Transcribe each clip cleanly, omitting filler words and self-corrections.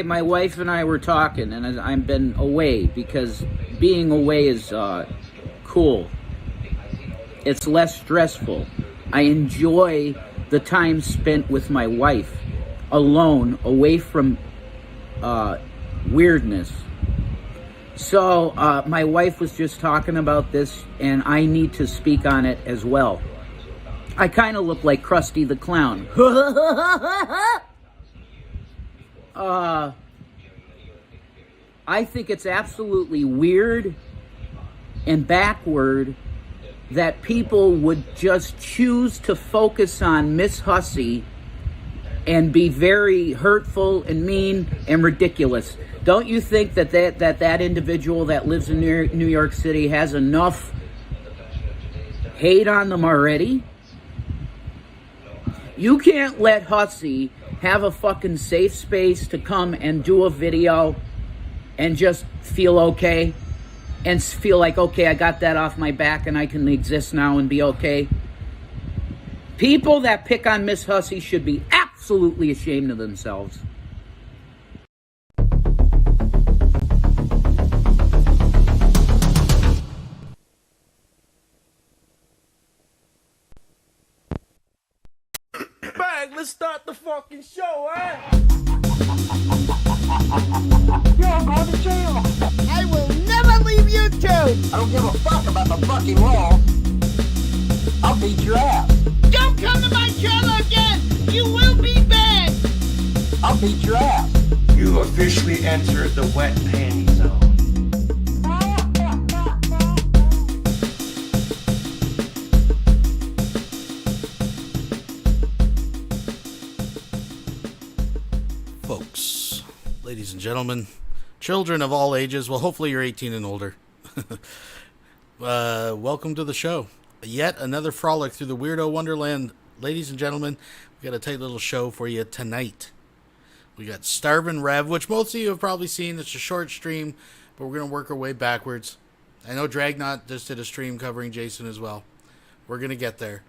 my wife and I were talking, and I've been away because being away is cool. It's less stressful. I enjoy the time spent with my wife, alone, away from weirdness. So my wife was just talking about this, and I need to speak on it as well. I kind of look like Krusty the Clown. I think it's absolutely weird and backward that people would just choose to focus on Miss Hussey and be very hurtful and mean and ridiculous. Don't you think that individual that lives in New York City has enough hate on them already? You can't let Hussey have a fucking safe space to come and do a video and just feel okay and feel like, okay, I got that off my back and I can exist now and be okay. People that pick on Miss Hussey should be absolutely ashamed of themselves. Bang, let's start the fucking show, eh? You're going to jail. I will never leave YouTube. I don't give a fuck about the fucking law. I'll beat your ass. Don't come to my channel again. You will be banned. I'll beat your ass. You officially entered the wet panty zone. Folks, ladies and gentlemen, children of all ages, well, hopefully you're 18 and older. Welcome to the show. Yet another frolic through the Weirdo Wonderland. Ladies and gentlemen, we got a tight little show for you tonight. We got Starvin Rev, which most of you have probably seen. It's a short stream, but we're going to work our way backwards. I know Dragnot just did a stream covering Jason as well. We're going to get there.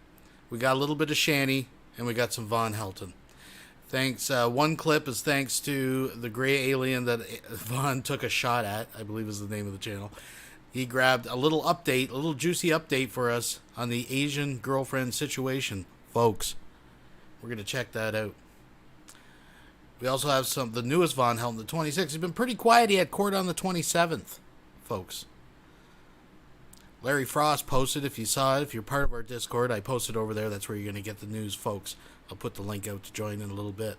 We got a little bit of Shanny, and we got some Von Helton. Thanks. One clip is thanks to the gray alien that Vaughn took a shot at, I believe is the name of the channel. He grabbed a little update, a little juicy update for us on the Asian girlfriend situation. Folks, we're going to check that out. We also have the newest Von Helton, the 26th. He's been pretty quiet. He had court on the 27th, folks. Larry Frost posted, if you saw it, if you're part of our Discord, I posted over there. That's where you're going to get the news, folks. I'll put the link out to join in a little bit.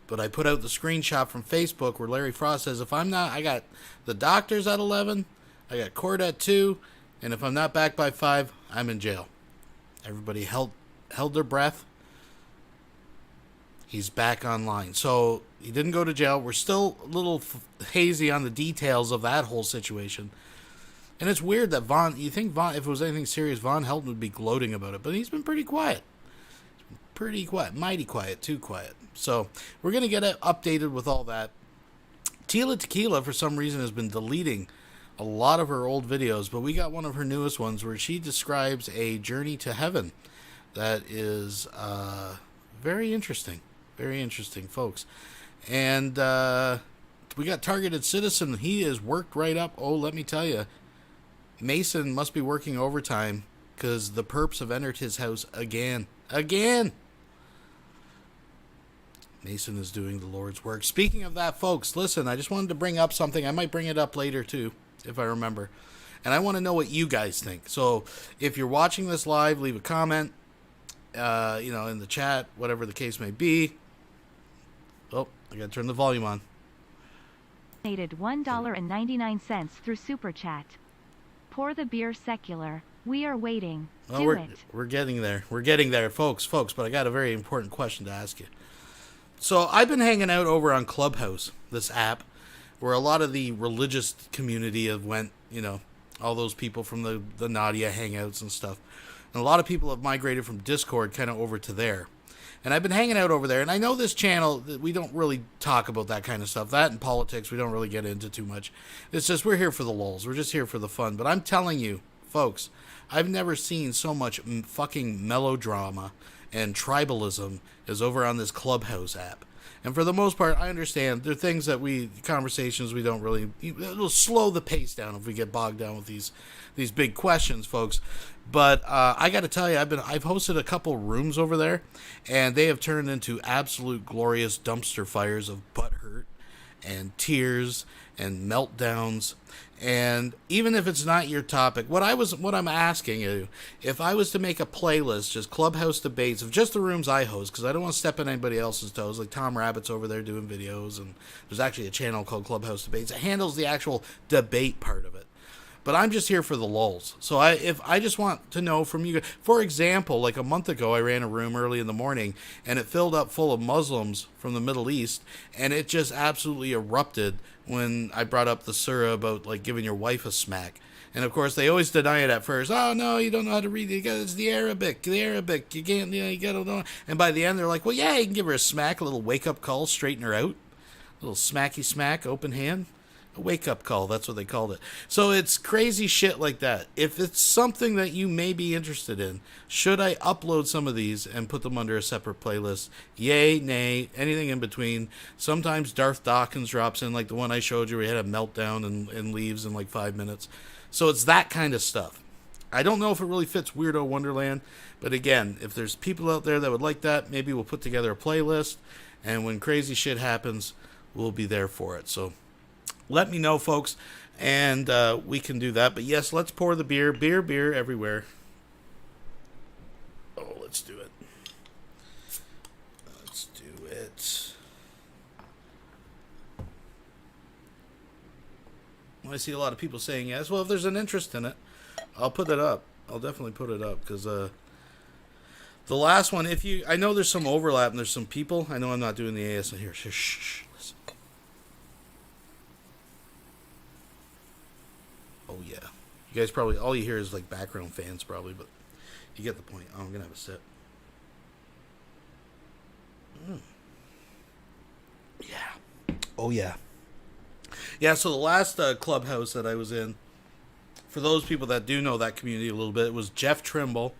But I put out the screenshot from Facebook where Larry Frost says, if I'm not, I got the doctors at 11, I got court at 2, and if I'm not back by 5, I'm in jail. Everybody held their breath. He's back online. So he didn't go to jail. We're still a little hazy on the details of that whole situation. And it's weird that you think Von, if it was anything serious, Von Helton would be gloating about it. But he's been pretty quiet. Pretty quiet. Mighty quiet. Too quiet. So we're going to get updated with all that. Tila Tequila, for some reason, has been deleting a lot of her old videos. But we got one of her newest ones where she describes a journey to heaven that is very interesting. Very interesting, folks. And we got Targeted Citizen. He is worked right up. Oh, let me tell you. Mason must be working overtime because the perps have entered his house again. Again! Mason is doing the Lord's work. Speaking of that, folks, listen, I just wanted to bring up something. I might bring it up later, too, if I remember. And I want to know what you guys think. So, if you're watching this live, leave a comment, in the chat, whatever the case may be. Oh, I got to turn the volume on. Donated $1.99 through Super Chat. Pour the beer, Secular. We are waiting. Well, Do it. We're getting there. We're getting there, folks. But I got a very important question to ask you. So I've been hanging out over on Clubhouse, this app, where a lot of the religious community have went, all those people from the Nadia hangouts and stuff. And a lot of people have migrated from Discord kind of over to there. And I've been hanging out over there. And I know this channel, we don't really talk about that kind of stuff. That and politics, we don't really get into too much. It's just we're here for the lulz. We're just here for the fun. But I'm telling you, folks, I've never seen so much fucking melodrama and tribalism as over on this Clubhouse app. And for the most part, I understand there are things that conversations we don't really, it'll slow the pace down if we get bogged down with these big questions, folks. But I got to tell you, I've hosted a couple rooms over there, and they have turned into absolute glorious dumpster fires of butthurt and tears and meltdowns. And even if it's not your topic, what I'm asking you, if I was to make a playlist, just Clubhouse debates of just the rooms I host, because I don't want to step on anybody else's toes. Like Tom Rabbit's over there doing videos, and there's actually a channel called Clubhouse Debates. It handles the actual debate part of it. But I'm just here for the lulz. So if I just want to know from you, for example, like a month ago, I ran a room early in the morning, and it filled up full of Muslims from the Middle East, and it just absolutely erupted when I brought up the surah about like giving your wife a smack. And of course, they always deny it at first. Oh no, you don't know how to read it. It's the Arabic. You can't. You gotta know. And by the end, they're like, well, yeah, you can give her a smack, a little wake up call, straighten her out, a little smacky smack, open hand. A wake-up call, that's what they called it. So it's crazy shit like that. If it's something that you may be interested in, should I upload some of these and put them under a separate playlist? Yay, nay, anything in between. Sometimes Darth Dawkins drops in, like the one I showed you where he had a meltdown and leaves in like 5 minutes. So it's that kind of stuff. I don't know if it really fits Weirdo Wonderland, but again, if there's people out there that would like that, maybe we'll put together a playlist, and when crazy shit happens, we'll be there for it. So let me know, folks, and we can do that. But yes, let's pour the beer. Beer everywhere. Oh, let's do it. Let's do it. Well, I see a lot of people saying yes. Well, if there's an interest in it, I'll put it up. I'll definitely put it up, because the last one, I know there's some overlap and there's some people. I know I'm not doing the AS here. Shh. Listen. Oh, yeah. You guys probably, all you hear is like background fans probably, but you get the point. Oh, I'm going to have a sip. Yeah. Oh, yeah. Yeah, so the last Clubhouse that I was in, for those people that do know that community a little bit, it was Jeff Trimble,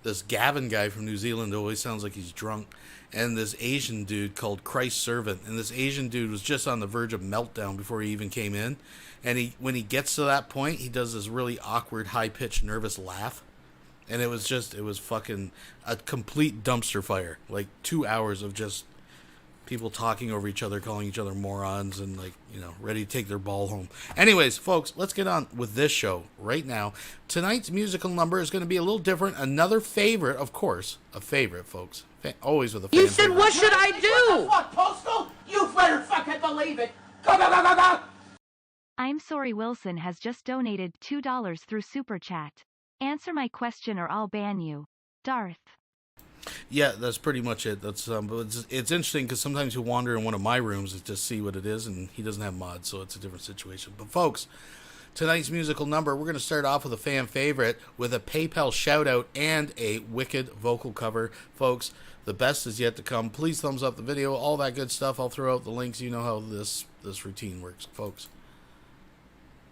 this Gavin guy from New Zealand who always sounds like he's drunk, and this Asian dude called Christ Servant. And this Asian dude was just on the verge of meltdown before he even came in. And when he gets to that point, he does this really awkward, high-pitched, nervous laugh. And it was fucking a complete dumpster fire. Like 2 hours of just people talking over each other, calling each other morons, and ready to take their ball home. Anyways, folks, let's get on with this show right now. Tonight's musical number is going to be a little different. Another favorite, of course. A favorite, folks. Always with a fan. You said, what should I do? What, Postal? You better fucking believe it. Go. I'm sorry, Wilson has just donated $2 through Super Chat. Answer my question or I'll ban you. Darth. Yeah, that's pretty much it. That's but it's interesting because sometimes you wander in one of my rooms and just see what it is, and he doesn't have mods, so it's a different situation. But folks, tonight's musical number, we're going to start off with a fan favorite with a PayPal shout out and a wicked vocal cover. Folks, the best is yet to come. Please thumbs up the video, all that good stuff. I'll throw out the links. You know how this routine works, folks.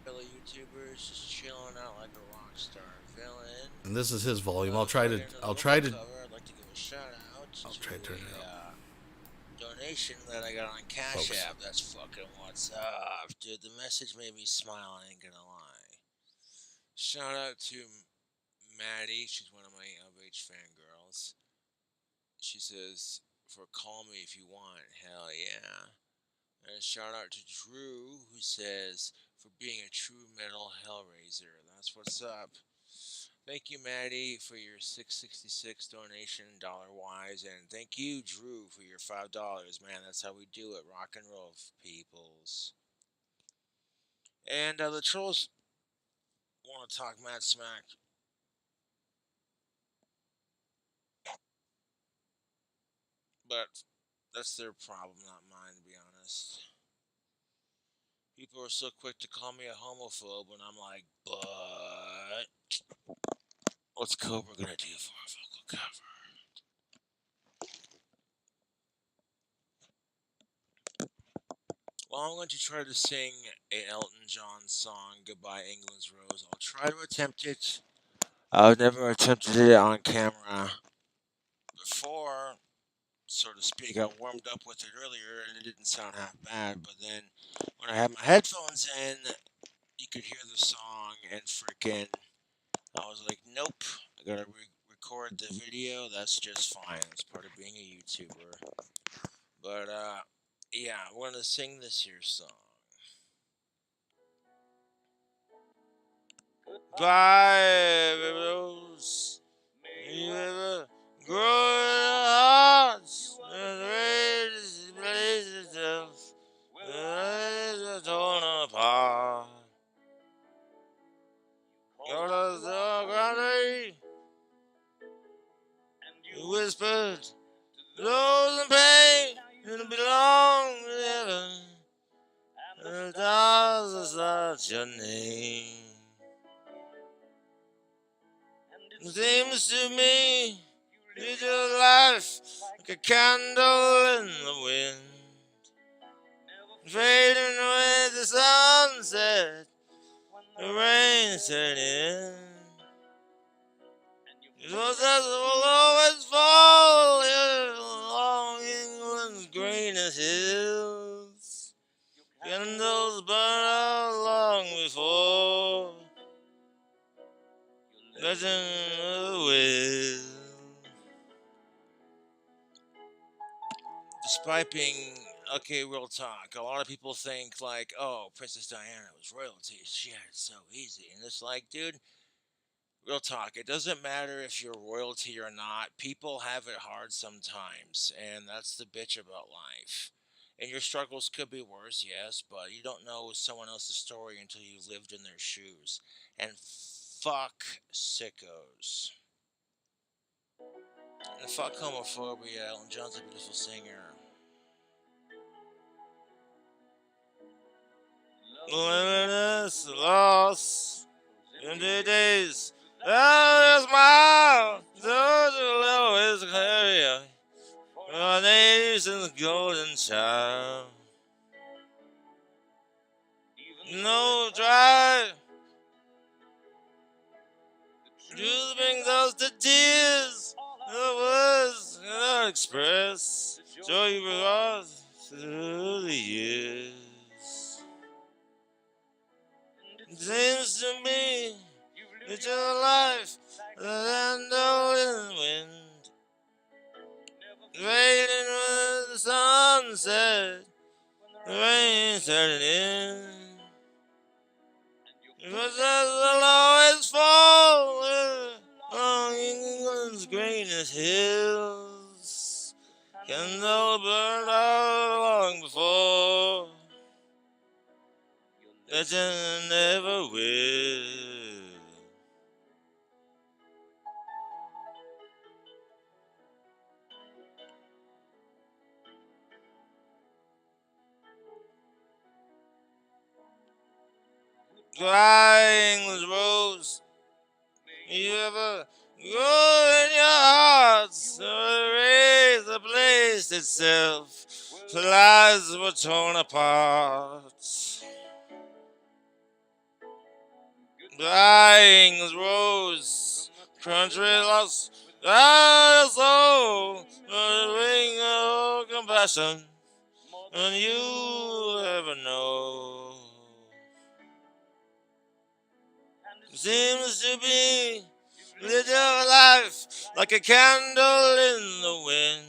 Fellow YouTubers just chilling out like a rock star villain. And this is his volume. I'll try to. I'd like to give a shout out to a donation that I got on Cash App. That's fucking what's up, dude. The message made me smile. I ain't gonna lie. Shout out to Maddie. She's one of my LBH fangirls. She says, "For call me if you want." Hell yeah. And a shout out to Drew, who says, "For being a true metal hellraiser." That's what's up. Thank you, Maddie, for your $6.66 donation, dollar-wise, and thank you, Drew, for your $5. Man, that's how we do it. Rock and roll, peoples. And the trolls want to talk mad smack. But that's their problem, not mine, to be honest. People are so quick to call me a homophobe when I'm like, but what's Cobra gonna do for a vocal cover? Well, I'm going to try to sing a Elton John song, Goodbye England's Rose. I'll try to attempt it. I've never attempted it on camera before, so to speak. I warmed up with it earlier, and it didn't sound half bad. But then when I had my headphones in, you could hear the song, and freaking, I was like, nope, I gotta record the video. That's just fine. It's part of being a YouTuber. But yeah, I'm gonna sing this here song. Bye, rose. You ever grow in hearts and raise places of torn apart. You're the granny. You whispered to those in pain and belong to heaven. And the stars are such your name. It seems to me live your life like a candle in the wind, fading with the sunset, the rain setting in. Your success will always fall here along England's greenest hills. Candles burn out long before legend of the will. Despite being, okay, real talk, a lot of people think like, oh, Princess Diana was royalty, she had it so easy. And it's like, dude, real talk, it doesn't matter if you're royalty or not. People have it hard sometimes, and that's the bitch about life. And your struggles could be worse, yes, but you don't know someone else's story until you've lived in their shoes. And fuck sickos. And fuck homophobia. Elton John's a beautiful singer. Loneliness, loss, in the days, I smile, so the lowest area, our nation's golden child. No drive, truth brings us to tears, the words cannot express, joy brought through the years. It seems to me that your life is a candle in the wind, fading with the sunset, the rain setting in. Your success will always fall along England's greenest hills. Candle burned out long before legend never will. Crying was rose. You ever go in your hearts or erase the place itself? The lives were torn apart. Dying as rose, country lost, our soul, a ring of compassion, and you ever know. Seems to be live your life like a candle in the wind,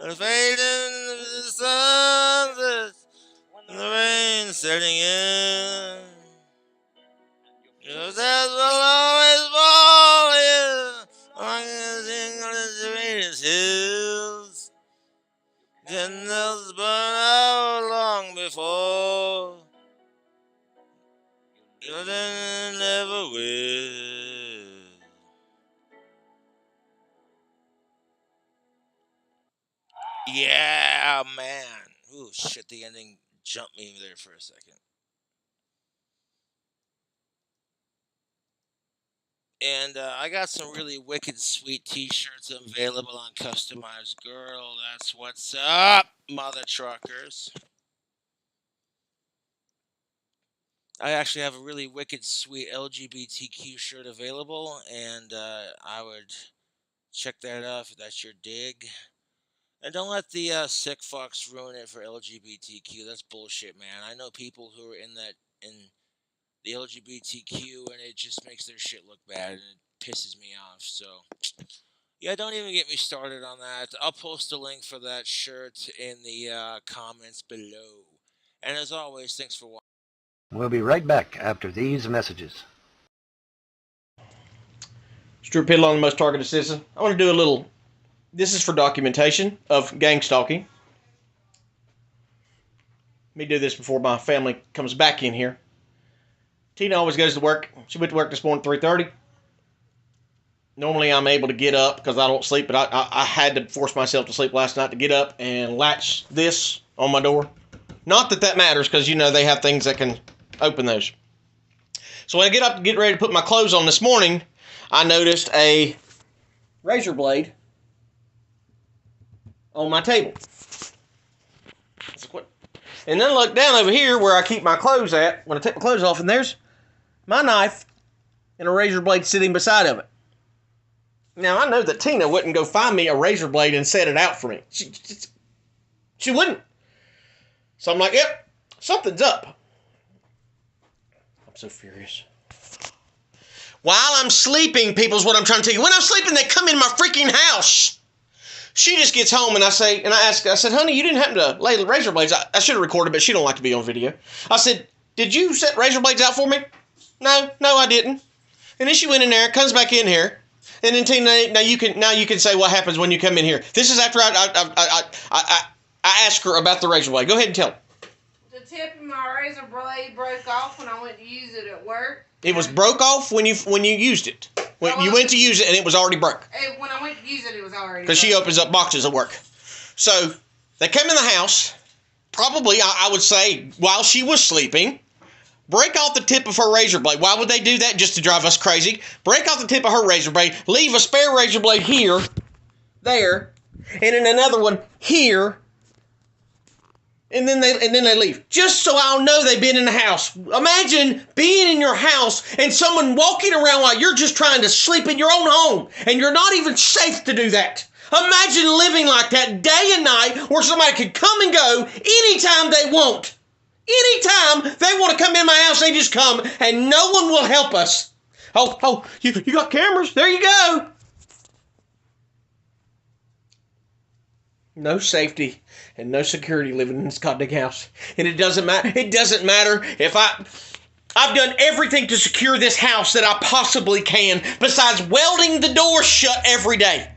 and fading the sunset, and the rain setting in. Your death will always fall here on England's greatest hills. Candles burn out long before legend never will. Yeah, man. Ooh, shit, the ending jumped me there for a second. And I got some really wicked sweet t-shirts available on Customized Girl. That's what's up, mother truckers. I actually have a really wicked sweet LGBTQ shirt available, and I would check that out if that's your dig. And don't let the sick fucks ruin it for LGBTQ. That's bullshit, man. I know people who are in the LGBTQ, and it just makes their shit look bad, and it pisses me off. So, yeah, don't even get me started on that. I'll post a link for that shirt in the comments below. And as always, thanks for watching. We'll be right back after these messages. Stuart Pidlong, the most targeted citizen. I want to do a little... This is for documentation of gang stalking. Let me do this before my family comes back in here. Tina always goes to work. She went to work this morning at 3:30. Normally I'm able to get up because I don't sleep, but I had to force myself to sleep last night to get up and latch this on my door. Not that that matters, because, you know, they have things that can open those. So when I get up to get ready to put my clothes on this morning, I noticed a razor blade on my table. And then I look down over here where I keep my clothes at when I take my clothes off, and there's my knife and a razor blade sitting beside of it. Now, I know that Tina wouldn't go find me a razor blade and set it out for me. She wouldn't. So I'm like, yep, something's up. I'm so furious. While I'm sleeping, people, is what I'm trying to tell you. When I'm sleeping, they come in my freaking house. She just gets home, and I said, honey, you didn't happen to lay the razor blades out. I should have recorded, but she don't like to be on video. I said, did you set razor blades out for me? No, I didn't. And then she went in there, comes back in here, and then Tina, now you can say what happens when you come in here. This is after I asked her about the razor blade. Go ahead and tell her. The tip of my razor blade broke off when I went to use it at work. It was broke off when you used it. When you went to use it, and it was already broke. When I went to use it, it was already broke. Because she opens up boxes at work. So, they came in the house, probably, I would say, while she was sleeping, break off the tip of her razor blade. Why would they do that? Just to drive us crazy. Break off the tip of her razor blade, leave a spare razor blade here, there, and then another one here, and then they leave. Just so I'll know they've been in the house. Imagine being in your house and someone walking around while you're just trying to sleep in your own home, and you're not even safe to do that. Imagine living like that day and night, where somebody could come and go anytime they want. Anytime they want to come in my house, they just come, and no one will help us. Oh, you got cameras? There you go. No safety and no security living in this goddamn house. And it doesn't matter. It doesn't matter if I've done everything to secure this house that I possibly can, besides welding the door shut every day.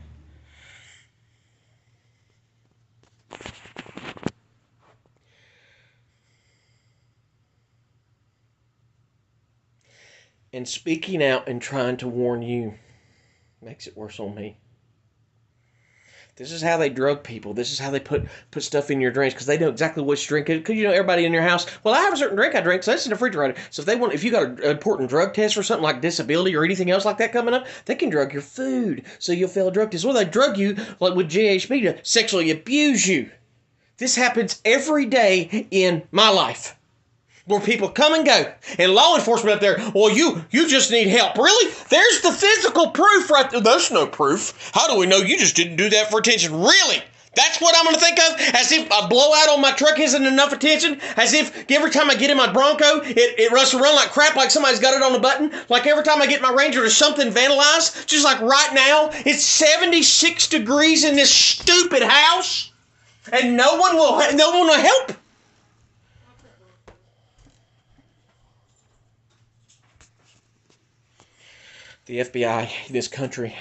And speaking out and trying to warn you makes it worse on me. This is how they drug people. This is how they put stuff in your drinks, because they know exactly which drink. Because, you know, everybody in your house, well, I have a certain drink I drink, so that's in the refrigerator. So if you got an important drug test or something like disability or anything else like that coming up, they can drug your food, so you'll fail a drug test. Well, they drug you, like with GHB, to sexually abuse you. This happens every day in my life, where people come and go, and law enforcement up there, well, you just need help. Really? There's the physical proof right there. There's no proof. How do we know you just didn't do that for attention? Really? That's what I'm going to think of? As if a blowout on my truck isn't enough attention? As if every time I get in my Bronco, it runs to run like crap, like somebody's got it on a button? Like every time I get my Ranger, there's something vandalized? Just like right now, it's 76 degrees in this stupid house, and no one will help? The FBI in this country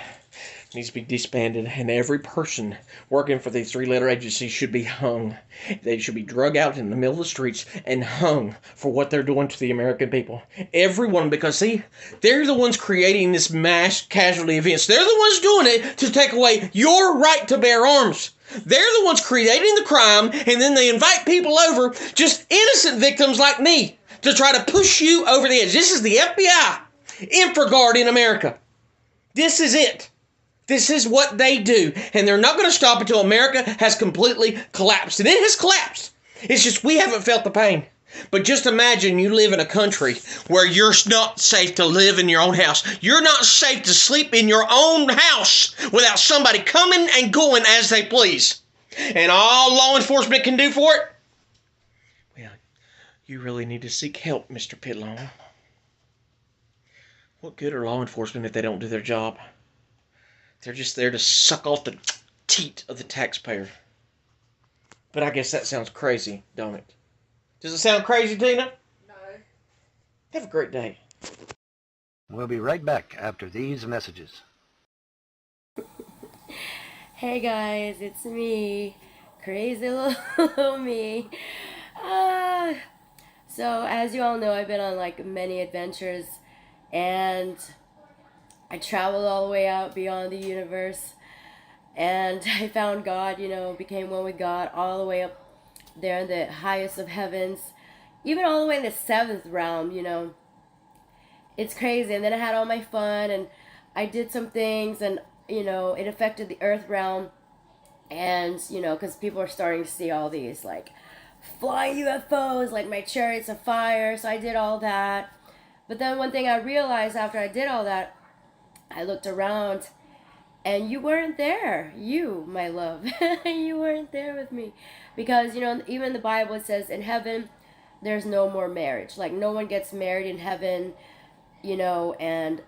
needs to be disbanded, and every person working for these three-letter agencies should be hung. They should be drug out in the middle of the streets and hung for what they're doing to the American people. Everyone, because, see, they're the ones creating this mass casualty events. They're the ones doing it to take away your right to bear arms. They're the ones creating the crime, and then they invite people over, just innocent victims like me, to try to push you over the edge. This is the FBI. InfraGard in America. This is it. This is what they do. And they're not going to stop until America has completely collapsed. And it has collapsed. It's just we haven't felt the pain. But just imagine you live in a country where you're not safe to live in your own house. You're not safe to sleep in your own house without somebody coming and going as they please. And all law enforcement can do for it? Well, you really need to seek help, Mr. Pitlong. What good are law enforcement if they don't do their job? They're just there to suck off the teat of the taxpayer. But I guess that sounds crazy, don't it? Does it sound crazy, Tina? No. Have a great day. We'll be right back after these messages. Hey guys, it's me, crazy little me. So as you all know, I've been on like many adventures, and I traveled all the way out beyond the universe, and I found God, became one with God all the way up there in the highest of heavens, even all the way in the seventh realm. It's crazy. And then I had all my fun, and I did some things, and it affected the earth realm, and because people are starting to see all these like flying UFOs, like my chariots of fire. So I did all that. But then one thing I realized after I did all that, I looked around, and you weren't there. You, my love, you weren't there with me, because even the Bible says in heaven there's no more marriage. Like no one gets married in heaven, and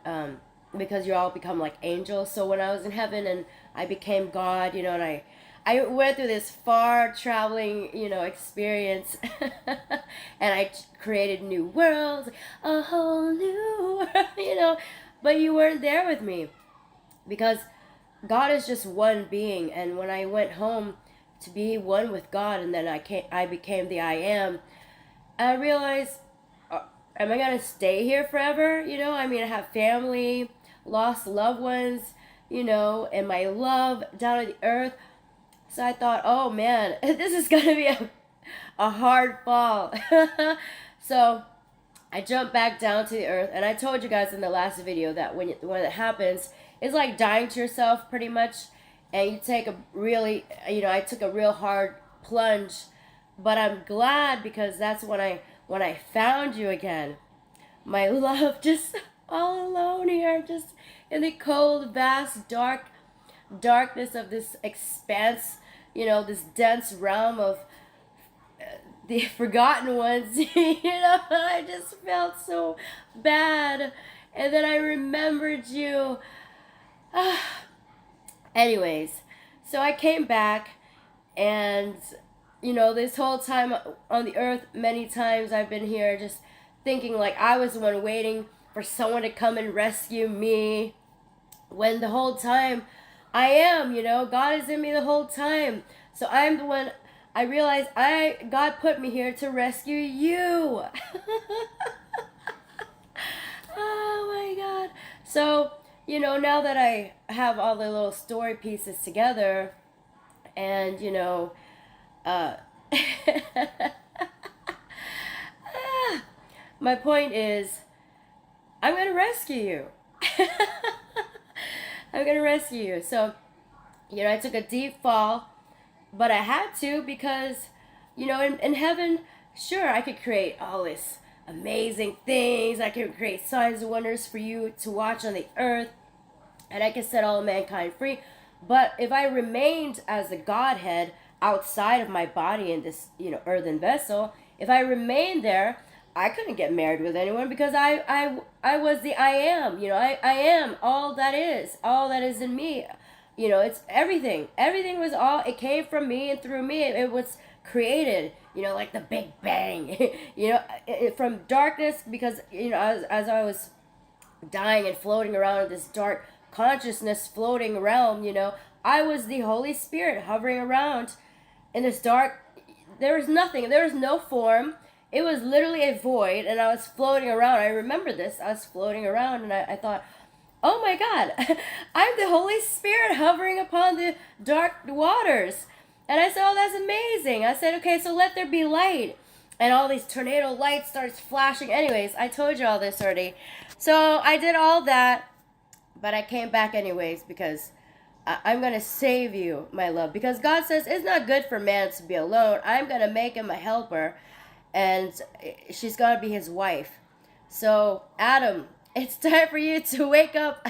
because you all become like angels. So when I was in heaven and I became God, and I went through this far traveling, experience, and I created new worlds, a whole new world, but you weren't there with me, because God is just one being. And when I went home to be one with God, and then I became the I am, I realized, am I gonna stay here forever? I have family, lost loved ones, and my love down to the earth. So I thought, oh man, this is gonna be a hard fall. So I jumped back down to the earth, and I told you guys in the last video that when it happens, it's like dying to yourself pretty much, and you take a really, I took a real hard plunge, but I'm glad, because that's when I found you again, my love, just all alone here, just in the cold, vast, darkness of this expanse, this dense realm of the forgotten ones. I just felt so bad, and then I remembered you. Anyways, so I came back, and this whole time on the earth, many times I've been here just thinking like I was the one waiting for someone to come and rescue me, when the whole time I am, God is in me the whole time. So I'm the one. I realized God put me here to rescue you. Oh my God. So, now that I have all the little story pieces together, and, my point is, I'm going to rescue you. I'm going to rescue you. So, I took a deep fall, but I had to, because, in heaven, sure, I could create all this amazing things. I could create signs and wonders for you to watch on the earth, and I could set all mankind free. But if I remained as the Godhead outside of my body in this, earthen vessel, if I remained there, I couldn't get married with anyone, because I was the I am. I am all that is in me. It's everything. Everything was all, it came from me and through me. It was created, like the Big Bang, from darkness, because, as I was dying and floating around in this dark consciousness floating realm, I was the Holy Spirit hovering around in this dark. There was nothing. There was no form. It was literally a void, and I was floating around. I remember this. I was floating around, and I thought, oh my God, I'm the Holy Spirit hovering upon the dark waters. And I said, oh, that's amazing. I said, okay, so let there be light. And all these tornado lights starts flashing. Anyways, I told you all this already. So I did all that, but I came back anyways, because I'm going to save you, my love. Because God says it's not good for man to be alone. I'm going to make him a helper, and she's going to be his wife. So, Adam, it's time for you to wake up.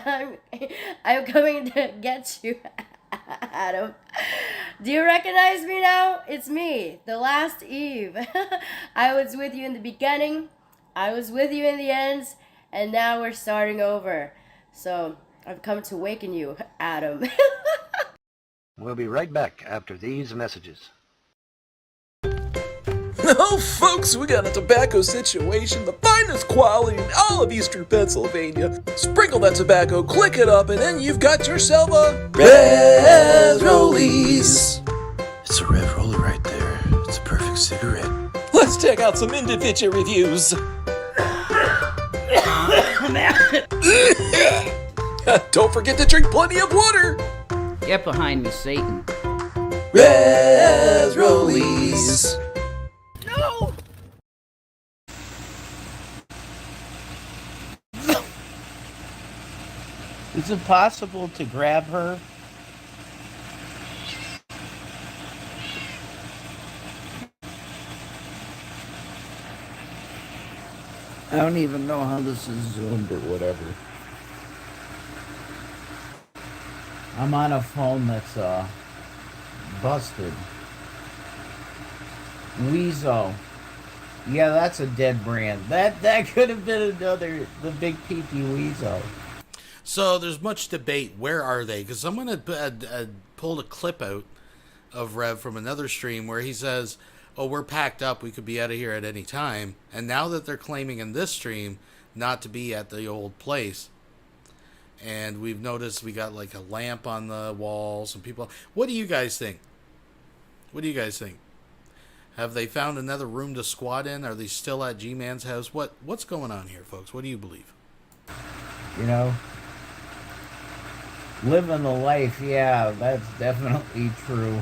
I'm coming to get you, Adam. Do you recognize me now? It's me, the last Eve. I was with you in the beginning, I was with you in the end, and now we're starting over. So I've come to waken you, Adam. We'll be right back after these messages. Oh, folks, we got a tobacco situation, the finest quality in all of Eastern Pennsylvania. Sprinkle that tobacco, click it up, and then you've got yourself a Red Rollies. It's a Red Roller right there. It's a perfect cigarette. Let's check out some individual reviews. Don't forget to drink plenty of water. Get behind me, Satan. Red Rollies. No! Is it possible to grab her? I don't even know how this is zoomed or whatever. I'm on a phone that's busted. Weezo. Yeah, that's a dead brand. That could have been the big peepee Weezo. So there's much debate. Where are they? Because someone had pulled a clip out of Rev from another stream where he says, oh, we're packed up, we could be out of here at any time. And now that they're claiming in this stream not to be at the old place, and we've noticed we got like a lamp on the wall, some people. What do you guys think? What do you guys think? Have they found another room to squat in? Are they still at G-Man's house? What's going on here, folks? What do you believe? You know, living the life, yeah, that's definitely true.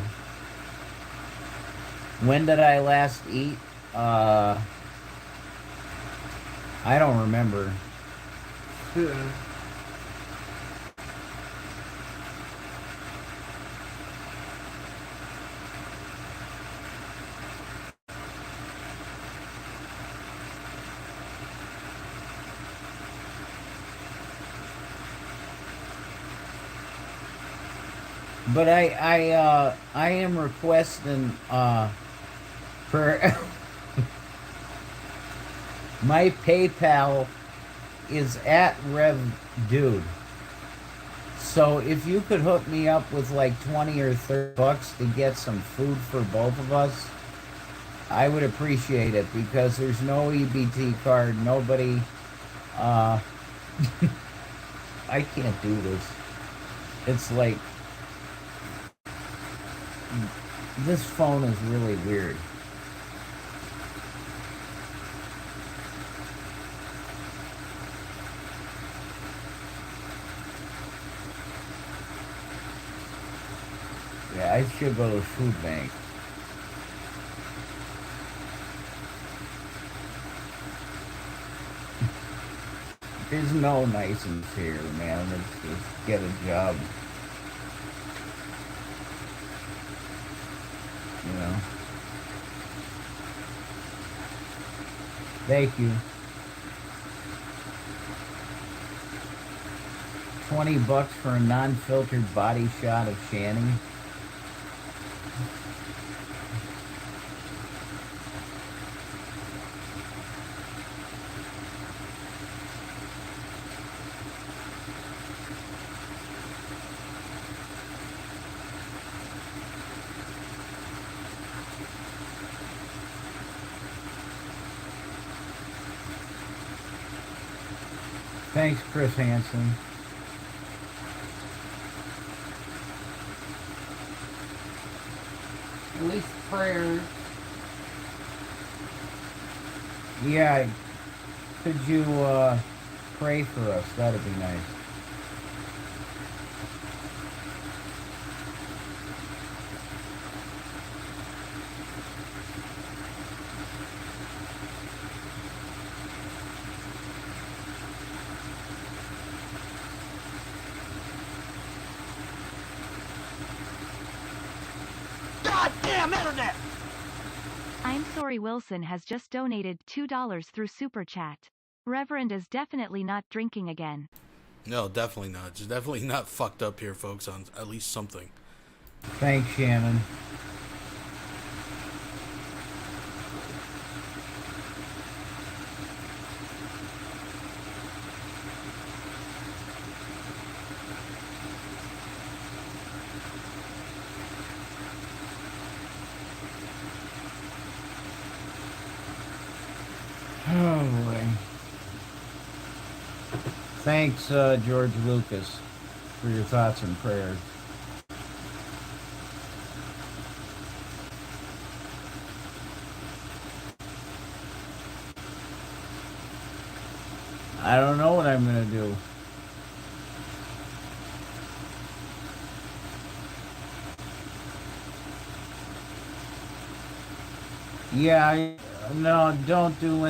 When did I last eat? I don't remember. But I am requesting for my PayPal is at RevDude. So if you could hook me up with like 20 or 30 bucks to get some food for both of us, I would appreciate it, because there's no EBT card, nobody I can't do this. It's like this phone is really weird. Yeah, I should go to the food bank. There's no niceness here, man. Let's just get a job. You know. Thank you. 20 bucks for a non-filtered body shot of Shanny. Thanks, Chris Hansen. At least prayers. Yeah, could you pray for us? That'd be nice. Goddamn internet! I'm sorry, Wilson has just donated $2 through Super Chat. Reverend is definitely not drinking again. No, definitely not. It's definitely not fucked up here, folks, on at least something. Thanks, Shannon. Oh, boy. Thanks, George Lucas, for your thoughts and prayers. I don't know what I'm going to do. Yeah, no, don't do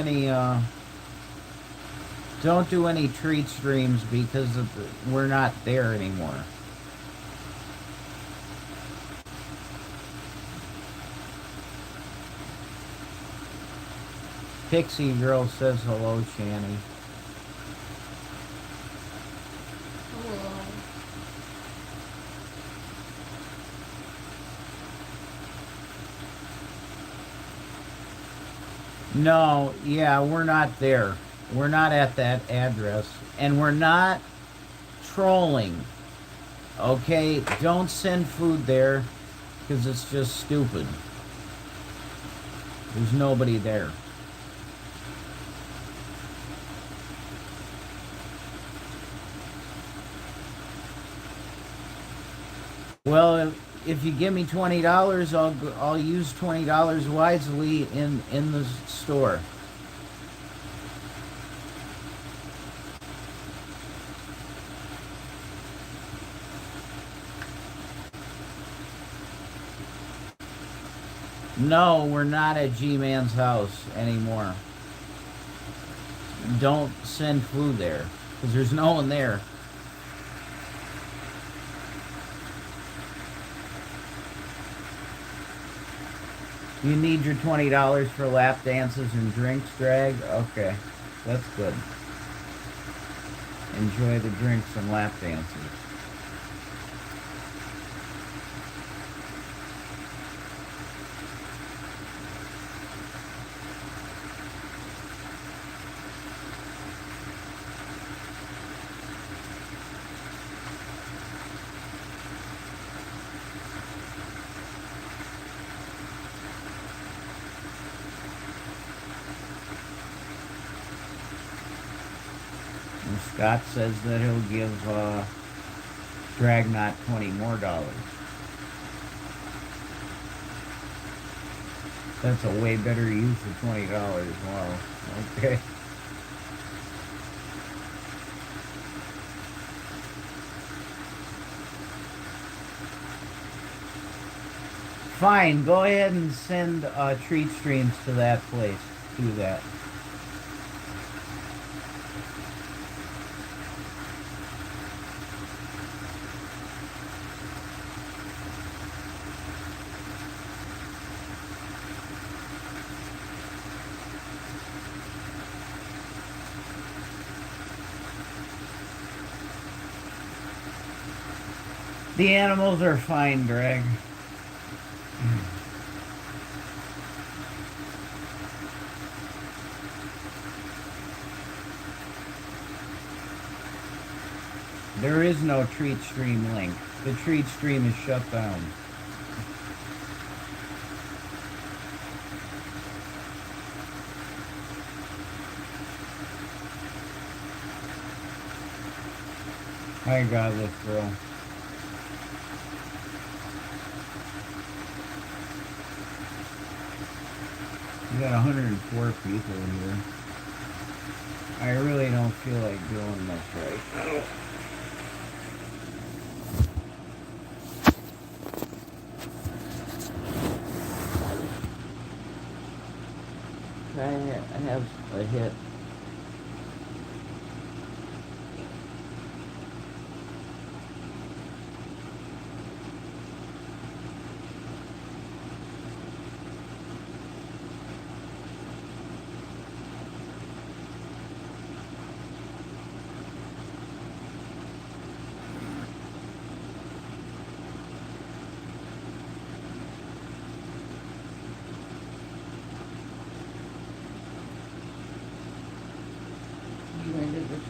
any treat streams because we're not there anymore. Pixie Girl says hello, Shanny. No, yeah, we're not there. We're not at that address. And we're not trolling. Okay? Don't send food there because it's just stupid. There's nobody there. Well, if you give me $20, I'll use $20 wisely in the store. No, we're not at G-Man's house anymore. Don't send food there because there's no one there. You need your $20 for lap dances and drinks, Drag? Okay, that's good. Enjoy the drinks and lap dances. Scott says that he'll give Dragnot $20 more. That's a way better use of $20. Wow. Okay. Fine. Go ahead and send treat streams to that place. Do that. The animals are fine, Greg. There is no treat stream link. The treat stream is shut down. Hi, Godless Girl. We got 104 people here. I really don't feel like doing much right now. I have a hit.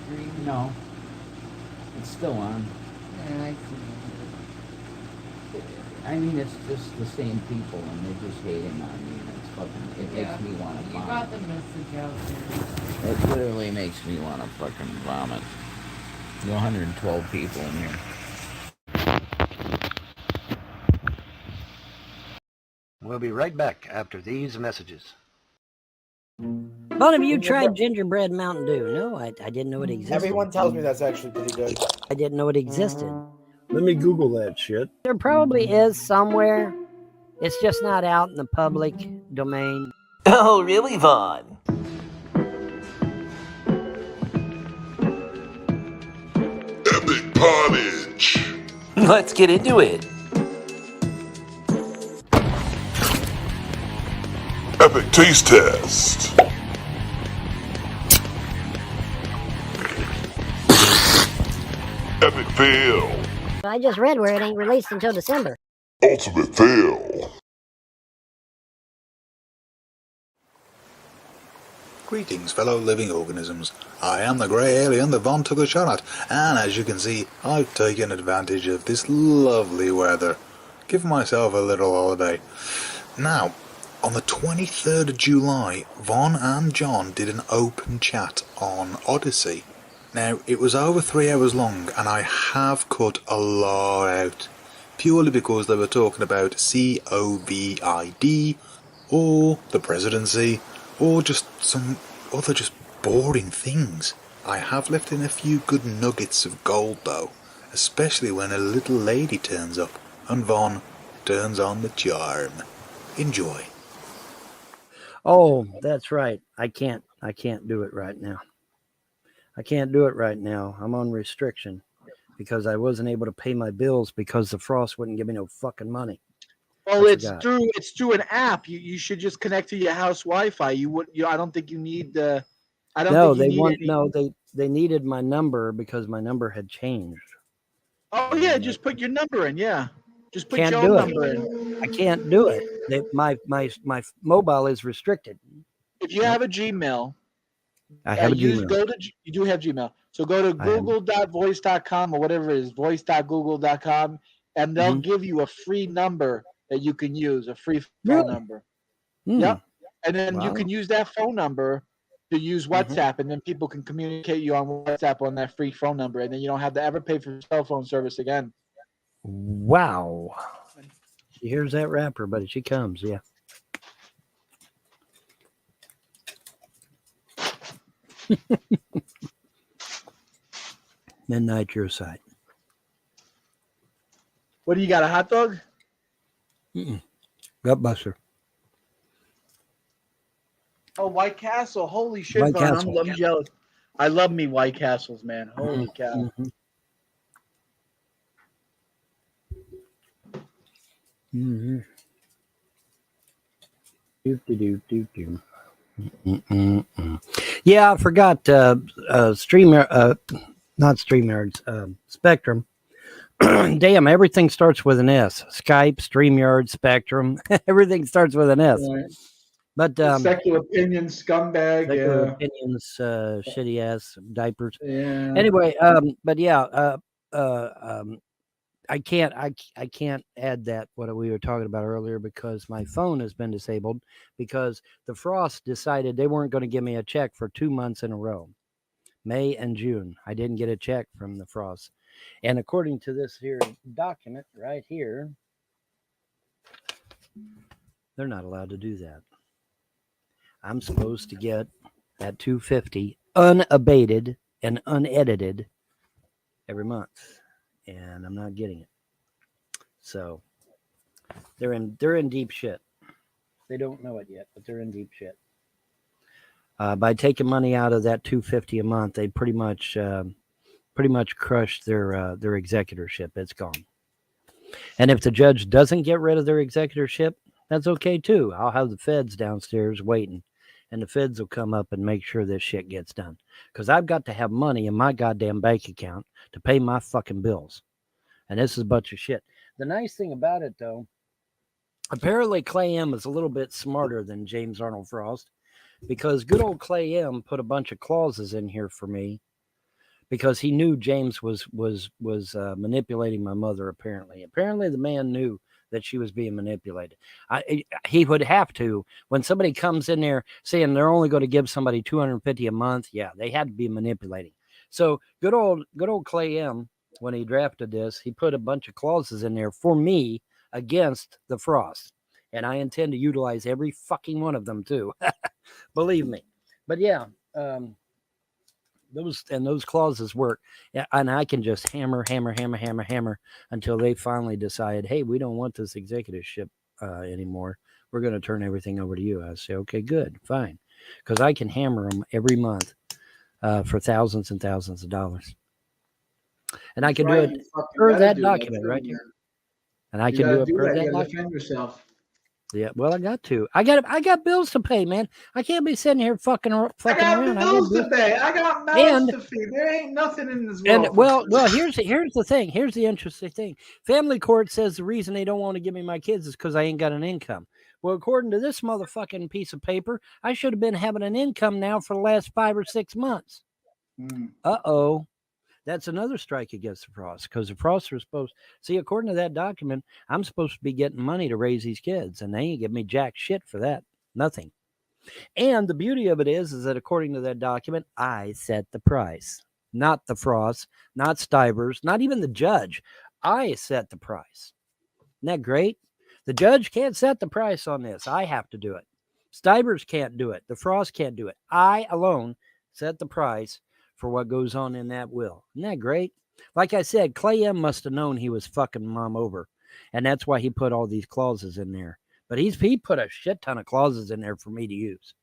stream? No. It's still on. Yeah, I see. I mean, it's just the same people, and they're just hating on me. And it's fucking. It makes me want to You vomit. got the message out there. It literally makes me want to fucking vomit. There's 112 people in here. We'll be right back after these messages. Both of you tried gingerbread Mountain Dew? No, I didn't know it existed. Everyone tells me that's actually pretty good. I didn't know it existed. Let me Google that shit. There probably is somewhere. It's just not out in the public domain. Oh, really, Vaughn? Epic pottage. Let's get into it. Epic taste test. Epic fail. I just read where it ain't released until December. Ultimate fail. Greetings, fellow living organisms. I am the grey alien that Von took a shot at, and as you can see, I've taken advantage of this lovely weather. Give myself a little holiday. Now, on the 23rd of July, Von and John did an open chat on Odyssey. Now, it was over 3 hours long, and I have cut a lot out, purely because they were talking about COVID, or the presidency, or just some other just boring things. I have left in a few good nuggets of gold, though, especially when a little lady turns up, and Von turns on the charm. Enjoy. Oh, that's right. I can't do it right now. I can't do it right now. I'm on restriction because I wasn't able to pay my bills because the Frost wouldn't give me no fucking money. Well, it's through an app. You should just connect to your house Wi-Fi. I don't think you need the. They needed my number because my number had changed. Oh yeah, just put your number in. Yeah, just put Can't your do own it. number in. I can't do it. My mobile is restricted. If you have a Gmail, I have a Gmail. You do have Gmail. So go to google.voice.com or whatever it is, voice.google.com, and they'll give you a free number that you can use, a free phone number. Yep. And then you can use that phone number to use WhatsApp, and then people can communicate you on WhatsApp on that free phone number, and then you don't have to ever pay for cell phone service again. Wow. Here's that rapper, buddy. She comes, yeah. Midnight your side. What do you got? A hot dog? Gutbuster. Oh, White Castle! Holy shit, Vaughn, I'm jealous. I love me White Castles, man. Holy cow! Yeah, I forgot not StreamYards, Spectrum. Damn, everything starts with an S. Skype, StreamYard, Spectrum, everything starts with an S. Right. But Secular Opinion, scumbag. Secular Opinions, shitty ass diapers. Yeah. Anyway, but yeah, I can't add that what we were talking about earlier because my phone has been disabled because the Frost decided they weren't going to give me a check for 2 months in a row. May and June. I didn't get a check from the Frost. And according to this here document right here, they're not allowed to do that. I'm supposed to get that $250 unabated and unedited every month. And I'm not getting it. So they're in deep shit. They don't know it yet, but they're in deep shit. By taking money out of that $250 a month, they pretty much crushed their executorship. It's gone. And if the judge doesn't get rid of their executorship, that's okay too. I'll have the feds downstairs waiting, and the feds will come up and make sure this shit gets done. Because I've got to have money in my goddamn bank account to pay my fucking bills. And this is a bunch of shit. The nice thing about it, though, apparently Clay M is a little bit smarter than James Arnold Frost because good old Clay M put a bunch of clauses in here for me because he knew James was manipulating my mother. Apparently the man knew that she was being manipulated. He would have to, when somebody comes in there saying they're only going to give somebody $250 a month. Yeah, they had to be manipulating. So good old Clay M, when he drafted this, he put a bunch of clauses in there for me against the Frost, and I intend to utilize every fucking one of them too. Believe me. But yeah, those clauses work, and I can just hammer until they finally decide, hey, we don't want this executiveship anymore. We're going to turn everything over to you. I say, okay, good, fine, because I can hammer them every month for thousands and thousands of dollars, and I can do it per that document, right? And I can do it per that document. Defend yourself. Yeah, well, I got to. I got bills to pay, man. I can't be sitting here fucking around. I got bills to pay. I got mouths to feed. There ain't nothing in this world. And well, here's the thing. Here's the interesting thing. Family court says the reason they don't want to give me my kids is because I ain't got an income. Well, according to this motherfucking piece of paper, I should have been having an income now for the last 5 or 6 months. Uh-oh. That's another strike against the Frost, because the Frosts are supposed, see, according to that document, I'm supposed to be getting money to raise these kids, and they ain't give me jack shit for that. Nothing. And the beauty of it is that according to that document, I set the price. Not the Frost, not Stivers, not even the judge. I set the price. Isn't that great? The judge can't set the price on this. I have to do it. Stivers can't do it. The Frost can't do it. I alone set the price for what goes on in that will. Isn't that great? Like I said, Clay M must have known he was fucking mom over, and that's why he put all these clauses in there. But he put a shit ton of clauses in there for me to use.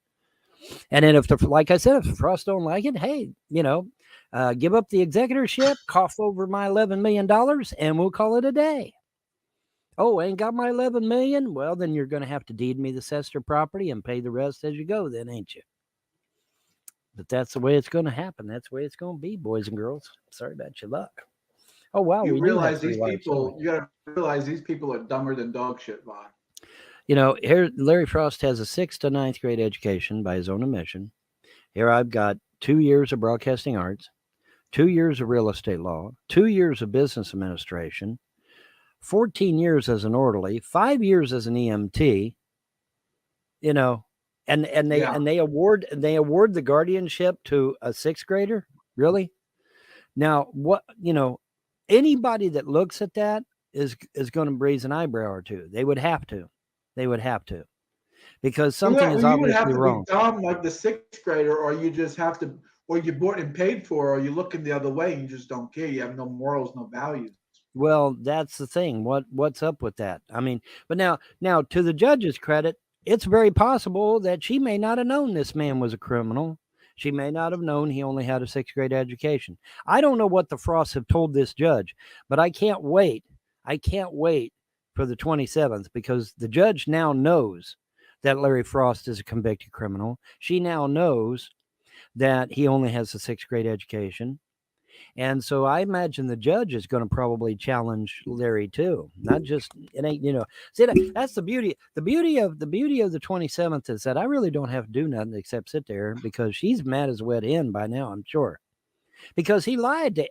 And then like I said, if the Frost don't like it, hey, give up the executorship, cough over my $11 million, and we'll call it a day. Oh, ain't got my $11 million? Well, then you're going to have to deed me the Sester property and pay the rest as you go then, ain't you? But that's the way it's going to happen. That's the way it's going to be, boys and girls. Sorry about your luck. Oh, wow. You realize these people, you got to realize these people are dumber than dog shit, Vaughn. Here, Larry Frost has a 6th to 9th grade education by his own admission. Here I've got 2 years of broadcasting arts, 2 years of real estate law, 2 years of business administration, 14 years as an orderly, 5 years as an EMT, and they award the guardianship to a 6th grader. Really? Now, what, anybody that looks at that is going to raise an eyebrow or two. They would have to. Because something is obviously wrong. Be dumb like the 6th grader, or you just have to, or you're bought and paid for, or you're looking the other way and you just don't care. You have no morals, no values. Well, that's the thing. What's up with that? I mean, but now to the judge's credit, it's very possible that she may not have known this man was a criminal. She may not have known he only had a 6th grade education. I don't know what the Frosts have told this judge, but I can't wait. I can't wait for the 27th, because the judge now knows that Larry Frost is a convicted criminal. She now knows that he only has a 6th grade education. And so I imagine the judge is going to probably challenge Larry too. Not just, it ain't, see, that's the beauty. The beauty of the 27th is that I really don't have to do nothing except sit there, because she's mad as a wet hen by now, I'm sure. Because he lied to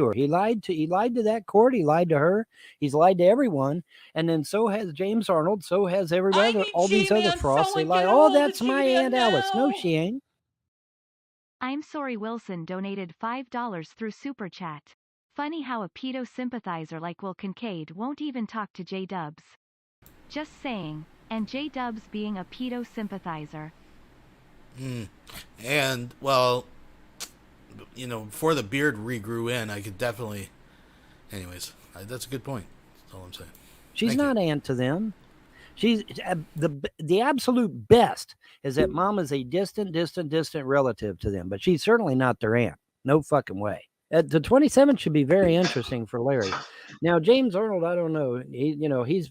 her. He lied to that court. He lied to her. He's lied to everyone. And then so has James Arnold. So has everybody, all these other Frosts. They lie. Oh, that's my Aunt Alice. No, she ain't. I'm sorry Wilson donated $5 through Super Chat. Funny how a pedo sympathizer like Will Kincaid won't even talk to J-Dubs. Just saying. And J-Dubs being a pedo sympathizer. And, well, before the beard regrew in, I could definitely... Anyways, that's a good point. That's all I'm saying. She's not aunt to them. She's the absolute best is that mom is a distant relative to them, but she's certainly not their aunt. No fucking way. The 27th should be very interesting for Larry. Now, James Arnold, I don't know. He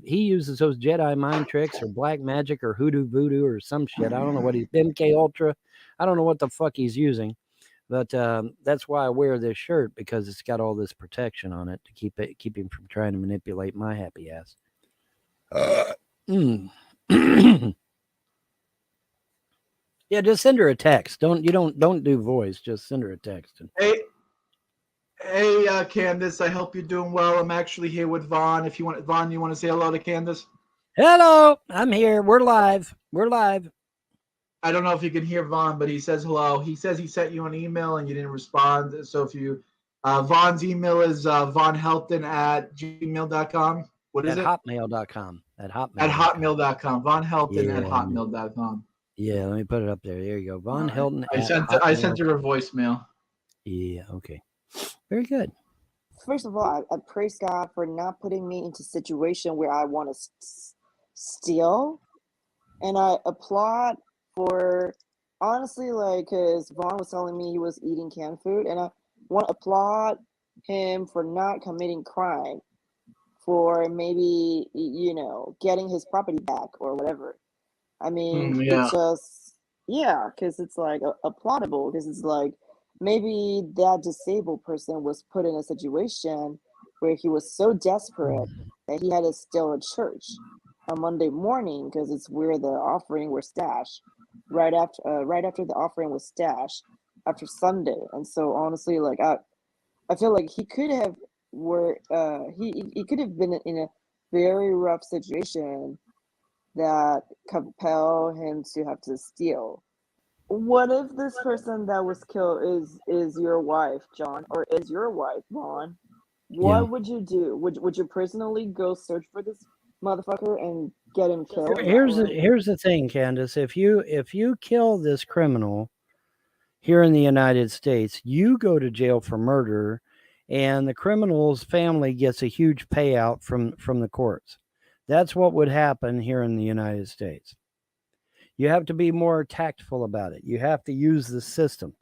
uses those Jedi mind tricks or black magic or hoodoo voodoo or some shit. I don't know what he's MK Ultra. I don't know what the fuck he's using. But that's why I wear this shirt, because it's got all this protection on it to keep him from trying to manipulate my happy ass. Yeah, just send her a text. Don't do voice. Just send her a text. Hey, Hey, Candace, I hope you're doing well. I'm actually here with Vaughn. If you want, Vaughn, you want to say hello to Candace? Hello, I'm here. We're live. We're live. I don't know if you can hear Vaughn, but he says hello. He says he sent you an email and you didn't respond. So if you, Vaughn's email is vaughnhelton@gmail.com. What is at it? hotmail.com. At hotmail. At hotmail.com. Von Helton at Yeah. hotmail.com. Yeah, let me put it up there. There you go. Von Right. Helton. I sent her a voicemail. Yeah, okay. Very good. First of all, I praise God for not putting me into a situation where I want to steal. And I applaud for, honestly, like, because Vaughn was telling me he was eating canned food, and I want to applaud him for not committing crime, for maybe, getting his property back or whatever. I mean, it's just, because it's like applaudable, because it's like maybe that disabled person was put in a situation where he was so desperate that he had to steal a church on Monday morning, because it's where the offering was stashed, right after the offering was stashed after Sunday. And so honestly, like I feel like he could have he could have been in a very rough situation that compel him to have to steal. What if this person that was killed is your wife, John, or is your wife, Vaughn? What would you do? Would you personally go search for this motherfucker and get him killed? Here's the thing, Candace. If you kill this criminal here in the United States, you go to jail for murder, and the criminal's family gets a huge payout from the courts. That's what would happen here in the United States. You have to be more tactful about it. You have to use the system.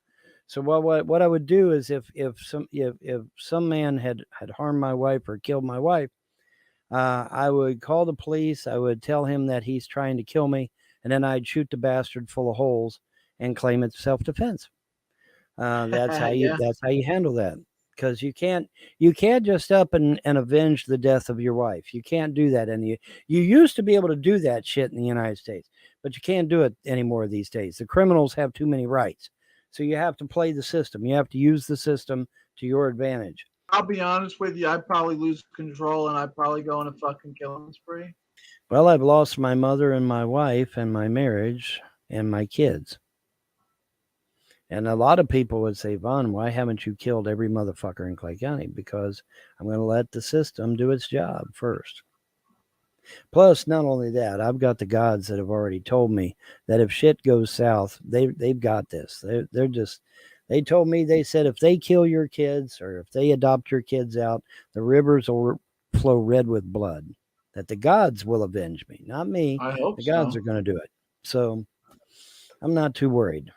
So what I would do is if some man had harmed my wife or killed my wife, I would call the police. I would tell him that he's trying to kill me, and then I'd shoot the bastard full of holes and claim it's self-defense. That's how you handle that, because you can't just up and avenge the death of your wife. You can't do that. And you used to be able to do that shit in the United States, but you can't do it anymore these days. The criminals have too many rights. So you have to play the system. You have to use the system to your advantage. I'll be honest with you. I'd probably lose control and I'd probably go on a fucking killing spree. Well, I've lost my mother and my wife and my marriage and my kids. And a lot of people would say, Vaughn, why haven't you killed every motherfucker in Clay County? Because I'm going to let the system do its job first. Plus, not only that, I've got the gods that have already told me that if shit goes south, they've got this. They told me, they said, if they kill your kids or if they adopt your kids out, the rivers will flow red with blood. That the gods will avenge me, not me. I hope the gods so. are going to do it. So I'm not too worried.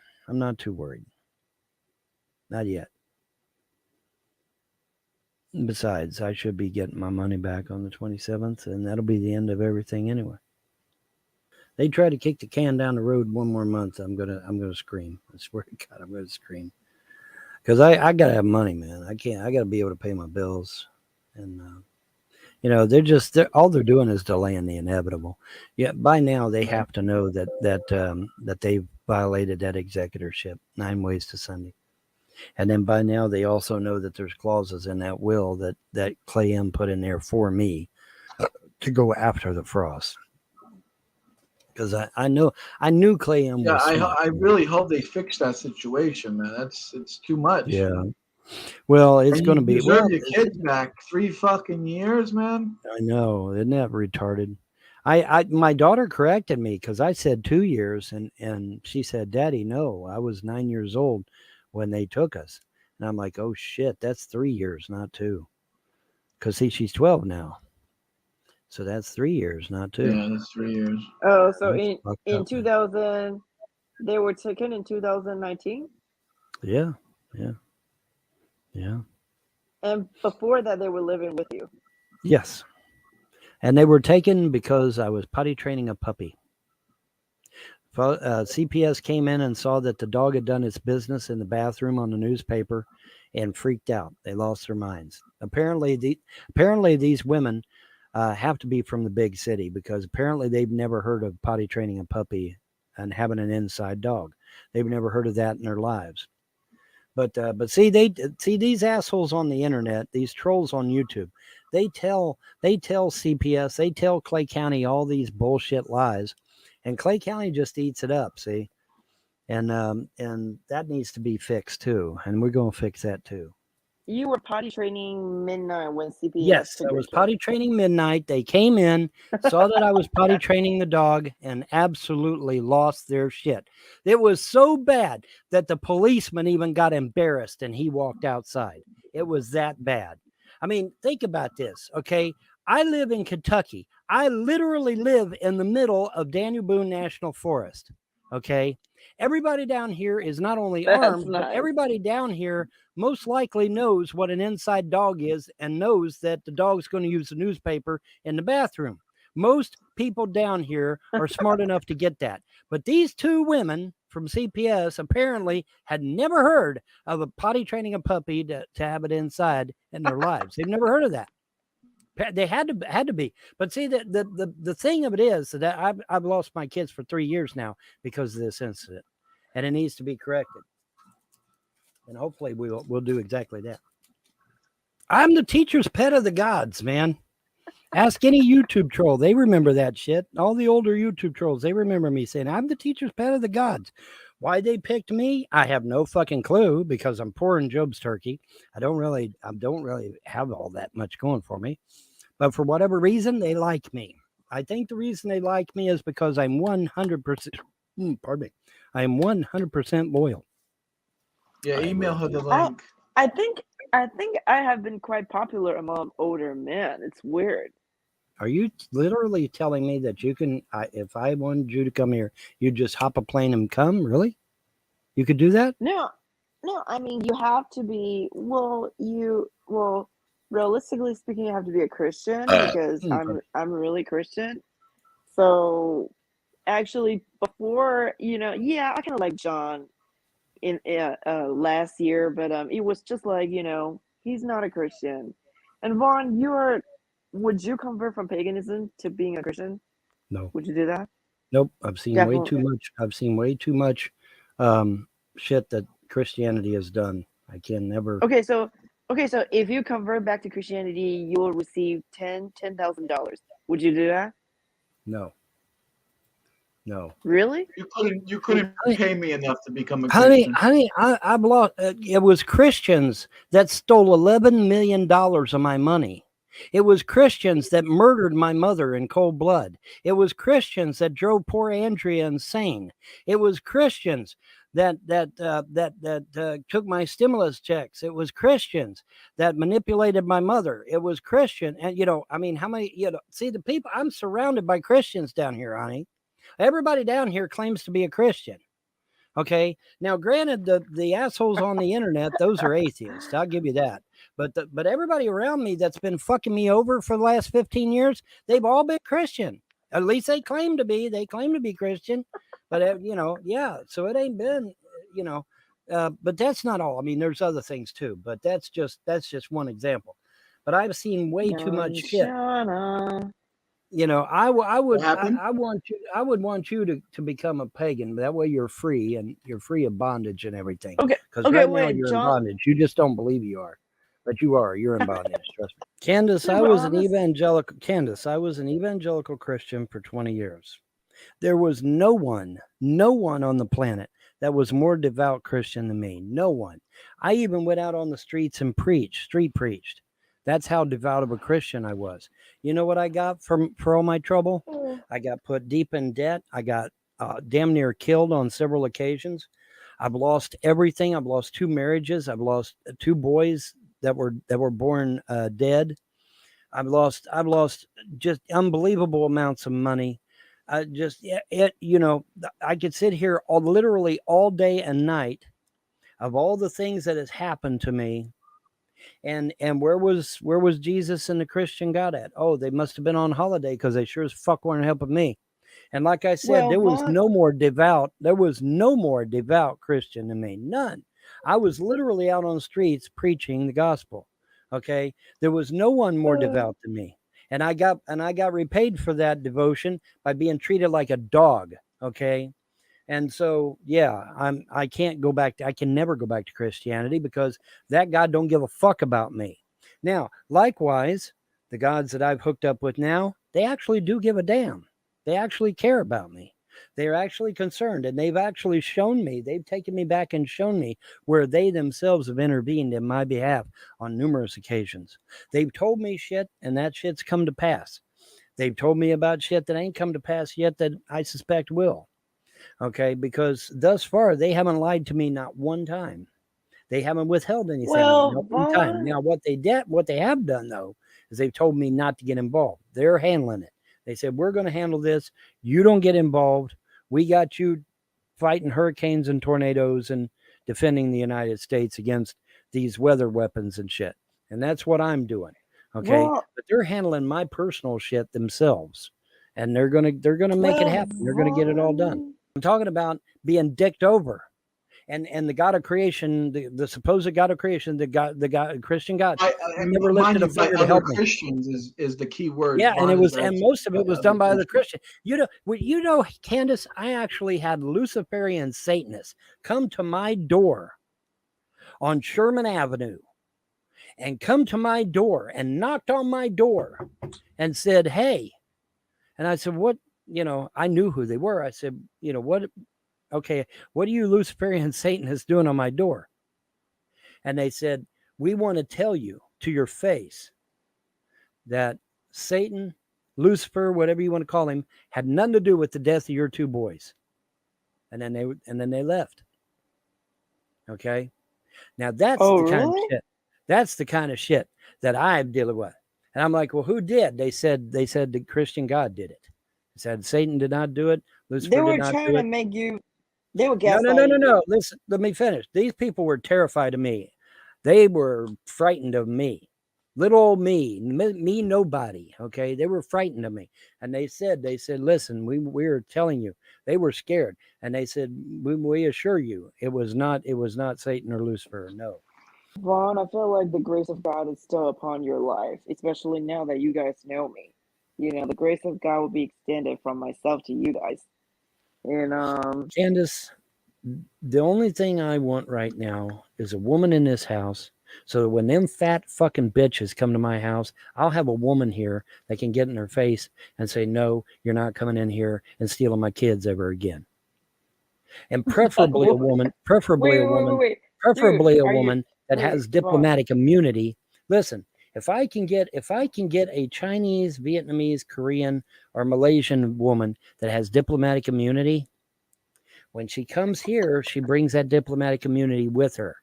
Not yet. Besides, I should be getting my money back on the 27th, and that'll be the end of everything anyway. They try to kick the can down the road one more month, I'm gonna scream. I swear to God, I'm gonna scream. Because I gotta have money, man. I gotta be able to pay my bills. And they're all they're doing is delaying the inevitable. Yeah, by now they have to know that they've violated that executorship, 9 ways to Sunday. And then by now they also know that there's clauses in that will that Clay M put in there for me to go after the Frost. Because I knew Clay M was smart. I really hope they fix that situation, man. It's too much. Yeah. Well, it's going to be. Deserve your kids back. 3 fucking years, man. I know. Isn't that retarded? My daughter corrected me because I said 2 years, and she said, Daddy, no, I was 9 years old when they took us. And I'm like, oh shit, that's 3 years, not 2. Because she's 12 now. So that's 3 years, not 2. Yeah, that's 3 years. Oh, so in 2000, they were taken in 2019? Yeah. And before that, they were living with you? Yes. And they were taken because I was potty training a puppy. CPS came in and saw that the dog had done its business in the bathroom on the newspaper and freaked out. They lost their minds. Apparently these women have to be from the big city, because apparently they've never heard of potty training a puppy and having an inside dog. They've never heard of that in their lives. But see these assholes on the internet, these trolls on YouTube, they tell CPS, they tell Clay County all these bullshit lies, and Clay County just eats it up. See, and that needs to be fixed too, and we're gonna fix that too. You were potty training midnight when CPS. Yes, I was potty training midnight. They came in, saw that I was potty training the dog, and absolutely lost their shit. It was so bad that the policeman even got embarrassed and he walked outside. It was that bad. I mean, think about this, okay? I live in Kentucky. I literally live in the middle of Daniel Boone National Forest, okay? Everybody down here is not only armed, but everybody down here most likely knows what an inside dog is and knows that the dog's going to use the newspaper in the bathroom. Most people down here are smart enough to get that. But these two women from CPS apparently had never heard of a potty training a puppy to have it inside in their lives. They've never heard of that. They had to be. But see, the thing of it is that I've lost my kids for 3 years now because of this incident, and it needs to be corrected. And hopefully we'll do exactly that. I'm the teacher's pet of the gods, man. Ask any YouTube troll. They remember that shit. All the older YouTube trolls, they remember me saying, I'm the teacher's pet of the gods. Why they picked me, I have no fucking clue, because I'm poor in Job's turkey. I don't really have all that much going for me. But for whatever reason, they like me. I think the reason they like me is because I'm 100%, pardon me, I am 100% loyal. Yeah, email her the link. I think I have been quite popular among older men. It's weird. Are you literally telling me that you can, if I wanted you to come here, you'd just hop a plane and come? Really? You could do that? No, I mean, you have to be, realistically speaking, you have to be a Christian because I'm really Christian. So actually before, I kind of like John in last year, but it was just like, he's not a Christian. And Vaughn, would you convert from paganism to being a Christian? No. Would you do that? Nope. I've seen way too much. I've seen way too much shit that Christianity has done. I can never. Okay, so if you convert back to Christianity, you will receive $10,000. Would you do that? No. Really? You couldn't pay me enough to become a Christian. Honey, I've lost. It was Christians that stole $11 million of my money. It was Christians that murdered my mother in cold blood. It was Christians that drove poor Andrea insane. It was Christians that took my stimulus checks. It was Christians that manipulated my mother. It was Christian, and how many? See the people. I'm surrounded by Christians down here, honey. Everybody down here claims to be a Christian. Okay. Now, granted, the assholes on the internet, those are atheists. I'll give you that. But everybody around me that's been fucking me over for the last 15 years, they've all been Christian. At least they claim to be. They claim to be Christian. But, yeah. So it ain't been, but that's not all. I mean, there's other things too. But that's just one example. But I've seen way too much shit. I would want you to become a pagan. That way you're free and you're free of bondage and everything. Okay. Because now you're in bondage. You just don't believe you are, but you are. You're in bondage. Trust me. Candace, I was an evangelical Christian for 20 years. There was no one on the planet that was more devout Christian than me. No one. I even went out on the streets and street preached. That's how devout of a Christian I was. You know what I got for all my trouble? I got put deep in debt. I got damn near killed on several occasions. I've lost everything. I've lost 2 marriages. I've lost 2 boys that were born dead. I've lost just unbelievable amounts of money. I could sit here literally all day and night of all the things that has happened to me. And where was Jesus and the Christian God at? Oh, they must have been on holiday because they sure as fuck weren't helping me. And like I said, there was no more devout Christian than me. None. I was literally out on the streets preaching the gospel. Okay. There was no one more devout than me. And I got repaid for that devotion by being treated like a dog. Okay. And so, yeah, I can't go back. I can never go back to Christianity because that God don't give a fuck about me. Now, likewise, the gods that I've hooked up with now, they actually do give a damn. They actually care about me. They're actually concerned, and they've actually shown me, they've taken me back and shown me where they themselves have intervened in my behalf on numerous occasions. They've told me shit, and that shit's come to pass. They've told me about shit that ain't come to pass yet that I suspect will. Okay, because thus far, they haven't lied to me not one time. They haven't withheld anything not one time. Now, what they have done, though, is they've told me not to get involved. They're handling it. They said, we're going to handle this. You don't get involved. We got you fighting hurricanes and tornadoes and defending the United States against these weather weapons and shit. And that's what I'm doing. Okay. Well, but they're handling my personal shit themselves. And they're gonna make it happen. They're gonna get it all done. I'm talking about being dicked over. And the God of creation, the supposed God of creation, the God Christian God, never lifted a finger to help me. Christians is the key word. Yeah, and most of it was done by other Christians. You know, Candace, I actually had Luciferian Satanists come to my door on Sherman Avenue and come to my door and knocked on my door and said, hey. And I said, what? You know, I knew who they were. I said, you know, what? Okay, what are you Luciferian Satanists doing on my door? And they said, we want to tell you to your face that Satan, Lucifer, whatever you want to call him, had nothing to do with the death of your two boys. And then they left. Okay. Now that's the kind of shit. That's the kind of shit that I'm dealing with. And I'm like, well, who did? They said the Christian God did it. They said Satan did not do it. Lucifer they were did not trying do to it. make you. They were gaslighting. No. Listen, let me finish. These people were terrified of me. They were frightened of me. Little old me nobody. Okay, they were frightened of me, and they said, listen, we are telling you. They were scared, and they said, we assure you, it was not Satan or Lucifer. No. Vaughn, I feel like the grace of God is still upon your life, especially now that you guys know me. You know, the grace of God will be extended from myself to you guys. And Candace, the only thing I want right now is a woman in this house. So that when them fat fucking bitches come to my house, I'll have a woman here that can get in her face and say, no, you're not coming in here and stealing my kids ever again. And preferably a woman, that has diplomatic immunity. Listen, if I can get a Chinese, Vietnamese, Korean, or Malaysian woman that has diplomatic immunity, when she comes here, she brings that diplomatic immunity with her.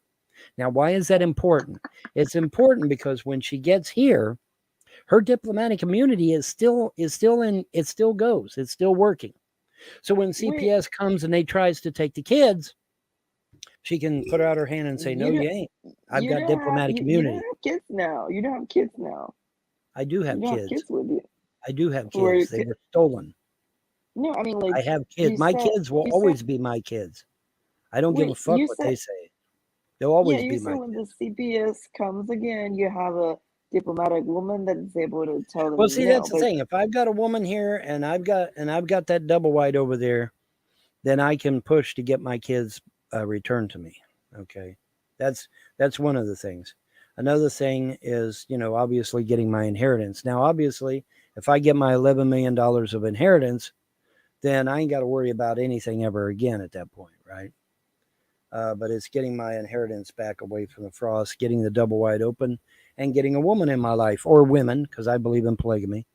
Now, why is that important? It's important because when she gets here, her diplomatic immunity is still in, it still goes, it's still working. So when CPS comes and they tries to take the kids, she can put out her hand and say, no, you ain't. I've got diplomatic immunity. You don't have kids now. You don't have kids now. I do have kids. Have kids with you. I do have kids. They were stolen. No, I mean, like, I have kids. My kids will always be my kids. I don't give a fuck what they say. They'll always be my kids. When the CPS comes again, you have a diplomatic woman that is able to tell them. Well, see, that's the thing. If I've got a woman here and I've got that double wide over there, then I can push to get my kids returned to me. Okay, that's one of the things. Another thing is, you know, obviously getting my inheritance. Now, obviously, if I get my $11 million of inheritance, then I ain't got to worry about anything ever again at that point, right? But it's getting my inheritance back away from the frost, getting the double wide open, and getting a woman in my life, or women, because I believe in polygamy,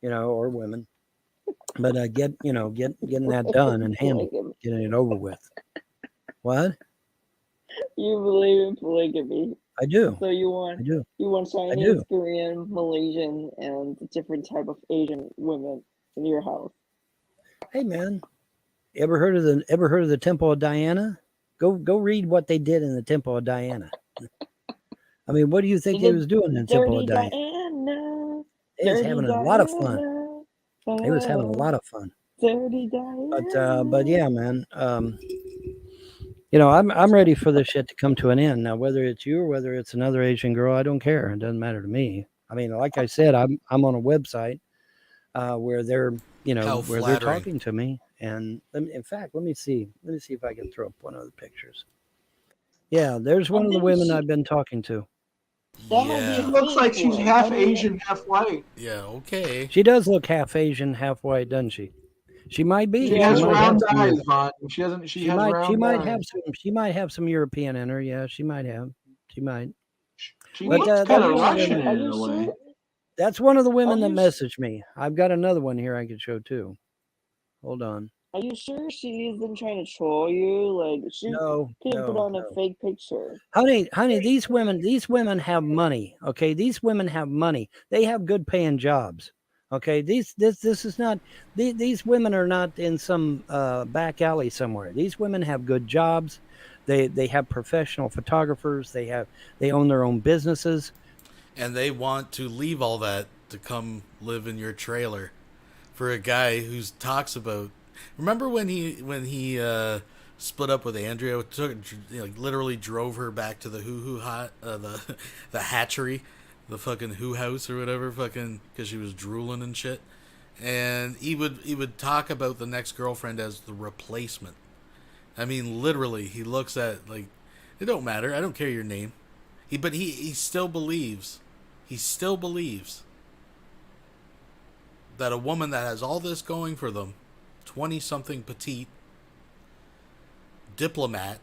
you know, or women. But getting that done and handled, getting it over with. What? You believe in polygamy? I do. So you want Chinese, Korean, Malaysian, and different type of Asian women in your house. Hey man, ever heard of the Temple of Diana? Go read what they did in the Temple of Diana. I mean, what do you think they was doing in the Temple of Diana? They was having a lot of fun. They was having a lot of fun. Dirty Diana. But yeah, man. You know, I'm ready for this shit to come to an end. Now, whether it's you or whether it's another Asian girl, I don't care. It doesn't matter to me. I mean, like I said, I'm on a website where they're, you know, where they're talking to me, And in fact, let me see if I can throw up one of the pictures. Yeah, there's one of the women I've been talking to. She looks like she's half Asian, half white. Yeah, okay. She does look half Asian, half white, doesn't she? She might be. She has round eyes, Vaughn. She doesn't. She has round She might eyes. have some. She might have some European in her. Yeah, she might have. She might. She looks kind of Russian in a way. That's one of the women that messaged me. I've got another one here I could show too. Hold on. Are you sure she isn't trying to troll you? Like she couldn't put on a fake picture. Honey, these women have money. Okay, these women have money. They have good paying jobs. Okay, this is not. These women are not in some back alley somewhere. These women have good jobs. They have professional photographers. They own their own businesses. And they want to leave all that to come live in your trailer for a guy who talks about. Remember when he split up with Andrea? Literally drove her back to the the hatchery, the fucking Who House or whatever, fucking because she was drooling and shit. And he would talk about the next girlfriend as the replacement. I mean, literally, he looks at like it don't matter. I don't care your name. He still believes. He still believes that a woman that has all this going for them, 20-something petite, diplomat,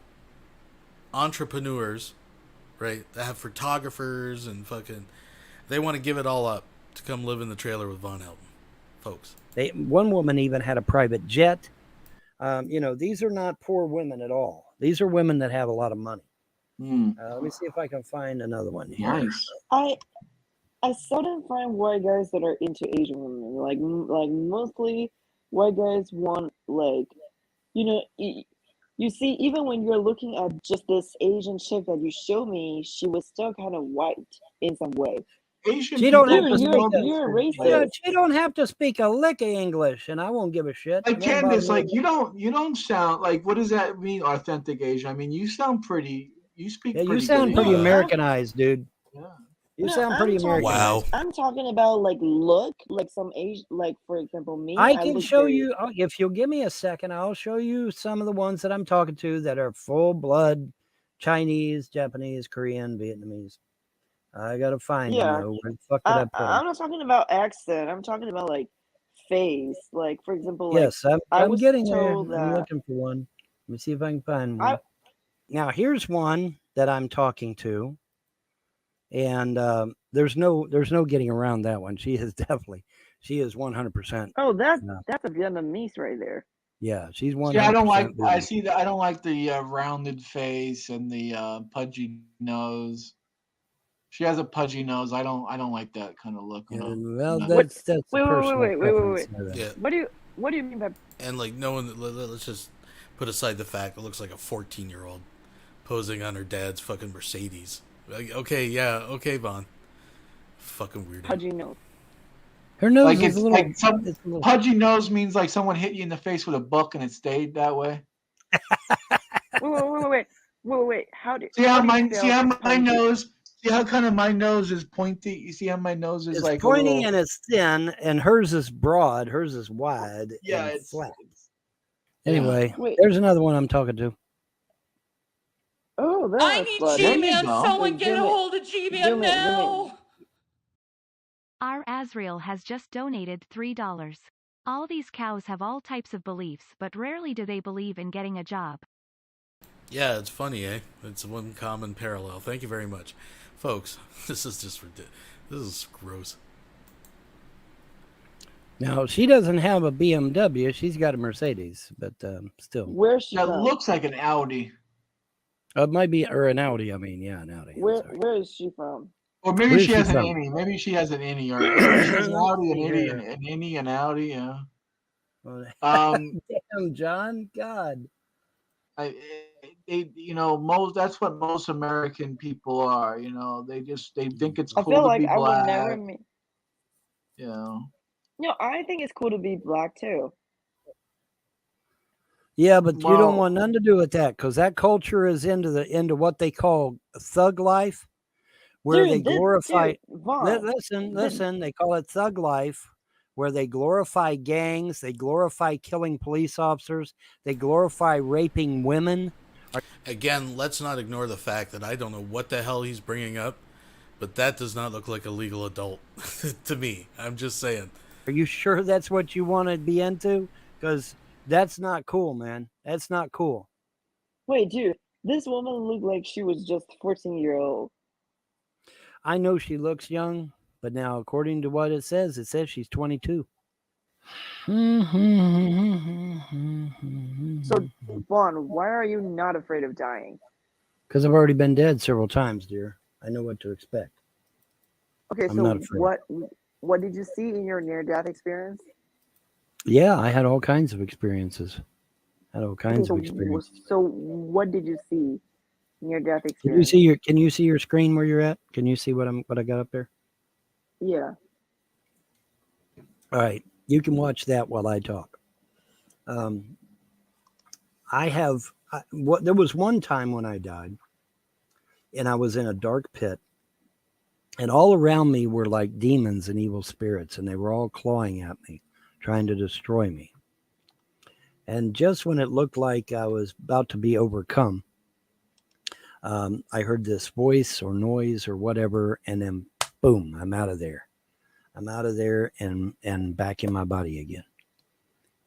entrepreneurs, right? That have photographers and fucking, they want to give it all up to come live in the trailer with Von Helton, folks. One woman even had a private jet. These are not poor women at all. These are women that have a lot of money. Let me see if I can find another one here. Nice. I seldom find white guys that are into Asian women. Like mostly white guys want you see, even when you're looking at just this Asian chick that you showed me, she was still kind of white in some way. Asian She don't have to you're racist. She don't have to speak a lick of English, and I won't give a shit. Like Candace, like you don't sound like. What does that mean? Authentic Asian? I mean, you sound pretty. You speak. Yeah, pretty you sound good pretty Americanized, dude. Yeah. You sound pretty Americanized. I'm talking about like look, like some Asian, like for example, me. I can show you if you'll give me a second. I'll show you some of the ones that I'm talking to that are full blood Chinese, Japanese, Korean, Vietnamese. I gotta find them. Where the fuck did I put them? I'm not talking about accent. I'm talking about like face. Like for example, like, yes, I'm was getting there. told I'm looking for one. Let me see if I can find one. Now here's one that I'm talking to. And there's no getting around that one. She is 100%. Oh, that's a Vietnamese right there. Yeah, she's 100%. Yeah, I don't like. I see that. I don't like the rounded face and the pudgy nose. She has a pudgy nose. I don't like that kind of look. Well, that's wait. Yeah. What do you mean by? And like no one. Let's just put aside the fact it looks like a 14-year-old posing on her dad's fucking Mercedes. Okay, Vaughn. Fucking weird. Pudgy nose. Her nose like is it's a little. Pudgy nose means like someone hit you in the face with a book and it stayed that way. Wait. How do? See how my nose? See how kind of my nose is pointy? You see how my nose is like pointy and it's thin, and hers is broad. Hers is wide. Yeah, and it's flat. Anyway, there's another one I'm talking to. Oh, that's I need Gmail. Someone get a hold of Gmail now. Our Azrael has just donated $3. All these cows have all types of beliefs, but rarely do they believe in getting a job. Yeah, it's funny, eh? It's one common parallel. Thank you very much. Folks, this is just ridiculous. This is gross. Now, she doesn't have a BMW. She's got a Mercedes, but still. Where's she? That looks like an Audi. It might be, or an Audi. I mean, yeah, an Audi. Where is she from? Or maybe she has an innie. Maybe she has an innie. Or she has an Audi, an Audi, yeah. Damn, John, God. That's what most American people are. They think it's cool I feel to like be I black. would never meet. No, I think it's cool to be black too. Yeah, but you don't want nothing to do with that because that culture is into what they call thug life, where they glorify. Listen, they call it thug life, where they glorify gangs, they glorify killing police officers, they glorify raping women. Again, let's not ignore the fact that I don't know what the hell he's bringing up, but that does not look like a legal adult to me. I'm just saying. Are you sure that's what you want to be into? Because that's not cool, man. That's not cool. Wait, dude, this woman looked like she was just 14-year-old. I know she looks young, but now according to what it says she's 22. So, Vaughn, why are you not afraid of dying? Because I've already been dead several times, dear. I know what to expect. Okay, I'm so not afraid. what did you see in your near-death experience? Yeah, I had all kinds of experiences. So what did you see in your death Can experience? you see your screen where you're at? Can you see what I got up there? Yeah. All right, you can watch that while I talk. There was one time when I died, and I was in a dark pit, and all around me were like demons and evil spirits, and they were all clawing at me, trying to destroy me. And just when it looked like I was about to be overcome, I heard this voice or noise or whatever, and then boom, I'm out of there. I'm out of there and back in my body again.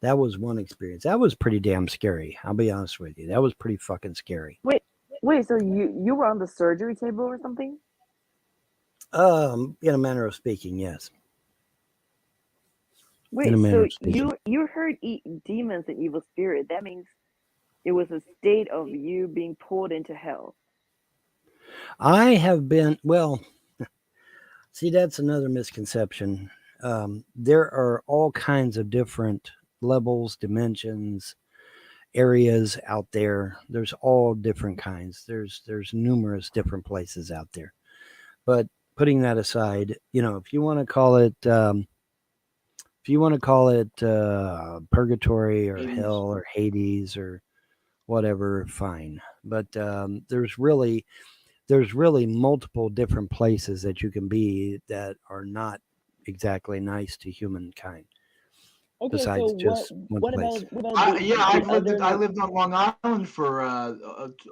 That was one experience. That was pretty damn scary. I'll be honest with you. That was pretty fucking scary. Wait, so you were on the surgery table or something? In a manner of speaking, yes. Wait, so you heard demons and evil spirit. That means it was a state of you being pulled into hell. I have been, well, see, that's another misconception. There are all kinds of different levels, dimensions, areas out there. There's all different kinds. There's numerous different places out there. But putting that aside, if you want to call it purgatory or hell or Hades or whatever, fine. But there's really multiple different places that you can be that are not exactly nice to humankind. Okay, besides so just one place. I lived on Long Island for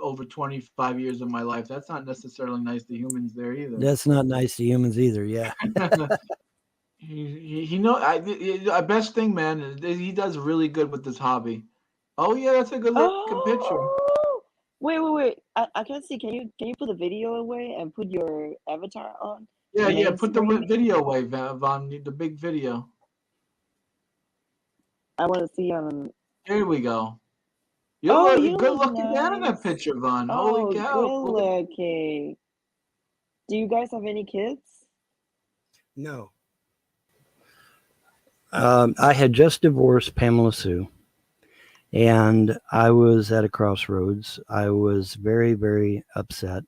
over 25 years of my life. That's not necessarily nice to humans there either. That's not nice to humans either. Yeah. he best thing, man, is he does really good with this hobby. Oh yeah, that's a good looking picture. Wait. I can't see. Can you put the video away and put your avatar on? Yeah. Put the video away, Von. The big video. I want to see on. Here we go. You good look looking nice. down in that picture, Von. Holy cow! Good looking. Do you guys have any kids? No. I had just divorced Pamela Sue, and I was at a crossroads. I was very, very upset.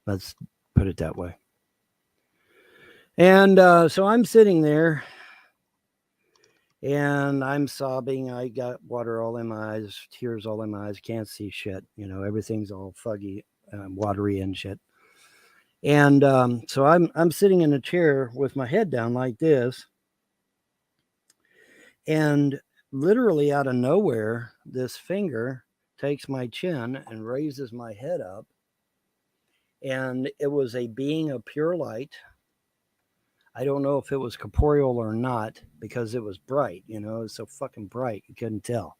Let's put it that way. And so I'm sitting there, and I'm sobbing. I got water all in my eyes, tears all in my eyes. Can't see shit. Everything's all foggy, watery and shit. And so I'm sitting in a chair with my head down like this. And literally out of nowhere, this finger takes my chin and raises my head up. And it was a being of pure light. I don't know if it was corporeal or not because it was bright, it was so fucking bright you couldn't tell.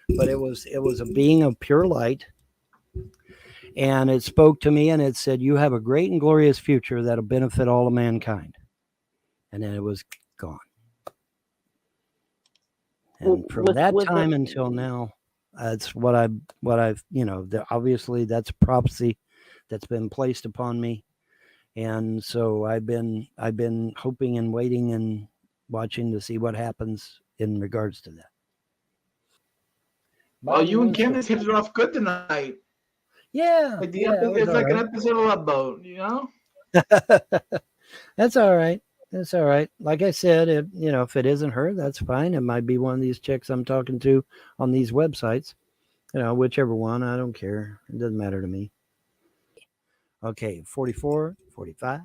But it was a being of pure light. And it spoke to me and it said, "You have a great and glorious future that'll benefit all of mankind." And then it was gone. And from that time until now, that's what I've, obviously that's prophecy that's been placed upon me. And so I've been hoping and waiting and watching to see what happens in regards to that. Well, you and Candace hit it off good tonight. Yeah. It's like an episode of Love Boat, That's all right. That's all right. Like I said, if it isn't her, that's fine. It might be one of these chicks I'm talking to on these websites. Whichever one. I don't care. It doesn't matter to me. Okay, 44, 45,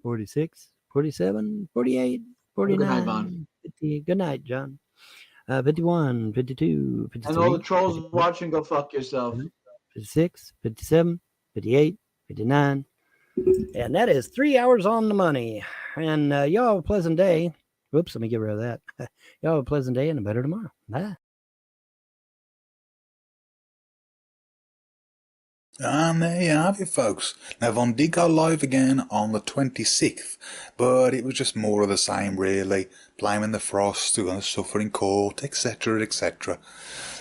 46, 47, 48, 49, Vaughn. 50. Good night, John. 51, 52, 53. And all the trolls watching, go fuck yourself. 56, 57, 58, 59. And that is 3 hours on the money. And y'all have a pleasant day. Whoops, let me get rid of that. Y'all have a pleasant day and a better tomorrow. Bye. And there you have it, folks. Now, Von did go live again on the 26th, but it was just more of the same, really. Blaming the frost, going to suffer in court, etc., etc.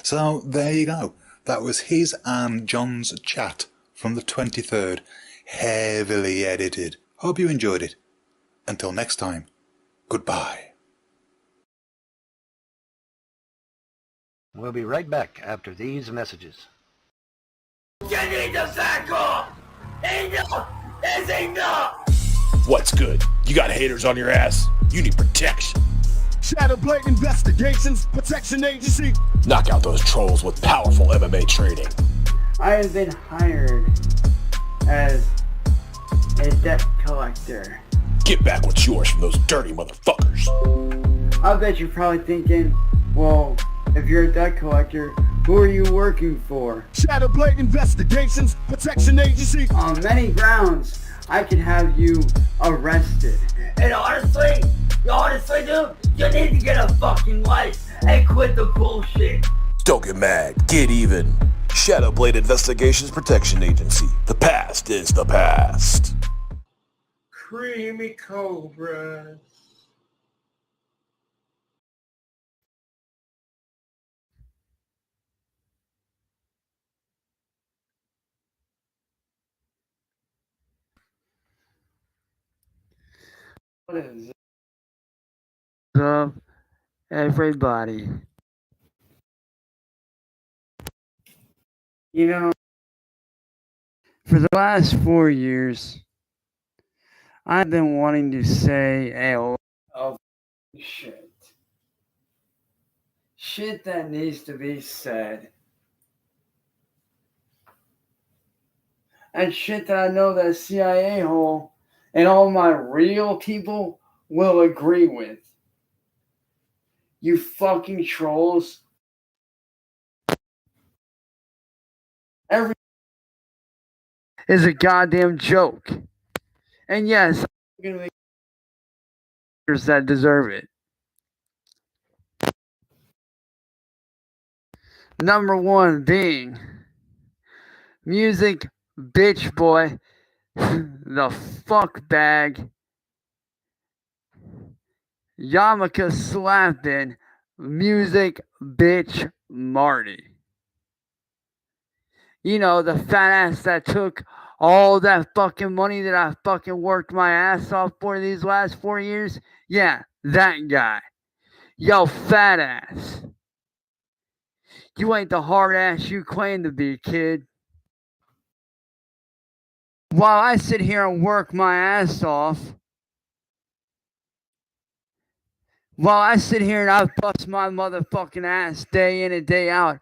So, there you go. That was his and John's chat from the 23rd. Heavily edited. Hope you enjoyed it. Until next time, goodbye. We'll be right back after these messages. You need to back off! Enough is enough! What's good? You got haters on your ass? You need protection. Shadowblade Investigations Protection Agency. Knock out those trolls with powerful MMA training. I have been hired as a debt collector. Get back what's yours from those dirty motherfuckers. I bet you're probably thinking, well, if you're a debt collector, who are you working for? Shadowblade Investigations Protection Agency. On many grounds, I could have you arrested. And honestly, dude, you need to get a fucking life and quit the bullshit. Don't get mad. Get even. Shadowblade Investigations Protection Agency. The past is the past. Creamy cobras. What is up, everybody? You know, for the last 4 years, I've been wanting to say a lot of shit. Shit that needs to be said. And shit that I know that CIA hole and all my real people will agree with. You fucking trolls. Every is a goddamn joke. And yes, I'm gonna make that deserve it. Number one being music bitch boy, the fuck bag, yarmulke slapping, music bitch Marty. You know, the fat ass that took all that fucking money that I fucking worked my ass off for these last 4 years. Yeah, that guy. Yo, fat ass. You ain't the hard ass you claim to be, kid. While I sit here and work my ass off, while I sit here and I bust my motherfucking ass day in and day out,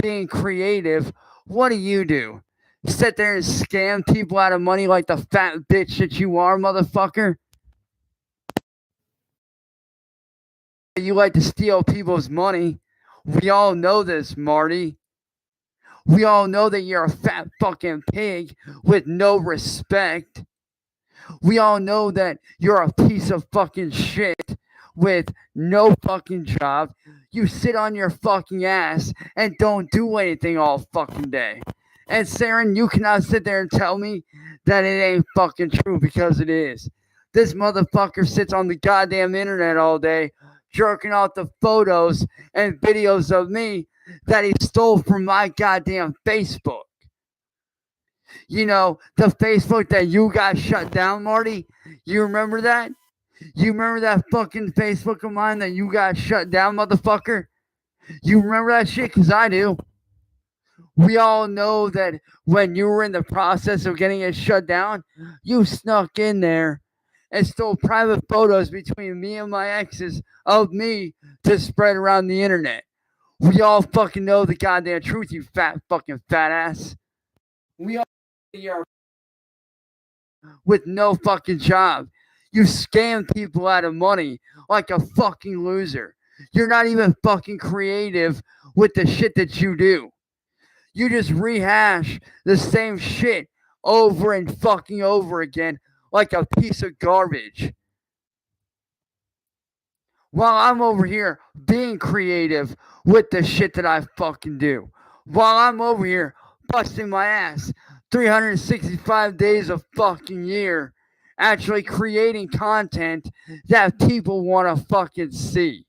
being creative, what do? Sit there and scam people out of money like the fat bitch that you are, motherfucker? You like to steal people's money. We all know this, Marty. We all know that you're a fat fucking pig with no respect. We all know that you're a piece of fucking shit with no fucking job. You sit on your fucking ass and don't do anything all fucking day. And Saren, you cannot sit there and tell me that it ain't fucking true, because it is. This motherfucker sits on the goddamn internet all day jerking off the photos and videos of me that he stole from my goddamn Facebook. You know, the Facebook that you got shut down, Marty? You remember that? You remember that fucking Facebook of mine that you got shut down, motherfucker? You remember that shit? Because I do. We all know that when you were in the process of getting it shut down, you snuck in there and stole private photos between me and my exes of me to spread around the internet. We all fucking know the goddamn truth, you fat fucking fat ass. We all know you're with no fucking job. You scam people out of money like a fucking loser. You're not even fucking creative with the shit that you do. You just rehash the same shit over and fucking over again like a piece of garbage. While I'm over here being creative with the shit that I fucking do. While I'm over here busting my ass 365 days a fucking year, actually creating content that people want to fucking see.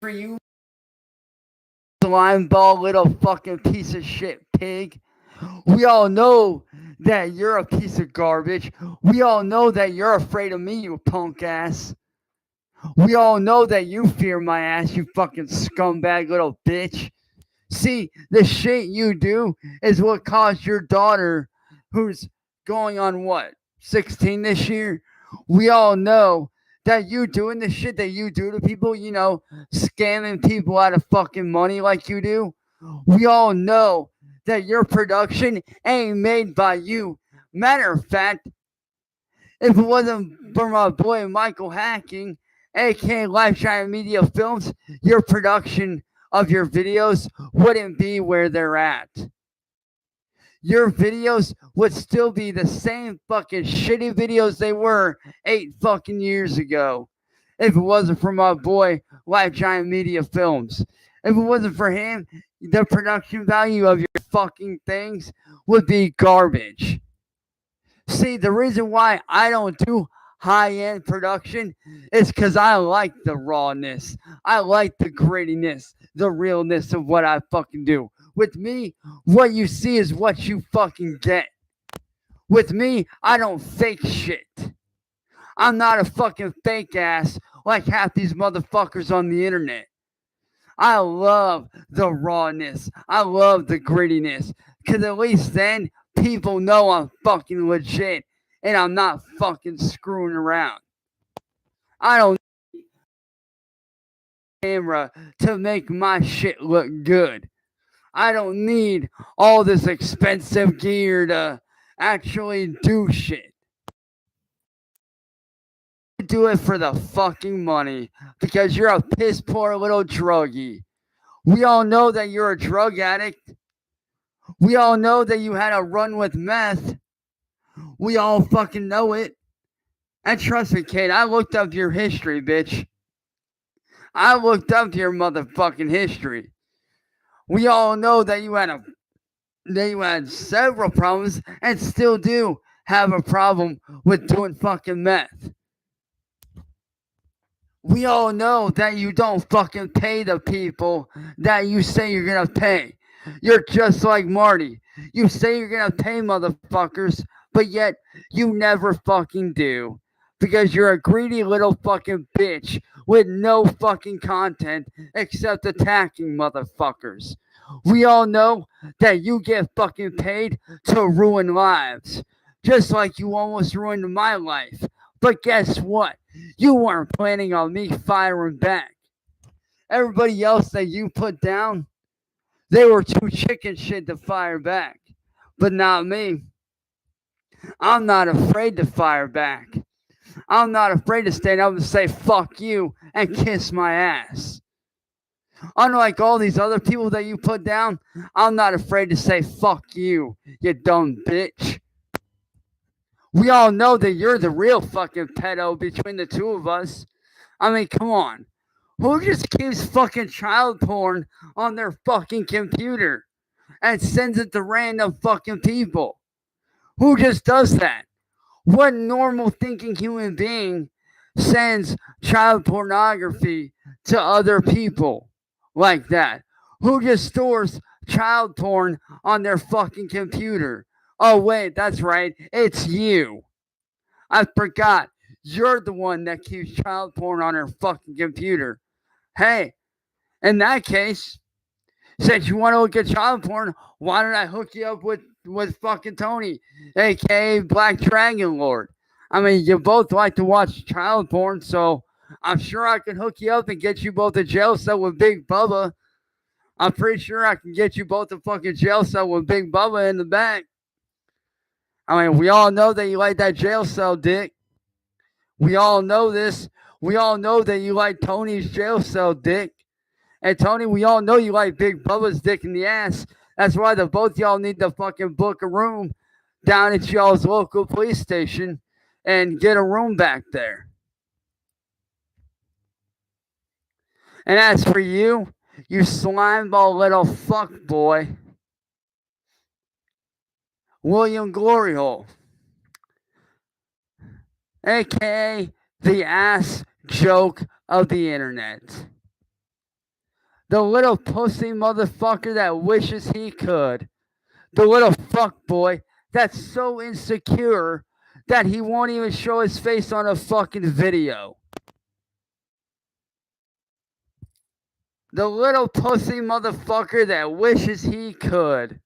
For you, slime ball little fucking piece of shit pig, we all know that you're a piece of garbage. We all know that you're afraid of me, you punk ass. We all know that you fear my ass, you fucking scumbag little bitch. See, the shit you do is what caused your daughter, who's going on what, 16 this year? We all know that you doing the shit that you do to people, you know, scamming people out of fucking money like you do. We all know that your production ain't made by you. Matter of fact, if it wasn't for my boy Michael Hacking, aka Life Giant Media Films, your production of your videos wouldn't be where they're at. Your videos would still be the same fucking shitty videos they were 8 fucking years ago. If it wasn't for my boy Life Giant Media Films. If it wasn't for him, the production value of your fucking things would be garbage. See, the reason why I don't do high-end production is because I like the rawness. I like the grittiness, the realness of what I fucking do. With me, what you see is what you fucking get. With me, I don't fake shit. I'm not a fucking fake ass like half these motherfuckers on the internet. I love the rawness. I love the grittiness. Because at least then, people know I'm fucking legit and I'm not fucking screwing around. I don't need a camera to make my shit look good. I don't need all this expensive gear to actually do shit. I do it for the fucking money because you're a piss poor little druggie. We all know that you're a drug addict. We all know that you had a run with meth. We all fucking know it. And trust me, kid, I looked up your history, bitch. I looked up your motherfucking history. We all know that you had several problems and still do have a problem with doing fucking meth. We all know that you don't fucking pay the people that you say you're gonna pay. You're just like Marty. You say you're gonna pay motherfuckers, but yet you never fucking do. Because you're a greedy little fucking bitch with no fucking content except attacking motherfuckers. We all know that you get fucking paid to ruin lives. Just like you almost ruined my life. But guess what? You weren't planning on me firing back. Everybody else that you put down, they were too chicken shit to fire back. But not me. I'm not afraid to fire back. I'm not afraid to stand up and say fuck you and kiss my ass. Unlike all these other people that you put down, I'm not afraid to say fuck you, you dumb bitch. We all know that you're the real fucking pedo between the two of us. I mean, come on. Who just keeps fucking child porn on their fucking computer and sends it to random fucking people? Who just does that? What normal thinking human being sends child pornography to other people like that? Who just stores child porn on their fucking computer? Oh, wait, that's right. It's you. I forgot. You're the one that keeps child porn on her fucking computer. Hey, in that case, since you want to look at child porn, why don't I hook you up with fucking Tony, aka Black Dragon Lord? I mean, you both like to watch child porn, so I'm sure I can hook you up and get you both a jail cell with Big Bubba. I'm pretty sure I can get you both a fucking jail cell with Big Bubba in the back. I mean, we all know that you like that jail cell dick. We all know this. We all know that you like Tony's jail cell dick. And Tony, we all know you like Big Bubba's dick in the ass. That's why the both y'all need to fucking book a room down at y'all's local police station and get a room back there. And as for you, you slimeball little fuck boy, William Gloryhole, aka the ass joke of the internet. The little pussy motherfucker that wishes he could. The little fuck boy that's so insecure that he won't even show his face on a fucking video. The little pussy motherfucker that wishes he could.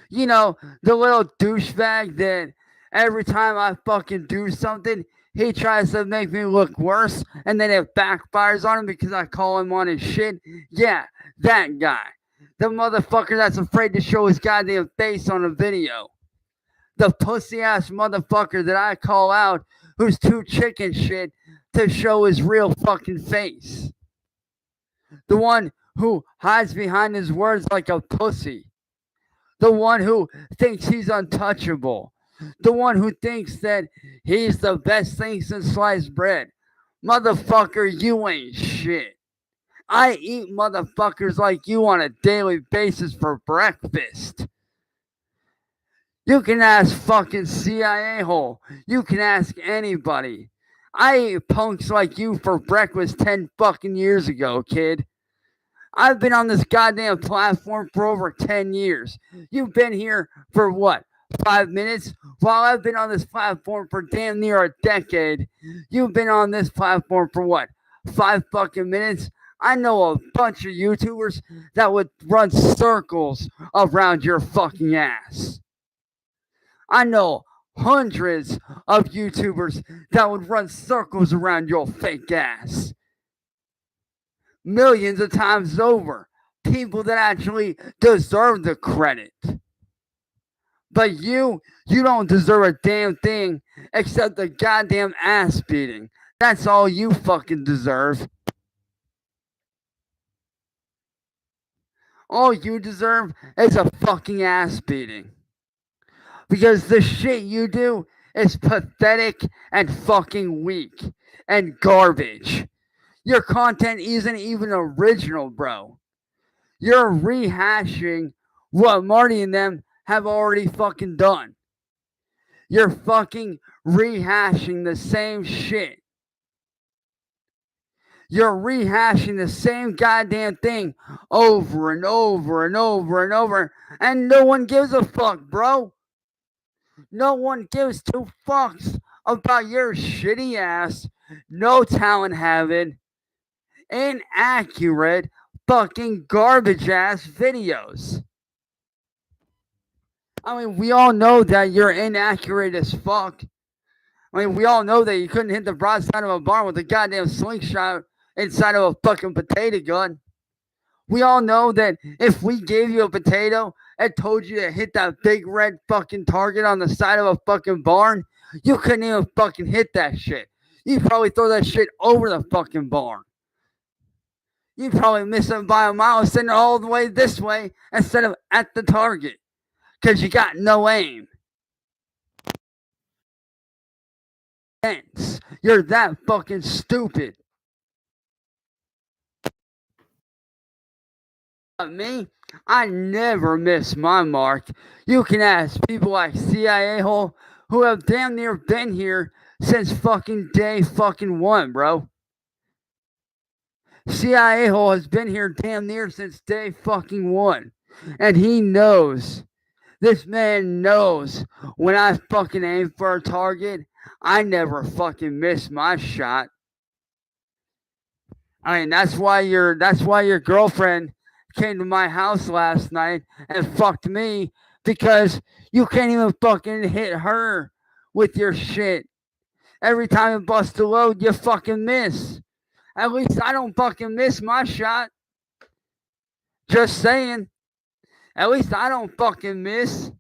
You know, the little douchebag that every time I fucking do something, he tries to make me look worse, and then it backfires on him because I call him on his shit. Yeah, that guy. The motherfucker that's afraid to show his goddamn face on a video. The pussy-ass motherfucker that I call out who's too chicken shit to show his real fucking face. The one who hides behind his words like a pussy. The one who thinks he's untouchable. The one who thinks that he's the best thing since sliced bread. Motherfucker, you ain't shit. I eat motherfuckers like you on a daily basis for breakfast. You can ask fucking CIA hole. You can ask anybody. I ate punks like you for breakfast 10 fucking years ago, kid. I've been on this goddamn platform for over 10 years. You've been here for what? 5 minutes? While I've been on this platform for damn near a decade. You've been on this platform for what? 5 fucking minutes? I know a bunch of YouTubers that would run circles around your fucking ass. I know hundreds of YouTubers that would run circles around your fake ass. Millions of times over. People that actually deserve the credit. But you don't deserve a damn thing except the goddamn ass beating. That's all you fucking deserve. All you deserve is a fucking ass beating. Because the shit you do is pathetic and fucking weak and garbage. Your content isn't even original, bro. You're rehashing what Marty and them have already fucking done. You're fucking rehashing the same shit. You're rehashing the same goddamn thing over and over and over and over, and no one gives a fuck, bro. No one gives two fucks about your shitty ass, no talent having, inaccurate, fucking garbage ass videos. I mean, we all know that you're inaccurate as fuck. I mean, we all know that you couldn't hit the broadside of a barn with a goddamn slingshot inside of a fucking potato gun. We all know that if we gave you a potato and told you to hit that big red fucking target on the side of a fucking barn, you couldn't even fucking hit that shit. You'd probably throw that shit over the fucking barn. You'd probably miss it by a mile and send it all the way this way instead of at the target. Because you got no aim. You're that fucking stupid. But me, I never miss my mark. You can ask people like CIA hole who have damn near been here since fucking day fucking one, bro. CIA hole has been here damn near since day fucking one. And he knows. This man knows when I fucking aim for a target, I never fucking miss my shot. I mean, that's why your girlfriend came to my house last night and fucked me, because you can't even fucking hit her with your shit. Every time you bust a load, you fucking miss. At least I don't fucking miss my shot. Just saying. At least I don't fucking miss.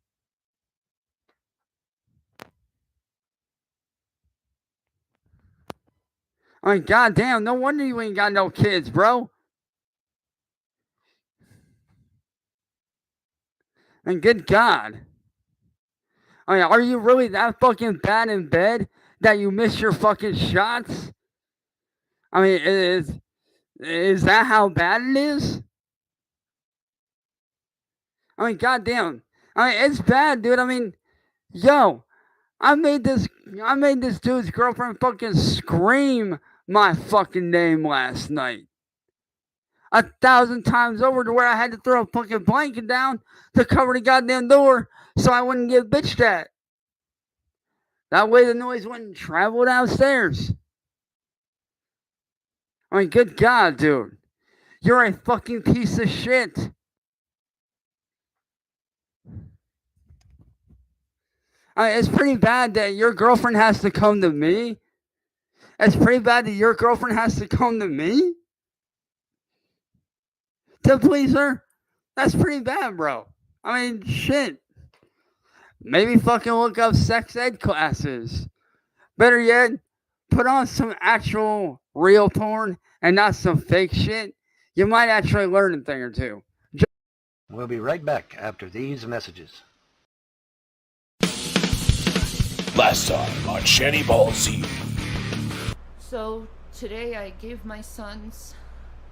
I mean, goddamn, no wonder you ain't got no kids, bro. And good God. I mean, are you really that fucking bad in bed that you miss your fucking shots? I mean, is that how bad it is? I mean, goddamn. I mean, it's bad, dude. I mean, yo, I made this dude's girlfriend fucking scream my fucking name last night. 1,000 times over to where I had to throw a fucking blanket down to cover the goddamn door so I wouldn't get bitched at. That way the noise wouldn't travel downstairs. I mean, good God, dude. You're a fucking piece of shit. I mean, it's pretty bad that your girlfriend has to come to me. It's pretty bad that your girlfriend has to come to me to please her. That's pretty bad, bro. I mean, shit. Maybe fucking look up sex ed classes. Better yet, put on some actual real porn and not some fake shit. You might actually learn a thing or two. We'll be right back after these messages. Last time on Shanny Ball Z. So today I gave my sons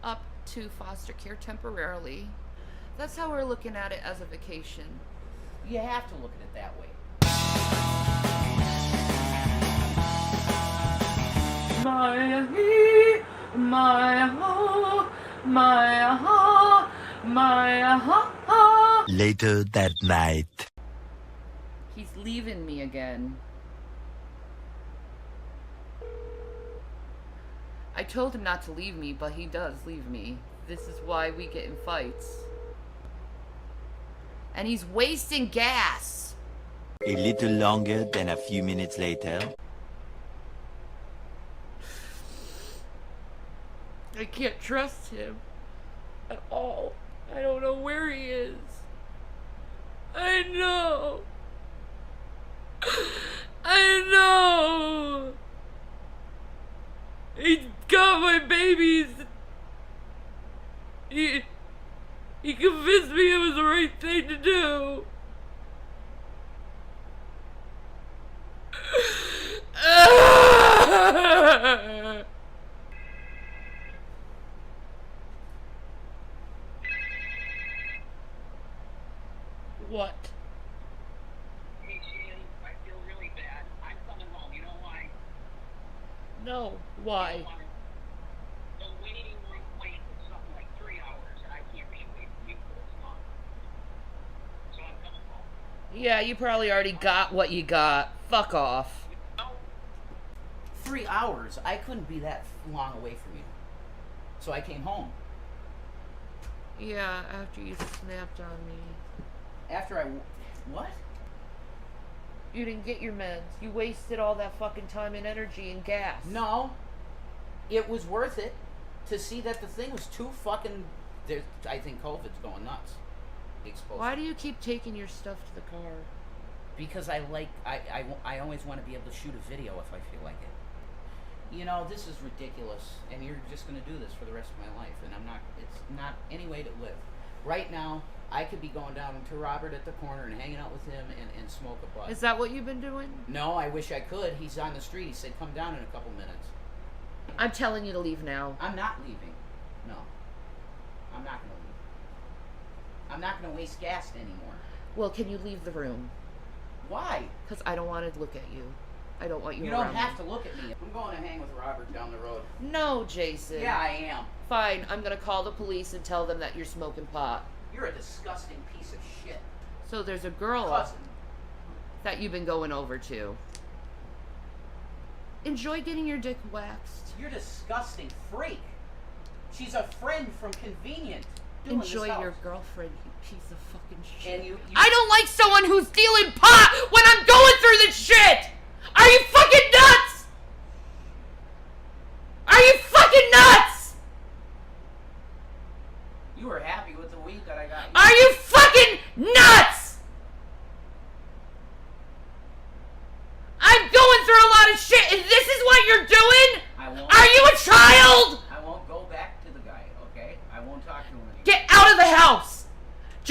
up to foster care temporarily. That's how we're looking at it as a vacation. You have to look at it that way. Later that night. He's leaving me again. I told him not to leave me, but he does leave me. This is why we get in fights. And he's wasting gas. A little longer than a few minutes later. I can't trust him at all. I don't know where he is. I know. I know. He got my babies. He convinced me it was the right thing to do. What? Hey, Shanny, I feel really bad. I'm coming home. You know why? No. Why? You know why? The waiting room wait was something like 3 hours, and I can't be away from you for this long. So I'm coming home. Yeah, you probably already got what you got. Fuck off. 3 hours. I couldn't be that long away from you. So I came home. Yeah, after you snapped on me. After I... What? You didn't get your meds. You wasted all that fucking time and energy and gas. No. It was worth it to see that the thing was too fucking... I think COVID's going nuts. Why do you keep taking your stuff to the car? Because I always want to be able to shoot a video if I feel like it. You know, this is ridiculous, and you're just going to do this for the rest of my life, and it's not any way to live. Right now, I could be going down to Robert at the corner and hanging out with him and smoke a butt. Is that what you've been doing? No, I wish I could. He's on the street. He said, come down in a couple minutes. I'm telling you to leave now. I'm not leaving. No. I'm not going to leave. I'm not going to waste gas anymore. Well, can you leave the room? Why? Because I don't want to look at you. I don't want you You around don't have me. to look at me. I'm going to hang with Robert down the road. No, Jason. Yeah, I am. Fine, I'm going to call the police and tell them that you're smoking pot. You're a disgusting piece of shit. So there's a girl Cousin. that you've been going over to. Enjoy getting your dick waxed. You're a disgusting freak. She's a friend from Convenient. Enjoy your girlfriend, you piece of fucking shit. And you I don't like someone who's stealing pot when I'm going through this shit! Are you fucking nuts? Are you fucking nuts? You were happy with the weed that I got. Are you fucking nuts? I'm going through a lot of shit and this is what you're doing? Are you a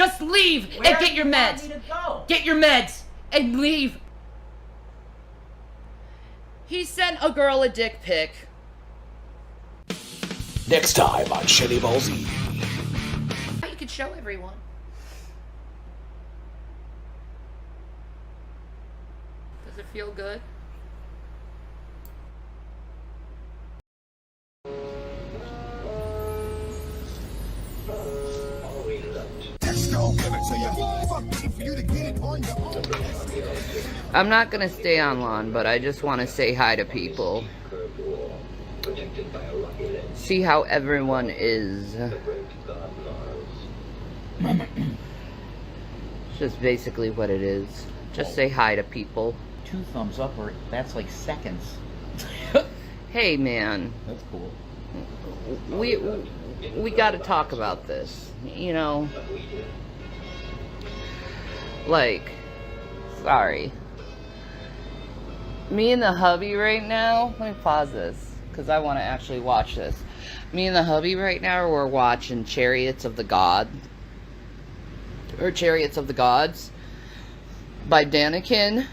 Just leave and get your meds. Get your meds and leave. He sent a girl a dick pic. Next time on Shitty Balls E. You could show everyone. Does it feel good? I'm not gonna stay on long, but I just want to say hi to people. See how everyone is. It's just basically what it is. Just say hi to people. 2 thumbs up, or that's like seconds. Hey, man. That's cool. We got to talk about this. You know, like, sorry. Me and the hubby right now. Let me pause this because I want to actually watch this. Me and the hubby right now, we're watching Chariots of the Gods by Daniken.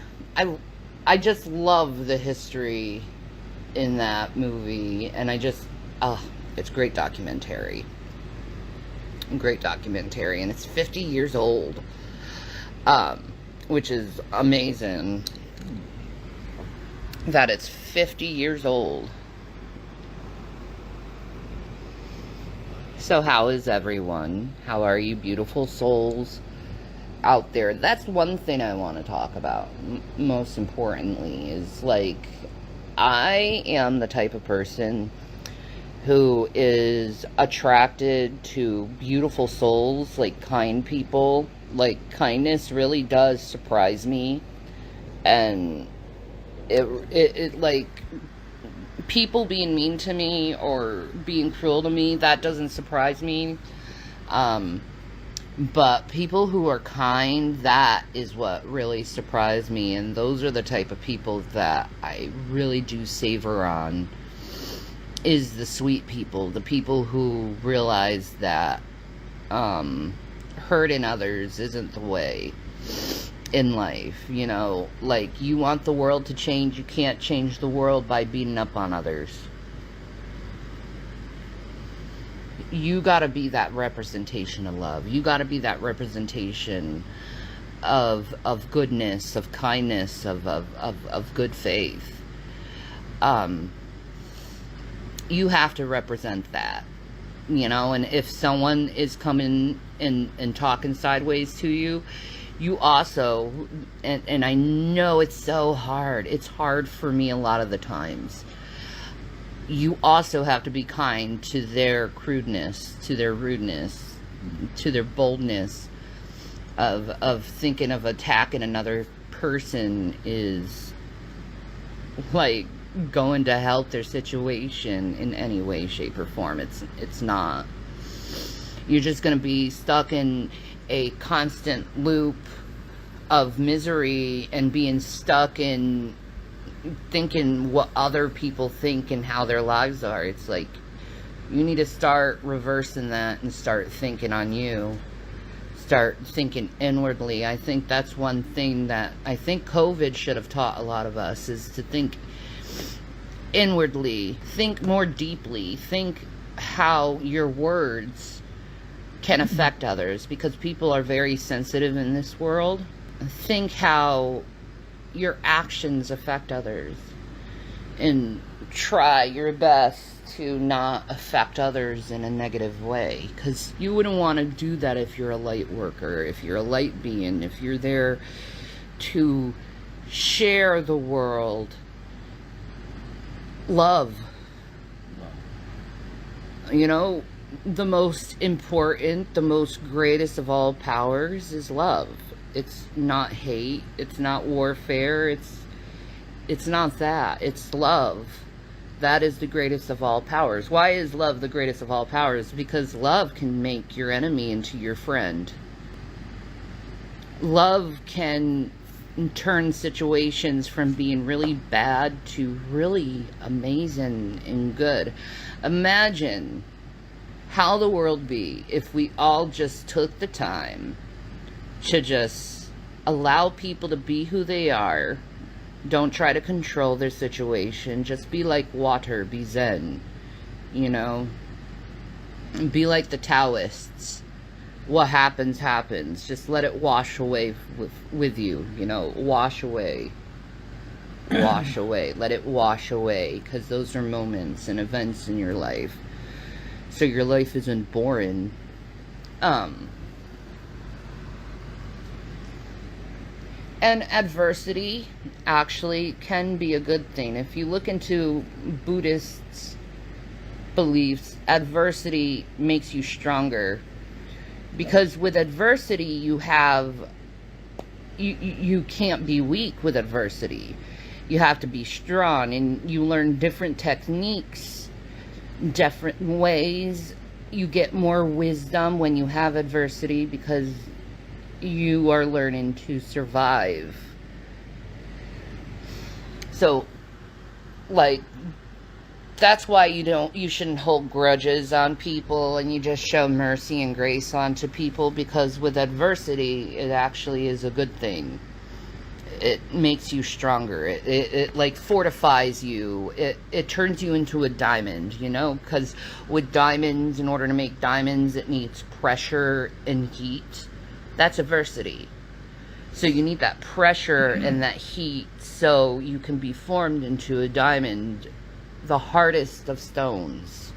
I just love the history in that movie, and it's great documentary. Great documentary, and it's 50 years old, which is amazing that it's 50 years old. So how is everyone? How are you beautiful souls out there? That's one thing I want to talk about, most importantly, is like, I am the type of person who is attracted to beautiful souls, like kind people. Like, kindness really does surprise me, and it like, people being mean to me or being cruel to me, that doesn't surprise me. But people who are kind, that is what really surprised me, and those are the type of people that I really do savor on, is the sweet people, the people who realize that hurting others isn't the way in life. You know, like, you want the world to change, you can't change the world by beating up on others. You gotta be that representation of love. You gotta be that representation of goodness, of kindness, of good faith. You have to represent that, you know. And if someone is coming and talking sideways to you, you also, and I know it's so hard, it's hard for me a lot of the times, you also have to be kind to their crudeness, to their rudeness, to their boldness of thinking of attacking another person is like going to help their situation in any way, shape, or form. It's not. You're just going to be stuck in a constant loop of misery and being stuck in thinking what other people think and how their lives are. It's like, you need to start reversing that and start thinking on you. Start thinking inwardly. I think that's one thing that I think COVID should have taught a lot of us, is to think inwardly, think more deeply, think how your words can affect others, because people are very sensitive in this world. Think how your actions affect others, and try your best to not affect others in a negative way, because you wouldn't want to do that if you're a light worker, if you're a light being, if you're there to share the world love. You know, the most important, the most greatest of all powers is love. It's not hate, it's not warfare, it's not that. It's love. That is the greatest of all powers. Why is love the greatest of all powers? Because love can make your enemy into your friend. Love can turn situations from being really bad to really amazing and good. Imagine how the world be if we all just took the time to just allow people to be who they are. Don't try to control their situation. Just be like water, be zen, you know. Be like the Taoists. What happens, happens. Just let it wash away with you, you know. Wash away. Wash away. Let it wash away. Because those are moments and events in your life. So your life isn't boring. And adversity actually can be a good thing. If you look into Buddhists' beliefs, adversity makes you stronger. Because with adversity, you can't be weak with adversity. You have to be strong, and you learn different techniques, different ways. You get more wisdom when you have adversity because you are learning to survive. So, like, that's why you shouldn't hold grudges on people, and you just show mercy and grace onto people, because with adversity, it actually is a good thing. It makes you stronger. It like fortifies you. It turns you into a diamond, you know, because with diamonds, in order to make diamonds, it needs pressure and heat. That's adversity. So you need that pressure and that heat so you can be formed into a diamond. The hardest of stones.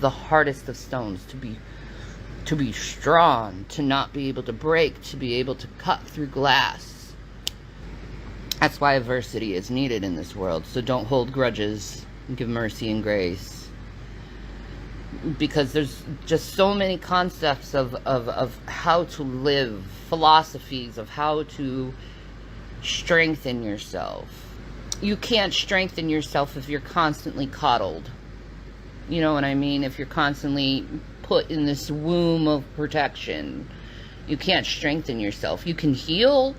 The hardest of stones to be strong, to not be able to break, to be able to cut through glass. That's why adversity is needed in this world. So don't hold grudges. Give mercy and grace. Because there's just so many concepts of how to live, philosophies of how to strengthen yourself. You can't strengthen yourself if you're constantly coddled. You know what I mean? If you're constantly put in this womb of protection, you can't strengthen yourself. You can heal,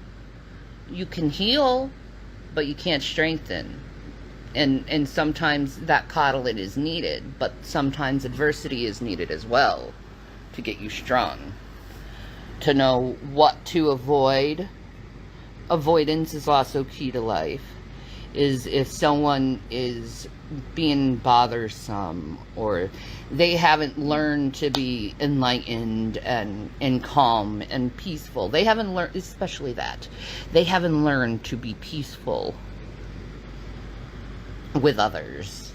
but you can't strengthen. And sometimes that coddling is needed, but sometimes adversity is needed as well to get you strong. To know what to avoid. Avoidance is also key to life. Is if someone is being bothersome, or they haven't learned to be enlightened and calm and peaceful. They haven't learned, especially that. They haven't learned to be peaceful with others.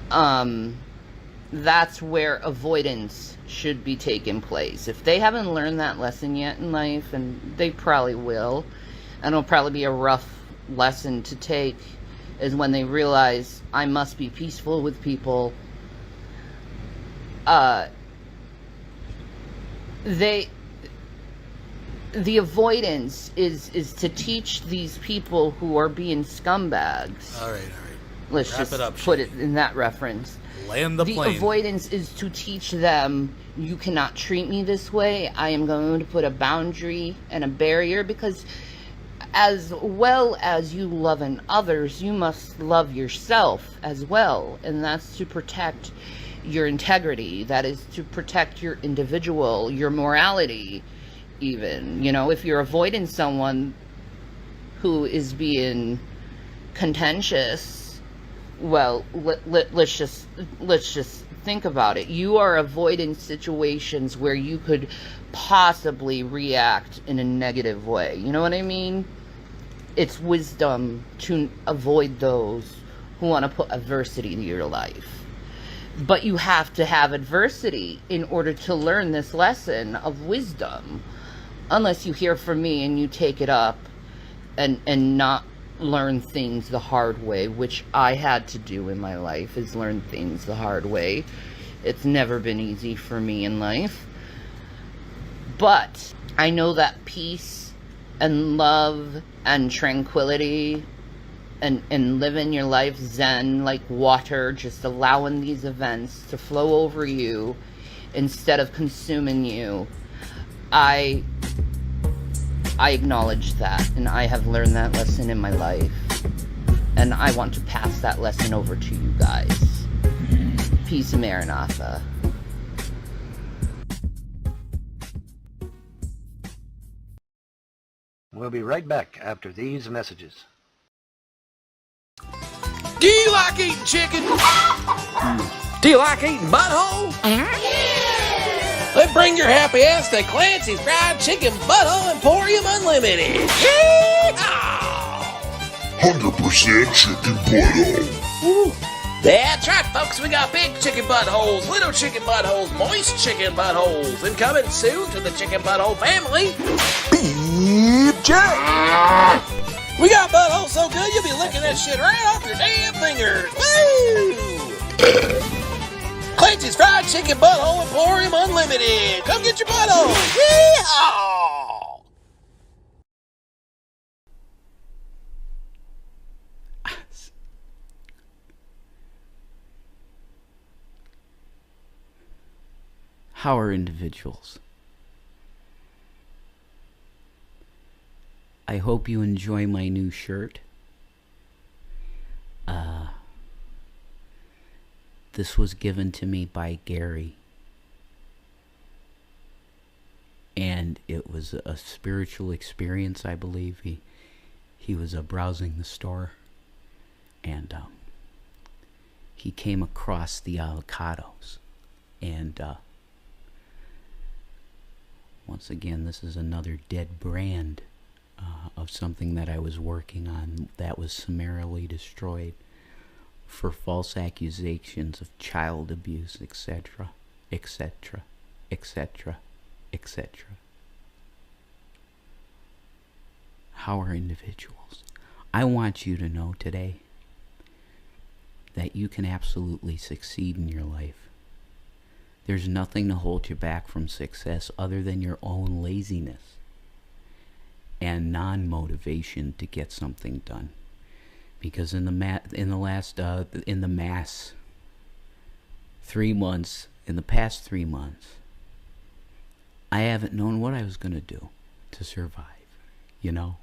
That's where avoidance should be taking place. If they haven't learned that lesson yet in life, and they probably will, and it'll probably be a rough lesson to take, is when they realize I must be peaceful with people. The avoidance is to teach these people who are being scumbags. All right. Let's Wrap just it up, put it in that reference. Land the plane. Avoidance is to teach them, you cannot treat me this way. I am going to put a boundary and a barrier, because as well as you loving others, you must love yourself as well. And that's to protect your integrity. That is to protect your individual, your morality even. You know, if you're avoiding someone who is being contentious, well, let's just think about it. You are avoiding situations where you could possibly react in a negative way. You know what I mean? It's wisdom to avoid those who want to put adversity to your life. But you have to have adversity in order to learn this lesson of wisdom. Unless you hear from me and you take it up and not learn things the hard way, which I had to do in my life, is learn things the hard way. It's never been easy for me in life. But I know that peace and love and tranquility and living your life zen like water, just allowing these events to flow over you instead of consuming you. I acknowledge that, and I have learned that lesson in my life, and I want to pass that lesson over to you guys. piece of Maranatha. We'll be right back after these messages. Do you like eating chicken? Do you like eating butthole? Then bring your happy ass to Clancy's Fried Chicken Butthole Emporium Unlimited. 100% chicken butthole. That's right, folks. We got big chicken buttholes, little chicken buttholes, moist chicken buttholes, and coming soon to the chicken butthole family, Beef Jack. We got buttholes so good you'll be licking that shit right off your damn fingers. Woo! Clancy's Fried Chicken Butthole Emporium Unlimited. Come get your butthole. Yeehaw! How are individuals? I hope you enjoy my new shirt. This was given to me by Gary. And it was a spiritual experience, I believe. He was browsing the store. And he came across the avocados. And once again, this is another dead brand of something that I was working on that was summarily destroyed for false accusations of child abuse, etc., etc., etc., etc. How are individuals? I want you to know today that you can absolutely succeed in your life. There's nothing to hold you back from success other than your own laziness and non-motivation to get something done. Because in the past 3 months, I haven't known what I was going to do to survive, you know?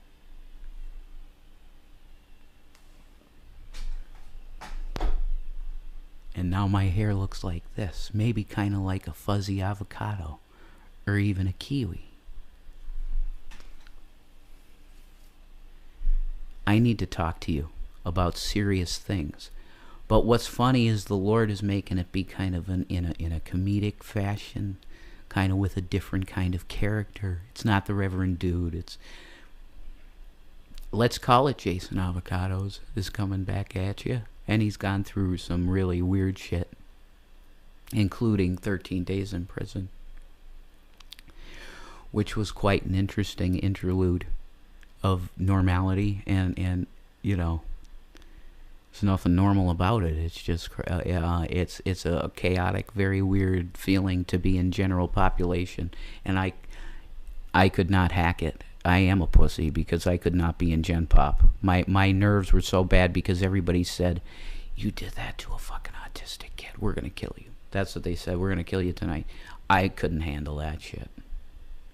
And now my hair looks like this, maybe kind of like a fuzzy avocado or even a kiwi. I need to talk to you about serious things. But what's funny is the Lord is making it be kind of in a comedic fashion, kind of with a different kind of character. It's not the Reverend Dude. It's, let's call it Jason Avocados is coming back at you. And he's gone through some really weird shit, including 13 days in prison, which was quite an interesting interlude of normality. And you know, there's nothing normal about it. It's just it's a chaotic, very weird feeling to be in general population. And I could not hack it. I am a pussy because I could not be in Gen Pop. My nerves were so bad because everybody said, you did that to a fucking autistic kid. We're going to kill you. That's what they said. We're going to kill you tonight. I couldn't handle that shit.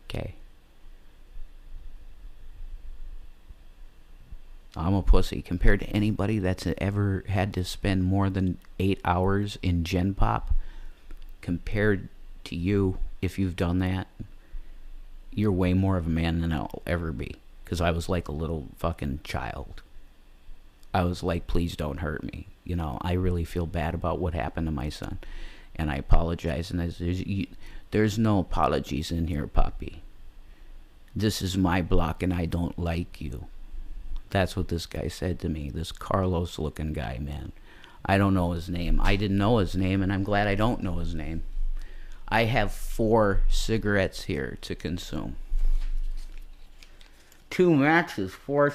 Okay. I'm a pussy compared to anybody that's ever had to spend more than 8 hours in Gen Pop. Compared to you, if you've done that, you're way more of a man than I'll ever be. Because I was like a little fucking child. I was like, please don't hurt me. You know, I really feel bad about what happened to my son. And I apologize. And there's no apologies in here, Poppy. This is my block and I don't like you. That's what this guy said to me. This Carlos looking guy, man. I don't know his name. I didn't know his name, and I'm glad I don't know his name. I have 4 cigarettes here to consume. 2 matches, 4...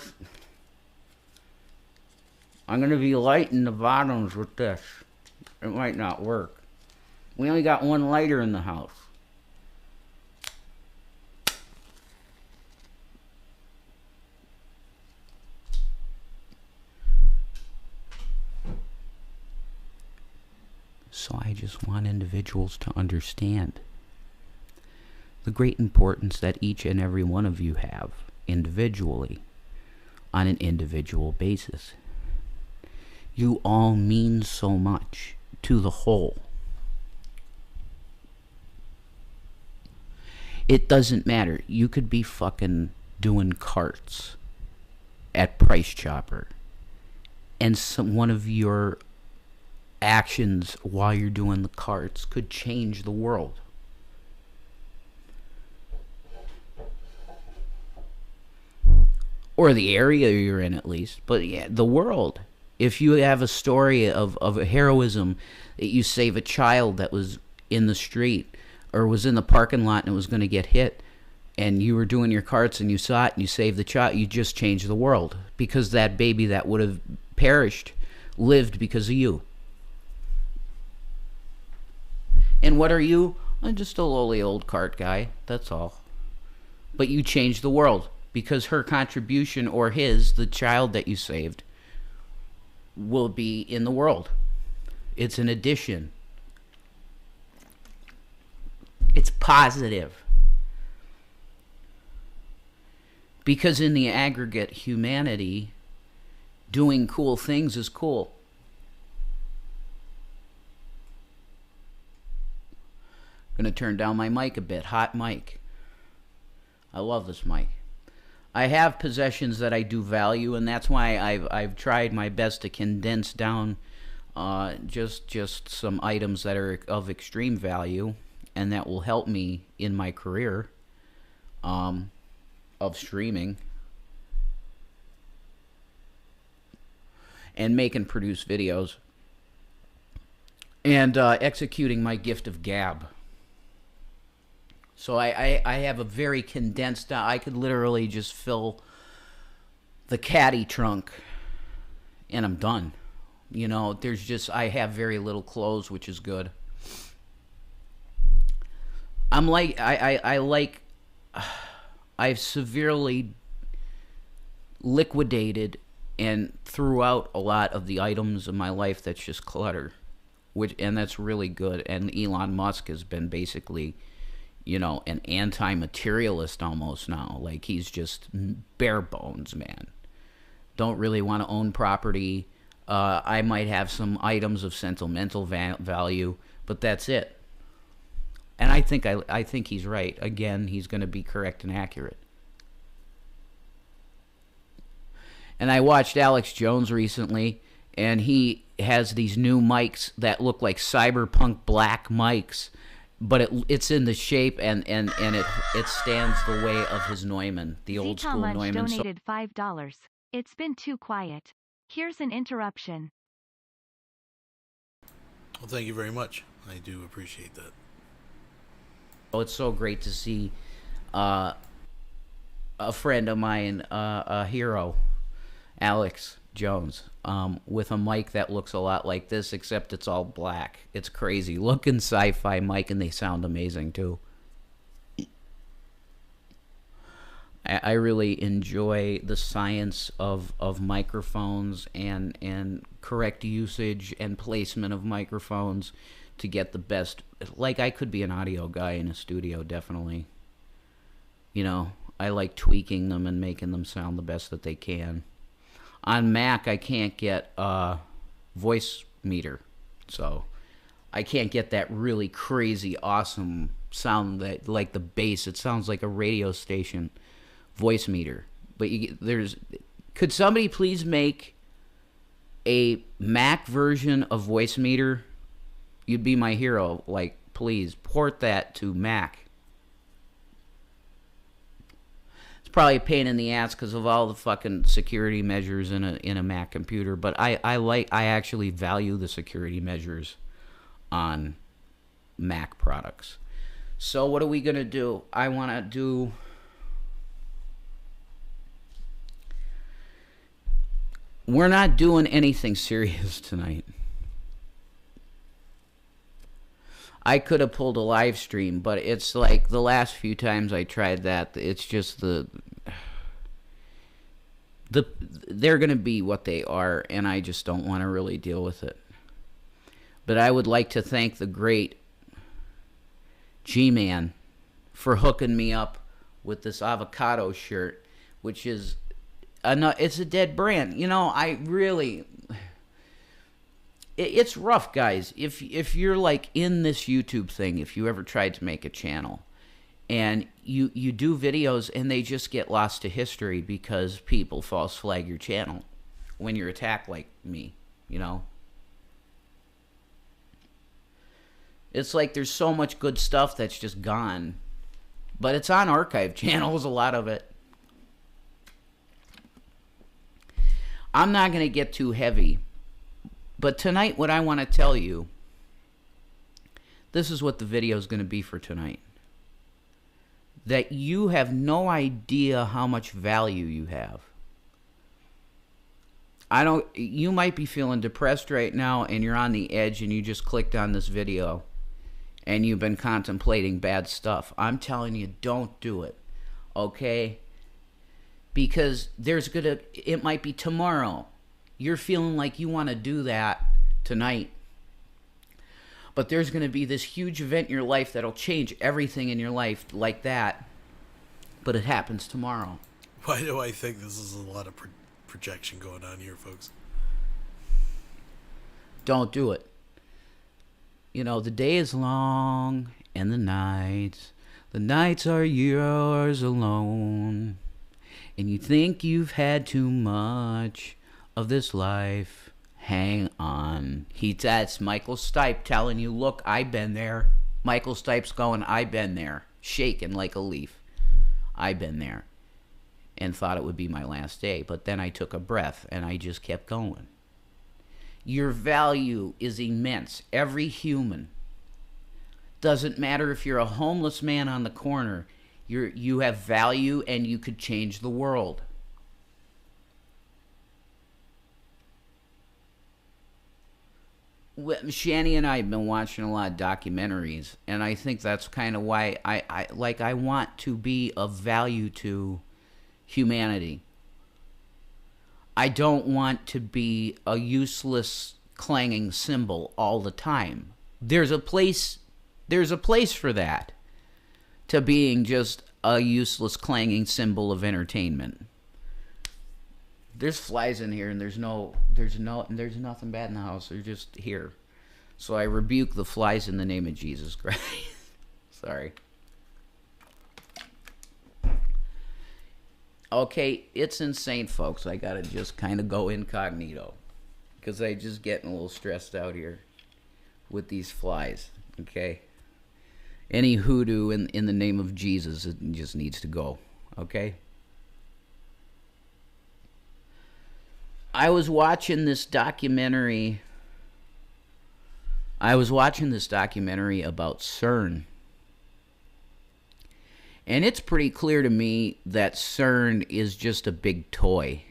I'm going to be lighting the bottoms with this. It might not work. We only got 1 lighter in the house. So I just want individuals to understand the great importance that each and every one of you have individually on an individual basis. You all mean so much to the whole. It doesn't matter. You could be fucking doing carts at Price Chopper, and one of your actions while you're doing the carts could change the world. Or the area you're in, at least. But yeah, the world. If you have a story of heroism, that you save a child that was in the street or was in the parking lot and it was going to get hit, and you were doing your carts and you saw it and you saved the child, you just changed the world. Because that baby that would have perished lived because of you. And what are you? I'm just a lowly old cart guy, that's all. But you changed the world. Because her contribution, or his, the child that you saved, will be in the world. It's an addition. It's positive. Because in the aggregate, humanity doing cool things is cool. I'm going to turn down my mic a bit. Hot mic. I love this mic. I have possessions that I do value, and that's why I've tried my best to condense down just some items that are of extreme value, and that will help me in my career of streaming and make and produce videos and executing my gift of gab. So I have a very condensed, I could literally just fill the caddy trunk and I'm done. You know, there's just, I have very little clothes, which is good. I'm like, I've severely liquidated and threw out a lot of the items in my life that's just clutter, and that's really good. And Elon Musk has been basically, you know, an anti-materialist almost now. Like, he's just bare bones, man. Don't really want to own property. I might have some items of sentimental value, but that's it. And I think he's right. Again, he's going to be correct and accurate. And I watched Alex Jones recently, and he has these new mics that look like cyberpunk black mics, but it's in the shape and it stands the way of his Neumann, the old school Lunch Neumann. donated $5. It's been too quiet. Here's an interruption. Well, thank you very much. I do appreciate that. Oh, it's so great to see a friend of mine, a hero, Alex Jones, with a mic that looks a lot like this, except it's all black. It's crazy looking sci-fi mic, and they sound amazing too. I really enjoy the science of microphones and correct usage and placement of microphones to get the best. Like, I could be an audio guy in a studio, definitely. You know, I like tweaking them and making them sound the best that they can. On Mac, I can't get voice meter, so I can't get that really crazy, awesome sound that, like the bass. It sounds like a radio station voice meter. But could somebody please make a Mac version of voice meter? You'd be my hero. Like, please port that to Mac. It's probably a pain in the ass because of all the fucking security measures in a Mac computer, but I actually value the security measures on Mac products. So what are we gonna do? I want to do. We're not doing anything serious tonight. I could have pulled a live stream, but it's like the last few times I tried that, it's just they're going to be what they are, and I just don't want to really deal with it. But I would like to thank the great G-Man for hooking me up with this avocado shirt, which is it's a dead brand. You know, it's rough, guys. If you're like in this YouTube thing, if you ever tried to make a channel, And you do videos and they just get lost to history because people false flag your channel when you're attacked like me, you know? It's like there's so much good stuff that's just gone. But it's on archive channels, a lot of it. I'm not going to get too heavy. But tonight, what I want to tell you, this is what the video is going to be for tonight. That you have no idea how much value you have. You might be feeling depressed right now and you're on the edge and you just clicked on this video and you've been contemplating bad stuff. I'm telling you, don't do it. Okay? Because it might be tomorrow. You're feeling like you want to do that tonight. But there's going to be this huge event in your life that'll change everything in your life like that. But it happens tomorrow. Why do I think this is a lot of projection going on here, folks? Don't do it. You know, the day is long and the nights are yours alone. And you think you've had too much of this life. Hang on. That's Michael Stipe telling you, look, I've been there. Michael Stipe's going, I've been there. Shaking like a leaf. I've been there. And thought it would be my last day. But then I took a breath and I just kept going. Your value is immense. Every human. Doesn't matter if you're a homeless man on the corner. You have value and you could change the world. Shani and I have been watching a lot of documentaries, and I think that's kind of why I want to be of value to humanity. I don't want to be a useless clanging cymbal all the time. There's a place for that, to being just a useless clanging cymbal of entertainment. There's flies in here, and there's nothing bad in the house. They're just here. So I rebuke the flies in the name of Jesus Christ. Sorry. Okay, it's insane, folks. I gotta just kind of go incognito because I just getting a little stressed out here with these flies. Okay. Any hoodoo in the name of Jesus, it just needs to go. Okay. I was watching this documentary about CERN. And it's pretty clear to me that CERN is just a big toy.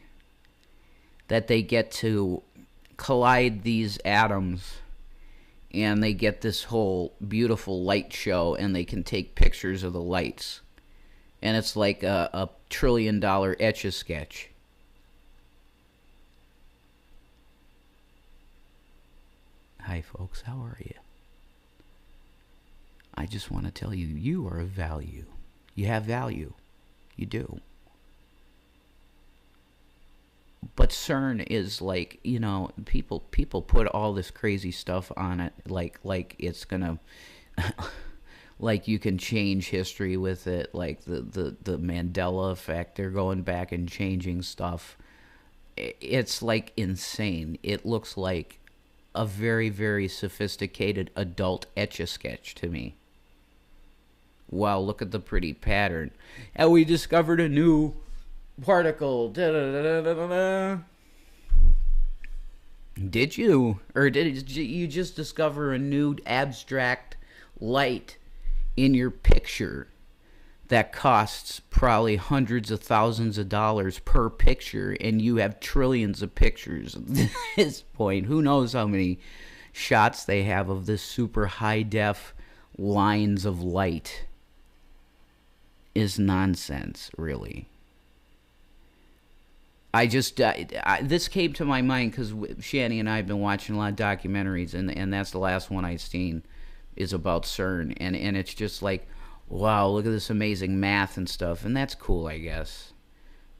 That they get to collide these atoms and they get this whole beautiful light show and they can take pictures of the lights. And it's like a $1 trillion Etch-a-Sketch. Hi folks, how are you? I just want to tell you, you are of value. You have value. You do. But CERN is like, you know, people put all this crazy stuff on it, like it's gonna, like you can change history with it, like the Mandela effect. They're going back and changing stuff. It's like insane. It looks like a very, very sophisticated adult Etch-a-Sketch to me. Wow, look at the pretty pattern. And we discovered a new particle. Did you? Or did you just discover a new abstract light in your picture that costs probably hundreds of thousands of dollars per picture, and you have trillions of pictures at this point? Who knows how many shots they have of this super high def lines of light? Is nonsense, really. I just this came to my mind because Shani and I have been watching a lot of documentaries, and that's the last one I've seen is about CERN, and it's just like, wow, look at this amazing math and stuff, and that's cool, I guess.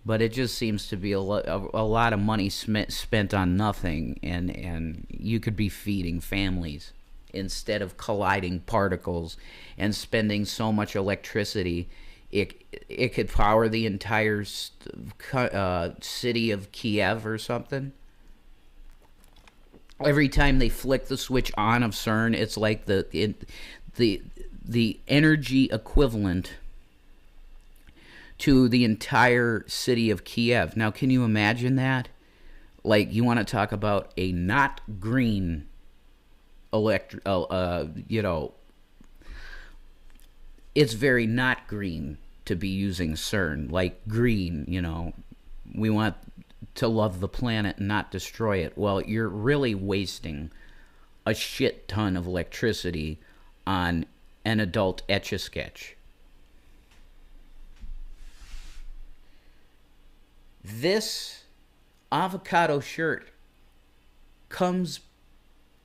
But it just seems to be a lot of money spent on nothing, and you could be feeding families. instead of colliding particles and spending so much electricity. It could power the entire city of Kiev or something. Every time they flick the switch on of CERN, it's like the energy equivalent to the entire city of Kiev. Now, can you imagine that? Like, you want to talk about a not green it's very not green to be using CERN. Like green, we want to love the planet and not destroy it. Well, you're really wasting a shit ton of electricity on an adult Etch-a-Sketch. This avocado shirt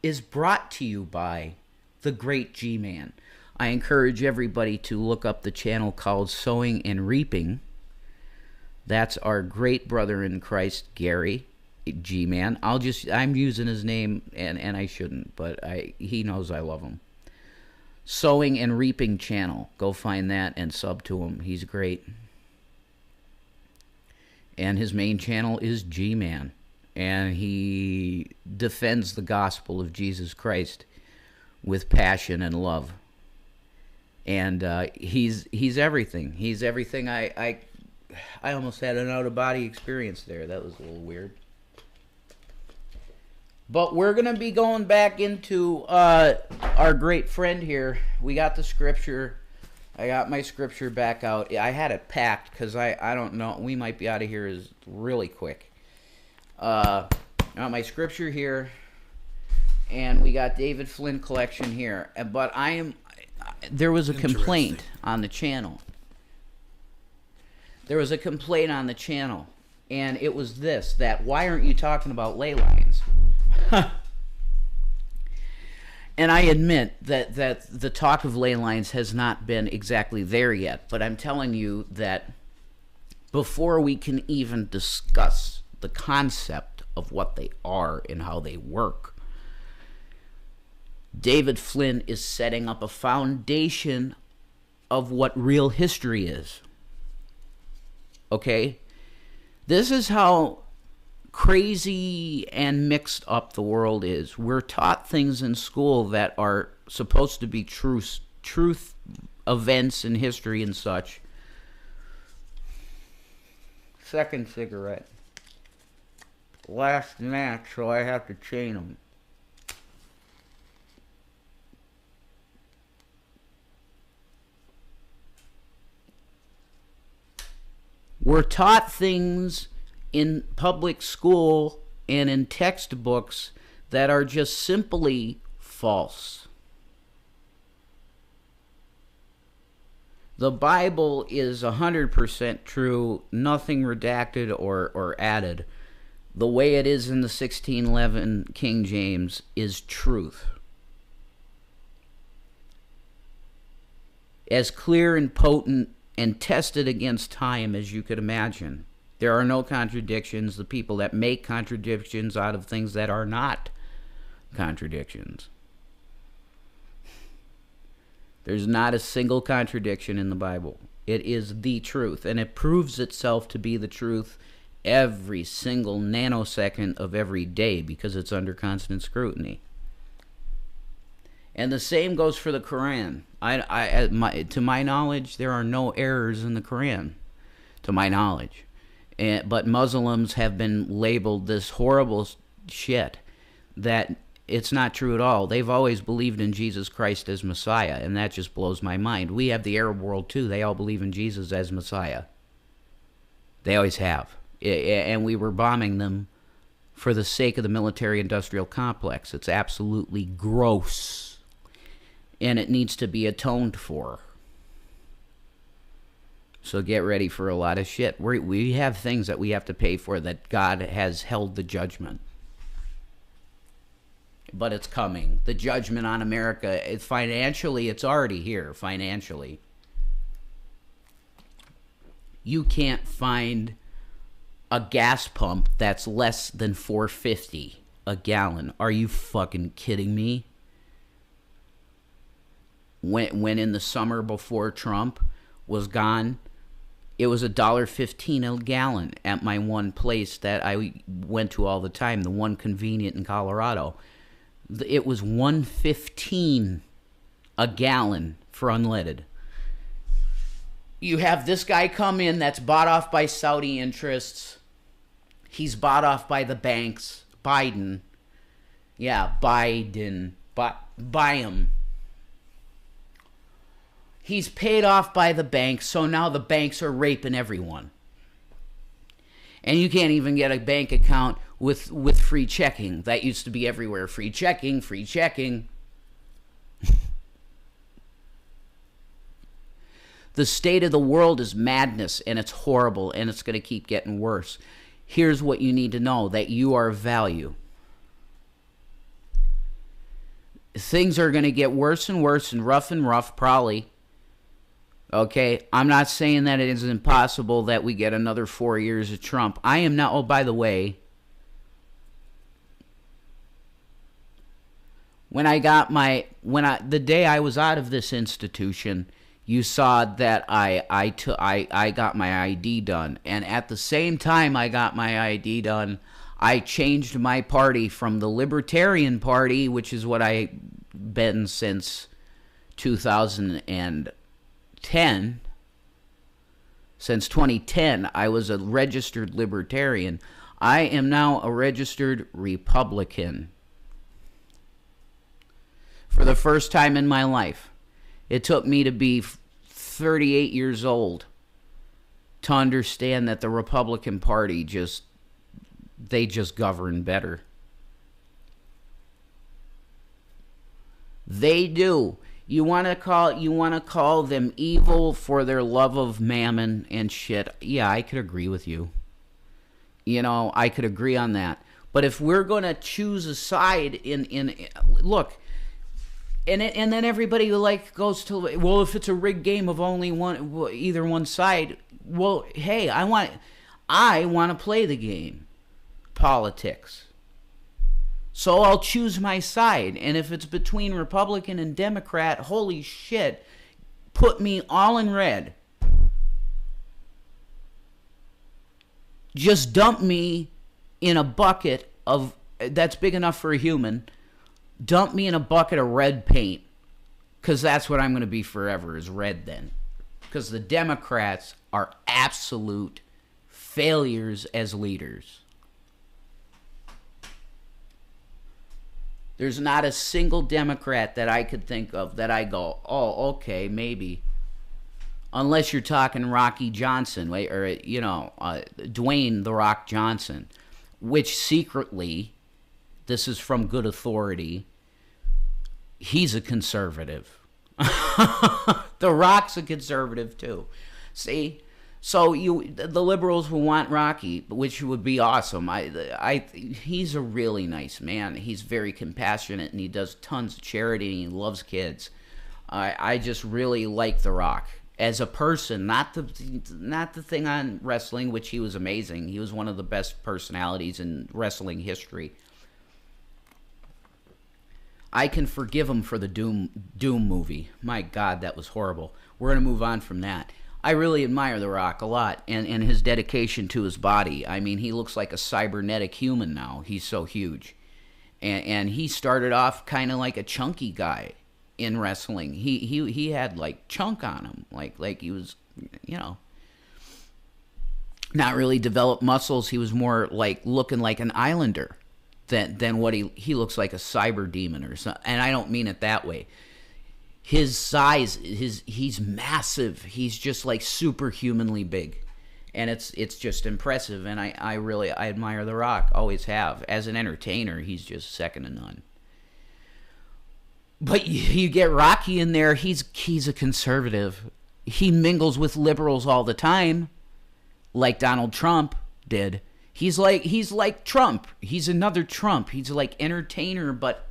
is brought to you by the great G-Man. I encourage everybody to look up the channel called Sowing and Reaping. That's our great brother in Christ, Gary G-Man. I'm using his name, and I shouldn't, but he knows I love him. Sowing and Reaping channel. Go find that and sub to him. He's great. And his main channel is G-Man. And he defends the gospel of Jesus Christ with passion and love. And he's everything. He's everything. I almost had an out-of-body experience there. That was a little weird. But we're going to be going back into our great friend here. We got the scripture. I got my scripture back out. I had it packed because I don't know. We might be out of here really quick. Got my scripture here. And we got David Flynn collection here. But there was a complaint on the channel. There was a complaint on the channel. And it was that why aren't you talking about ley lines? And I admit that the talk of ley lines has not been exactly there yet, but I'm telling you that before we can even discuss the concept of what they are and how they work, David Flynn is setting up a foundation of what real history is. Okay? This is how crazy and mixed up the world is. We're taught things in school that are supposed to be truth events in history and such. Second cigarette. Last match, so I have to chain them. We're taught things in public school and in textbooks that are just simply false. The Bible is 100% true, nothing redacted or added. The way it is in the 1611 King James is truth. As clear and potent and tested against time as you could imagine. There are no contradictions. The people that make contradictions out of things that are not contradictions. There's not a single contradiction in the Bible. It is the truth, and it proves itself to be the truth every single nanosecond of every day because it's under constant scrutiny. And the same goes for the Quran. To my knowledge, there are no errors in the Quran, to my knowledge. But Muslims have been labeled this horrible shit that it's not true at all. They've always believed in Jesus Christ as Messiah, and that just blows my mind. We have the Arab world too. They all believe in Jesus as Messiah. They always have. And we were bombing them for the sake of the military-industrial complex. It's absolutely gross, and it needs to be atoned for. So get ready for a lot of shit. We have things that we have to pay for that God has held the judgment. But it's coming. The judgment on America, financially, it's already here, financially. You can't find a gas pump that's less than $4.50 a gallon. Are you fucking kidding me? when in the summer before Trump was gone, it was $1.15 a gallon at my one place that I went to all the time, the one convenient in Colorado. It was $1.15 a gallon for unleaded. You have this guy come in that's bought off by Saudi interests. He's bought off by the banks. Biden. Yeah, Biden. Buy him. He's paid off by the banks, so now the banks are raping everyone. And you can't even get a bank account with free checking. That used to be everywhere. Free checking, free checking. The state of the world is madness, and it's horrible, and it's going to keep getting worse. Here's what you need to know, that you are of value. Things are going to get worse and worse and rough, probably. Okay, I'm not saying that it is impossible that we get another 4 years of Trump. I am not, oh, by the way, the day I was out of this institution, you saw that I got my ID done. And at the same time I got my ID done, I changed my party from the Libertarian Party, which is what I've been since 2010. Since 2010, I was a registered Libertarian. I am now a registered Republican. For the first time in my life. It took me to be 38 years old to understand that the Republican Party just govern better. They do. You want to call them evil for their love of mammon and shit. Yeah, I could agree with you. You know, I could agree on that. But if we're going to choose a side in look, and then everybody goes to, well, if it's a rigged game of only either one side, well, hey, I want to play the game, politics. So I'll choose my side, and if it's between Republican and Democrat, holy shit, put me all in red. Just dump me in a bucket that's big enough for a human. Dump me in a bucket of red paint, because that's what I'm going to be forever, is red then. Because the Democrats are absolute failures as leaders. There's not a single Democrat that I could think of that I go, oh, okay, maybe. Unless you're talking Rocky Johnson, or, Dwayne The Rock Johnson, which secretly, this is from good authority, he's a conservative. The Rock's a conservative too. See? So the liberals will want Rocky, which would be awesome. He's a really nice man. He's very compassionate, and he does tons of charity, and he loves kids. I just really like The Rock as a person, not the thing on wrestling, which he was amazing. He was one of the best personalities in wrestling history. I can forgive him for the Doom movie. My God, that was horrible. We're going to move on from that. I really admire The Rock a lot, and his dedication to his body. I mean, he looks like a cybernetic human now. He's so huge. And he started off kind of like a chunky guy in wrestling. He had like chunk on him. Like he was, not really developed muscles. He was more like looking like an islander than what he looks like a cyber demon or something. And I don't mean it that way. His size, he's massive. He's just like superhumanly big, and it's just impressive. And I admire The Rock, always have. As an entertainer, he's just second to none. But you get Rocky in there, he's a conservative. He mingles with liberals all the time, like Donald Trump did. He's like Trump. He's another Trump. He's like entertainer, but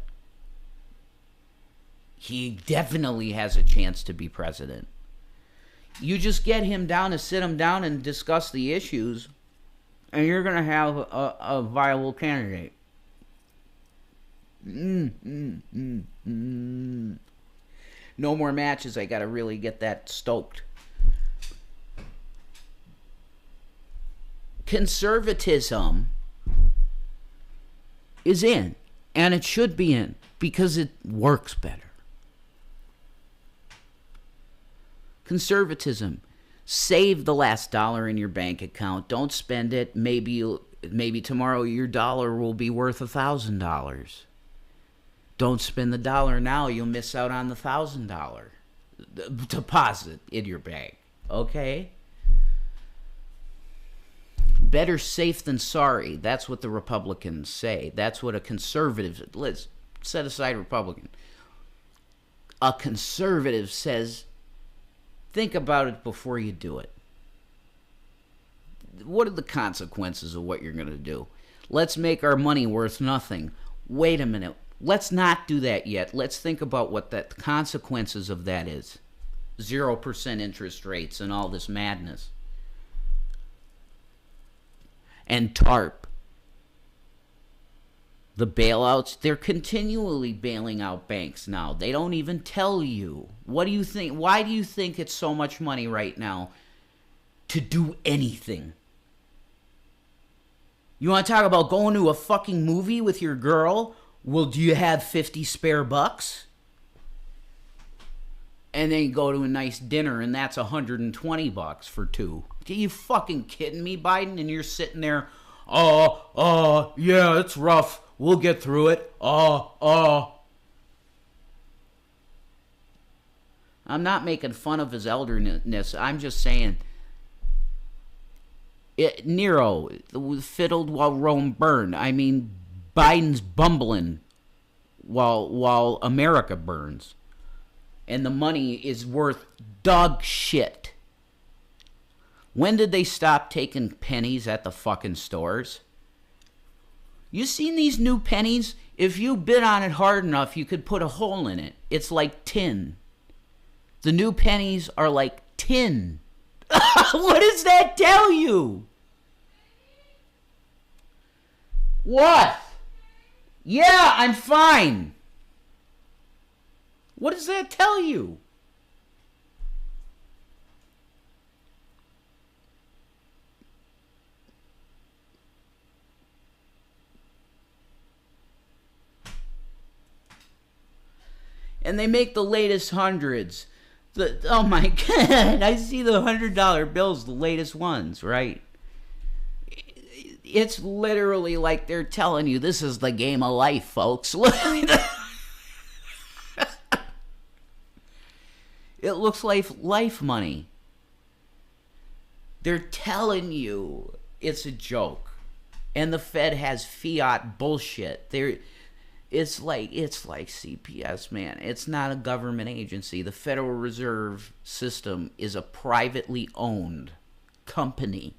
he definitely has a chance to be president. You just get him down to sit him down and discuss the issues, and you're going to have a viable candidate. No more matches. I got to really get that stoked. Conservatism is in, and it should be in, because it works better. Conservatism. Save the last dollar in your bank account. Don't spend it. Maybe tomorrow your dollar will be worth $1,000. Don't spend the dollar now. You'll miss out on the $1,000 deposit in your bank. Okay? Better safe than sorry. That's what the Republicans say. That's what a conservative... Let's set aside Republican. A conservative says, think about it before you do it. What are the consequences of what you're going to do? Let's make our money worth nothing. Wait a minute. Let's not do that yet. Let's think about what the consequences of that is. 0% interest rates and all this madness. And TARP. The bailouts, they're continually bailing out banks now. They don't even tell you. What do you think? Why do you think it's so much money right now to do anything? You want to talk about going to a fucking movie with your girl? Well, do you have 50 spare bucks? And then you go to a nice dinner and that's $120 for two. Are you fucking kidding me, Biden? And you're sitting there, yeah, it's rough. We'll get through it. I'm not making fun of his elderness. I'm just saying, Nero fiddled while Rome burned. I mean, Biden's bumbling while America burns. And the money is worth dog shit. When did they stop taking pennies at the fucking stores? You seen these new pennies? If you bid on it hard enough, you could put a hole in it. It's like tin. The new pennies are like tin. What does that tell you? What? Yeah, I'm fine. What does that tell you? And they make the latest hundreds. Oh my God, I see the $100 bills, the latest ones, right? It's literally like they're telling you this is the game of life, folks. It looks like life money. They're telling you it's a joke. And the Fed has fiat bullshit. It's like CPS, man. It's not a government agency. The Federal Reserve System is a privately owned company.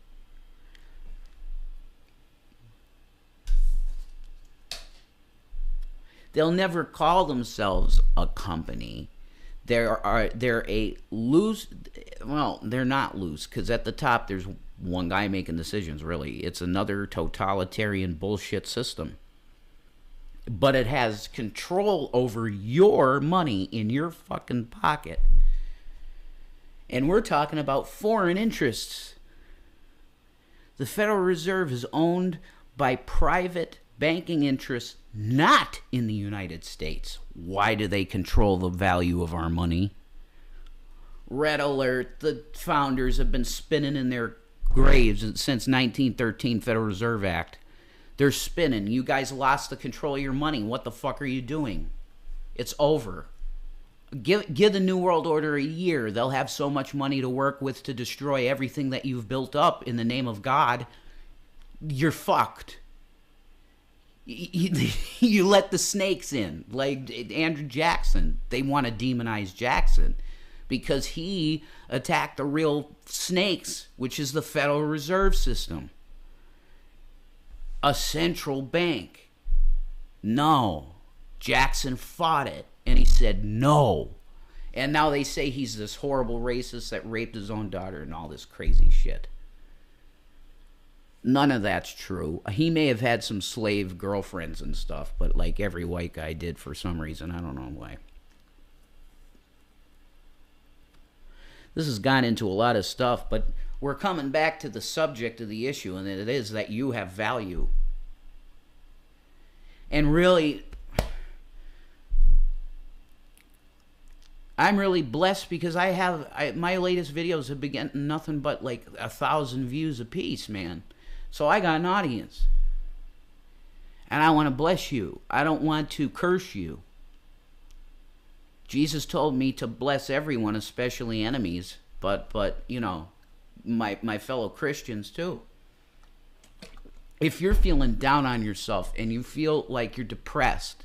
They'll never call themselves a company. They're a loose. Well, they're not loose, because at the top there's one guy making decisions. Really, it's another totalitarian bullshit system. But it has control over your money in your fucking pocket. And we're talking about foreign interests. The Federal Reserve is owned by private banking interests not in the United States. Why do they control the value of our money? Red alert, the founders have been spinning in their graves since 1913 Federal Reserve Act. They're spinning. You guys lost the control of your money. What the fuck are you doing? It's over. Give the New World Order a year. They'll have so much money to work with to destroy everything that you've built up in the name of God. You're fucked. You let the snakes in, like Andrew Jackson. They want to demonize Jackson because he attacked the real snakes, which is the Federal Reserve System. A central bank. No. Jackson fought it, and he said no. And now they say he's this horrible racist that raped his own daughter and all this crazy shit. None of that's true. He may have had some slave girlfriends and stuff, but like every white guy did for some reason. I don't know why. This has gone into a lot of stuff, but we're coming back to the subject of the issue, and it is that you have value. And really, I'm really blessed because my latest videos have been getting nothing but like 1,000 views a piece, man. So I got an audience. And I want to bless you. I don't want to curse you. Jesus told me to bless everyone, especially enemies, but you know, my fellow Christians too. If you're feeling down on yourself and you feel like you're depressed,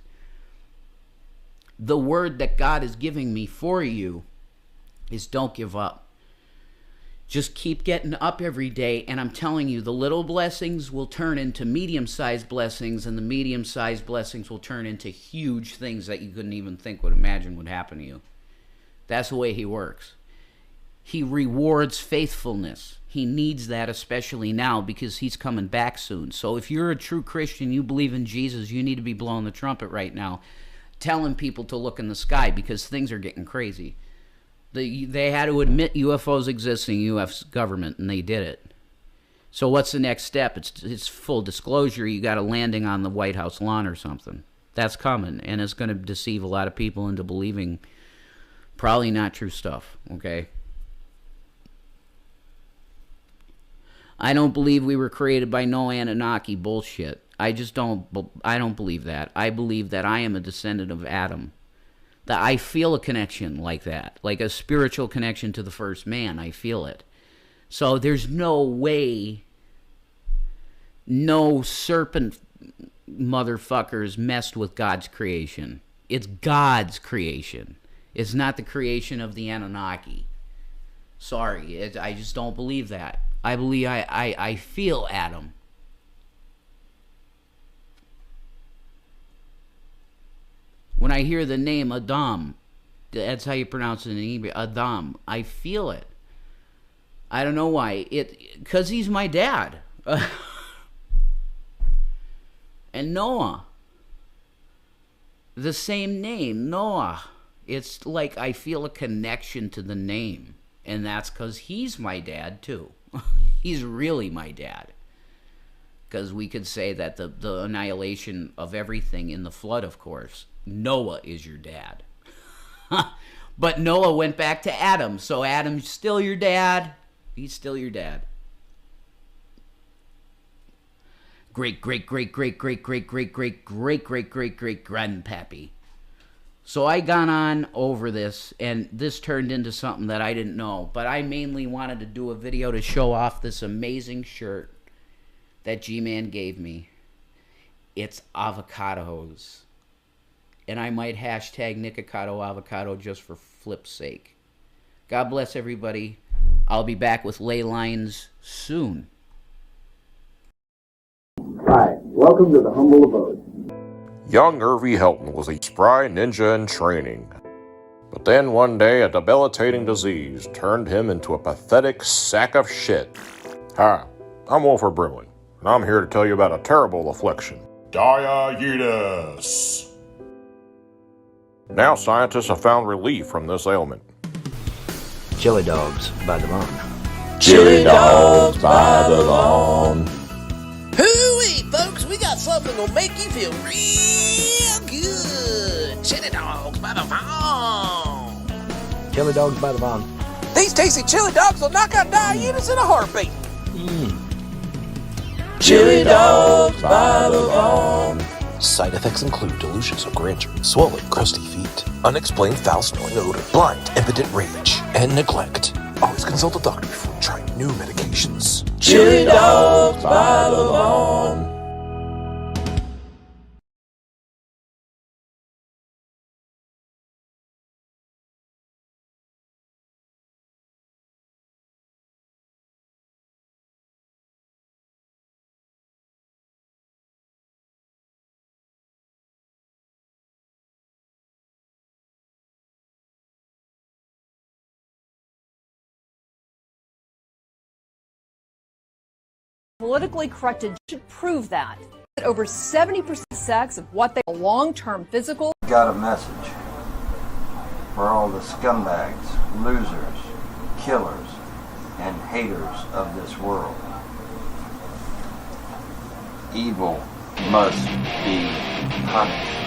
the word that God is giving me for you is don't give up. Just keep getting up every day, and I'm telling you, the little blessings will turn into medium-sized blessings, and the medium-sized blessings will turn into huge things that you couldn't even think would imagine would happen to you. That's the way he works. He rewards faithfulness. He needs that, especially now, because he's coming back soon. So if you're a true Christian, you believe in Jesus, you need to be blowing the trumpet right now, telling people to look in the sky, because things are getting crazy. They had to admit UFOs exist in the U.S. government, and they did it. So what's the next step? It's full disclosure. You got a landing on the White House lawn or something. That's coming, and it's going to deceive a lot of people into believing probably not true stuff, okay? I don't believe we were created by no Anunnaki bullshit. I don't believe that. I believe that I am a descendant of Adam. That I feel a connection like that, like a spiritual connection to the first man. I feel it. So there's no way no serpent motherfuckers messed with God's creation. It's God's creation. It's not the creation of the Anunnaki. Sorry, I just don't believe that. I believe I feel Adam. When I hear the name Adam, that's how you pronounce it in Hebrew, Adam, I feel it. I don't know why. Because he's my dad. And Noah. The same name, Noah. It's like I feel a connection to the name. And that's because he's my dad, too. He's really my dad. Because we could say that the annihilation of everything in the flood, of course, Noah is your dad. But Noah went back to Adam, so Adam's still your dad. He's still your dad. Great grandpappy. So I gone on over this, and this turned into something that I didn't know. But I mainly wanted to do a video to show off this amazing shirt that G-Man gave me. It's avocados. And I might hashtag Nikocado Avocado just for flip's sake. God bless everybody. I'll be back with ley lines soon. Hi, welcome to the humble abode. Young Irvy Helton was a spry ninja in training. But then one day a debilitating disease turned him into a pathetic sack of shit. Hi, I'm Wolfer Brimley, and I'm here to tell you about a terrible affliction. Diabetes. Now scientists have found relief from this ailment. Chili dogs by the lawn. Chili dogs by the lawn. Hooey, folks, we got something that'll make you feel real good. Chili dogs by the lawn. Chili dogs by the lawn. These tasty chili dogs will knock out diabetes in a heartbeat. Chili dogs by the lawn. Side effects include delusions of grandeur, swollen, crusty feet, unexplained foul-smelling odor, blind, impotent rage, and neglect. Always consult a doctor before trying new medications. Chili dogs by the lawn. Politically corrected should prove that over 70% sex of what they long-term physical. Got a message for all the scumbags, losers, killers and haters of this world. Evil must be punished.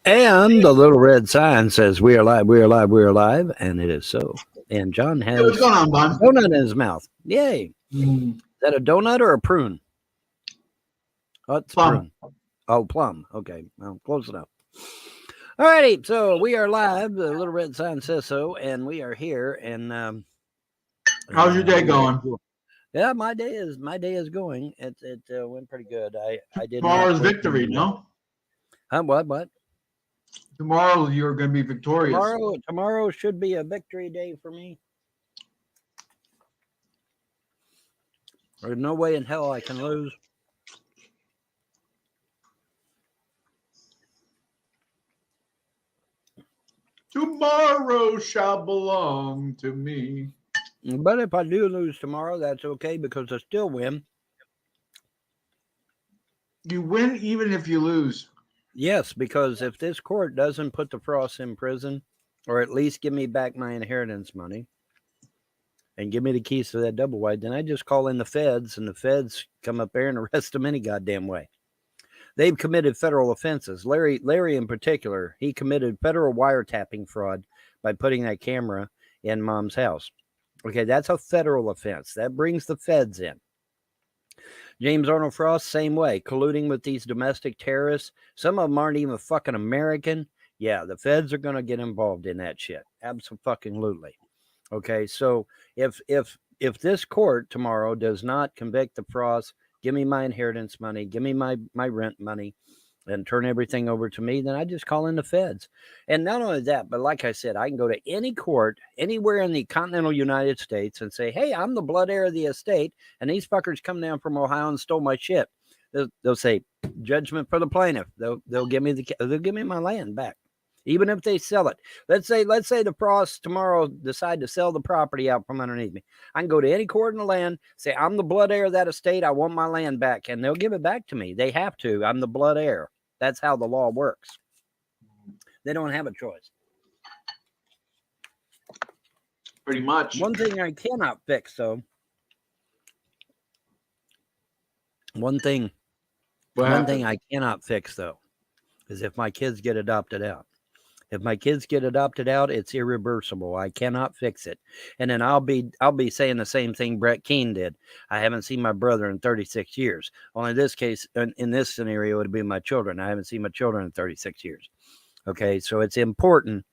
And the little red sign says, "We are live, we are live, we are live," and it is so. And John has what's going on, Bon? a donut in his mouth. Yay. Is that a donut or a prune? Oh, it's plum. Prune. Oh, plum. Okay, well, close enough. All righty, so we are live. The little red sign says so, and we are here. And how's your day going? Yeah, my day is going. It went pretty good. I did Tomorrow's not victory, no? Huh? What? Tomorrow you're going to be victorious. Tomorrow should be a victory day for me. There's no way in hell I can lose. Tomorrow shall belong to me. But if I do lose tomorrow, that's okay because I still win. You win even if you lose. Yes, because if this court doesn't put the Frosts in prison, or at least give me back my inheritance money, and give me the keys to that double wide, then I just call in the feds, and the feds come up there and arrest them any goddamn way. They've committed federal offenses. Larry in particular, he committed federal wiretapping fraud by putting that camera in Mom's house. Okay, that's a federal offense. That brings the feds in. James Arnold Frost, same way, colluding with these domestic terrorists. Some of them aren't even fucking American. Yeah, the feds are going to get involved in that shit. Absolutely. Okay, so if this court tomorrow does not convict the Frost, give me my inheritance money, give me my rent money, and turn everything over to me, then I just call in the feds. And not only that, but like I said, I can go to any court anywhere in the continental United States and say, hey, I'm the blood heir of the estate, and these fuckers come down from Ohio and stole my shit. They'll say, judgment for the plaintiff. They'll give me my land back, even if they sell it. Let's say the Frosts tomorrow decide to sell the property out from underneath me. I can go to any court in the land, say, I'm the blood heir of that estate. I want my land back, and they'll give it back to me. They have to. I'm the blood heir. That's how the law works. They don't have a choice. Pretty much. One thing I cannot fix, though. One thing I cannot fix, though, is if my kids get adopted out. If my kids get adopted out, it's irreversible. I cannot fix it. And then I'll be saying the same thing Brett Keane did. I haven't seen my brother in 36 years. Only in this case, in this scenario, it would be my children. I haven't seen my children in 36 years. Okay, so it's important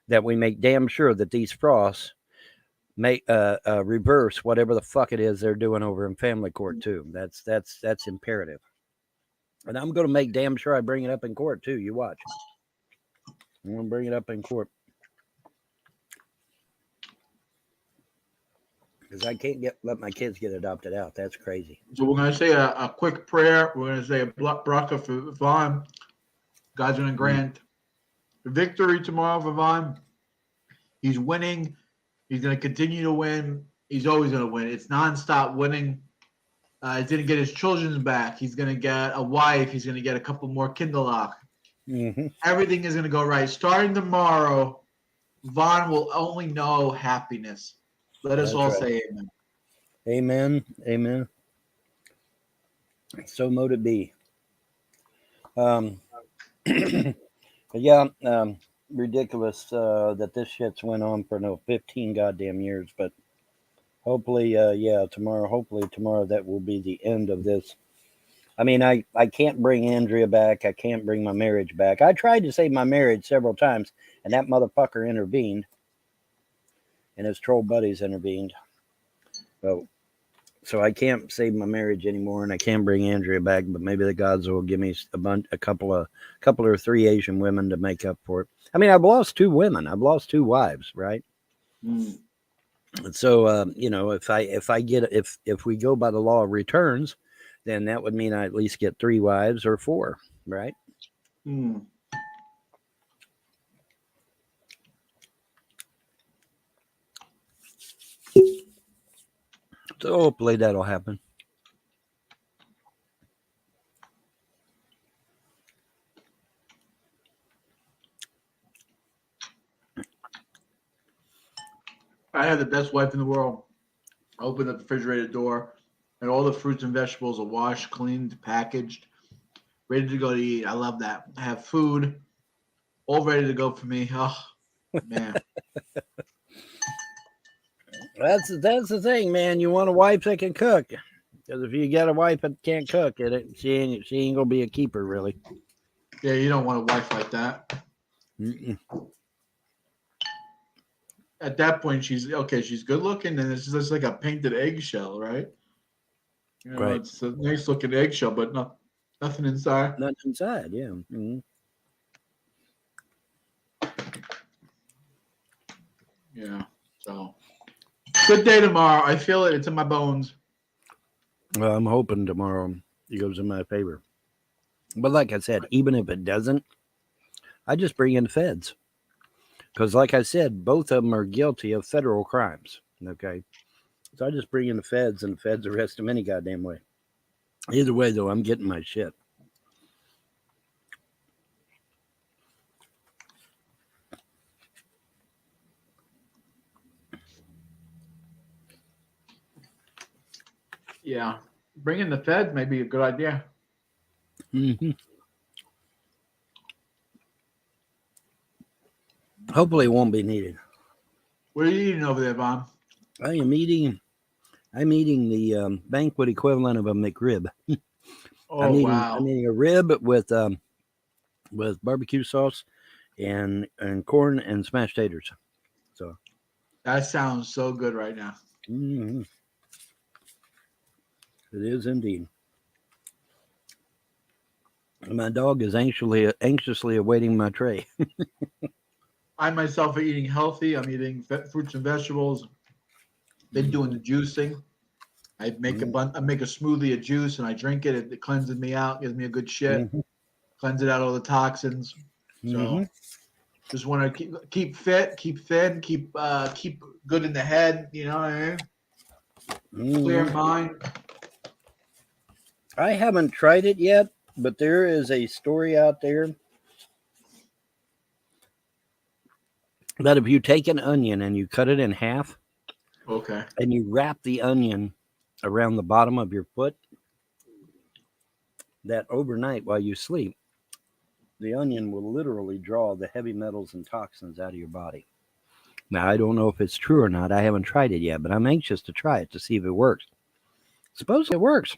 that we make damn sure that these Frosts make reverse whatever the fuck it is they're doing over in family court too. That's imperative. And I'm going to make damn sure I bring it up in court too. You watch. I'm going to bring it up in court. Because I can't let my kids get adopted out. That's crazy. So we're going to say a quick prayer. We're going to say a bracha for Vaughn. God's going to grant victory tomorrow for Vaughn. He's winning. He's going to continue to win. He's always going to win. It's nonstop winning. He's going to get his children back. He's going to get a wife. He's going to get a couple more Kinderlock. Mm-hmm. Everything is going to go right. Starting tomorrow, Vaughn will only know happiness. Let us all say amen. Amen. Amen. So mote it be. Yeah, ridiculous that this shit's went on for 15 goddamn years, but hopefully tomorrow that will be the end of this. I mean, I can't bring Andrea back. I can't bring my marriage back. I tried to save my marriage several times, and that motherfucker intervened, and his troll buddies intervened. So I can't save my marriage anymore, and I can't bring Andrea back. But maybe the gods will give me a couple or three Asian women to make up for it. I mean, I've lost 2 women. I've lost 2 wives, right? Mm. So if we go by the law of returns, then that would mean I at least get 3 wives or 4, right? Mm. So hopefully that'll happen. I had the best wife in the world. I opened the refrigerator door, and all the fruits and vegetables are washed, cleaned, packaged, ready to go to eat. I love that. I have food, all ready to go for me. Oh, man. That's the thing, man. You want a wife that can cook, because if you get a wife that can't cook, she ain't gonna be a keeper, really. Yeah, you don't want a wife like that. Mm-mm. At that point, she's good looking, and it's just like a painted eggshell, right? You know, Right. It's a nice looking eggshell, but nothing inside. Nothing inside, yeah. Mm-hmm. Yeah. So good day tomorrow. I feel it. It's in my bones. Well, I'm hoping tomorrow it goes in my favor. But like I said, even if it doesn't, I just bring in feds. Because like I said, both of them are guilty of federal crimes. Okay. So I just bring in the feds, and the feds arrest them any goddamn way. Either way, though, I'm getting my shit. Yeah. Bringing the feds may be a good idea. Mm-hmm. Hopefully, it won't be needed. What are you eating over there, Vaughn? I'm eating the banquet equivalent of a McRib. Oh, wow. I'm eating a rib with barbecue sauce and corn and smashed taters. So that sounds so good right now. Mm-hmm. It is indeed. My dog is anxiously awaiting my tray. I myself are eating healthy. I'm eating fruits and vegetables. Been doing the juicing. I make a smoothie of juice and I drink it. It cleanses me out, gives me a good shit, cleanses out all the toxins. So just want to keep fit, keep thin, keep good in the head. You know what I mean? Clear mind. I haven't tried it yet, but there is a story out there that if you take an onion and you cut it in half, okay, and you wrap the onion around the bottom of your foot, that overnight while you sleep, the onion will literally draw the heavy metals and toxins out of your body. Now, I don't know if it's true or not. I haven't tried it yet, but I'm anxious to try it to see if it works. Supposedly it works.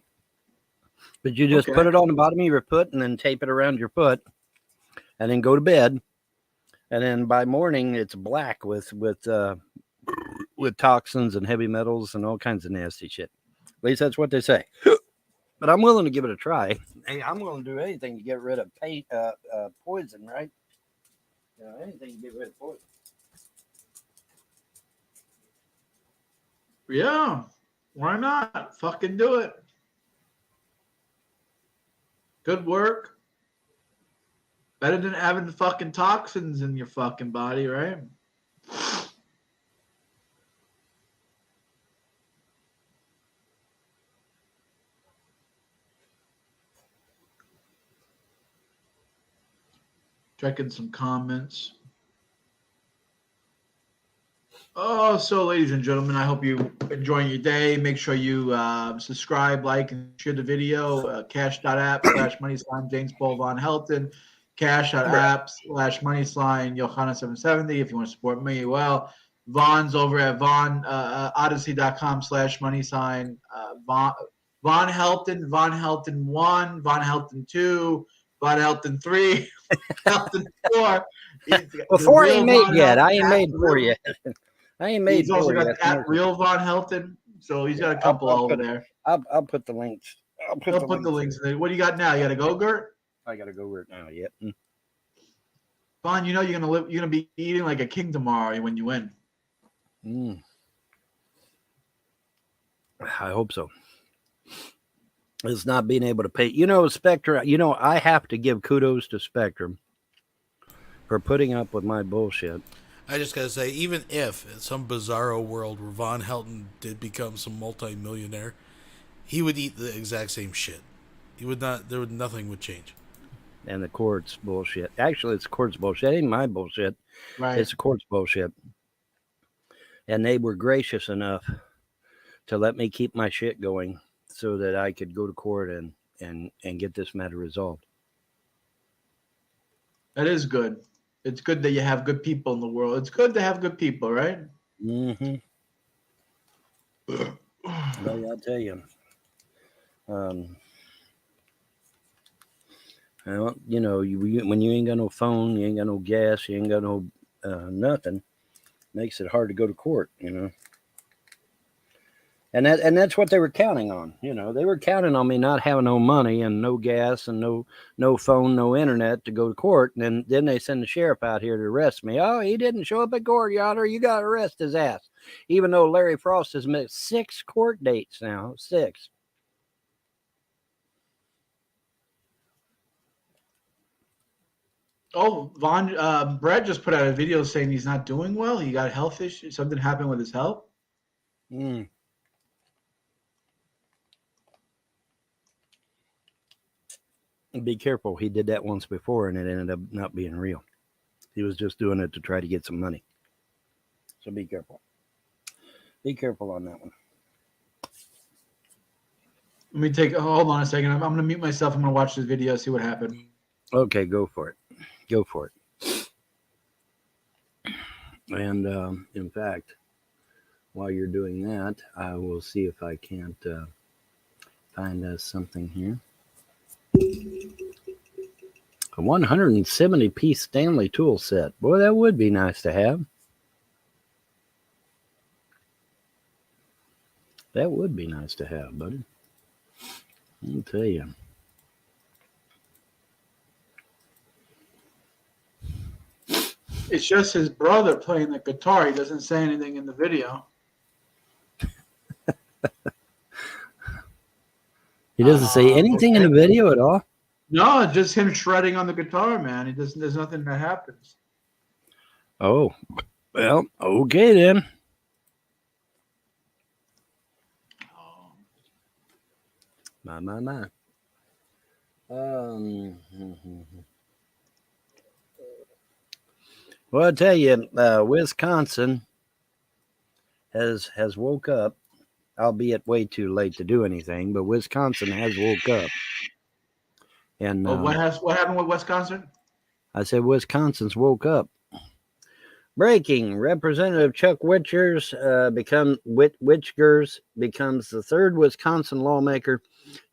But you just put it on the bottom of your foot and then tape it around your foot and then go to bed. And then by morning, it's black with toxins and heavy metals and all kinds of nasty shit. At least that's what they say. But I'm willing to give it a try. Hey, I'm willing to do anything to get rid of poison, right? You know, anything to get rid of poison. Yeah, why not? Fucking do it. Good work. Better than having the fucking toxins in your fucking body, right? Checking some comments. Oh, so ladies and gentlemen, I hope you enjoying your day. Make sure you subscribe, like, and share the video. Cash.app/money James Paul Von Helton. Cash.app/money Johanna770 if you want to support me. Well, Vaughn's over at Vaughn Odyssey.com/money Vaughn Von Helton, Von Helton 1, Von Helton 2, Von Helton 3, Helton 4. Before I ain't made yet. I ain't at made for real- you. I ain't made He's also for got you. at real Von Helton. So he's got a couple over there. I'll put the links. I'll put the links in there. What do you got now? You got to go, Gert? I got to go Gert now. Yep. Vaughn, you know you're gonna be eating like a king tomorrow when you win. I hope so. It's not being able to pay. You know, Spectrum, I have to give kudos to Spectrum for putting up with my bullshit. I just gotta say, even if in some bizarro world where Von Helton did become some multi-millionaire, he would eat the exact same shit. He would not. Nothing would change. And the court's bullshit. Actually, it's the court's bullshit. It ain't my bullshit. Right. It's the court's bullshit. And they were gracious enough to let me keep my shit going so that I could go to court and get this matter resolved. That is good. It's good that you have good people in the world. It's good to have good people, right? Mm-hmm. Well, I'll tell you. Well, when you ain't got no phone, you ain't got no gas, you ain't got no nothing, makes it hard to go to court, And that's what they were counting on. They were counting on me not having no money and no gas and no phone, no internet to go to court. And then they send the sheriff out here to arrest me. Oh, he didn't show up at court, Your Honor. You got to arrest his ass. Even though Larry Frost has missed 6 court dates now. 6. Oh, Vaughn, Brett just put out a video saying he's not doing well. He got health issues. Something happened with his health. Be careful. He did that once before, and it ended up not being real. He was just doing it to try to get some money. So be careful. Be careful on that one. Hold on a second. I'm going to mute myself. I'm going to watch this video, see what happened. Okay, go for it. Go for it. And in fact, while you're doing that, I will see if I can't find us something here. A 170-piece Stanley tool set. Boy, that would be nice to have. That would be nice to have, buddy. I'll tell you. It's just his brother playing the guitar. He doesn't say anything in the video. He doesn't say anything in the video at all? No, just him shredding on the guitar, man. There's nothing that happens. Oh, well, okay then. My. Well, I tell you, Wisconsin has woke up, albeit way too late to do anything, but Wisconsin has woke up. And what happened with Wisconsin? I said Wisconsin's woke up. Breaking: Representative Chuck Witchers becomes the third Wisconsin lawmaker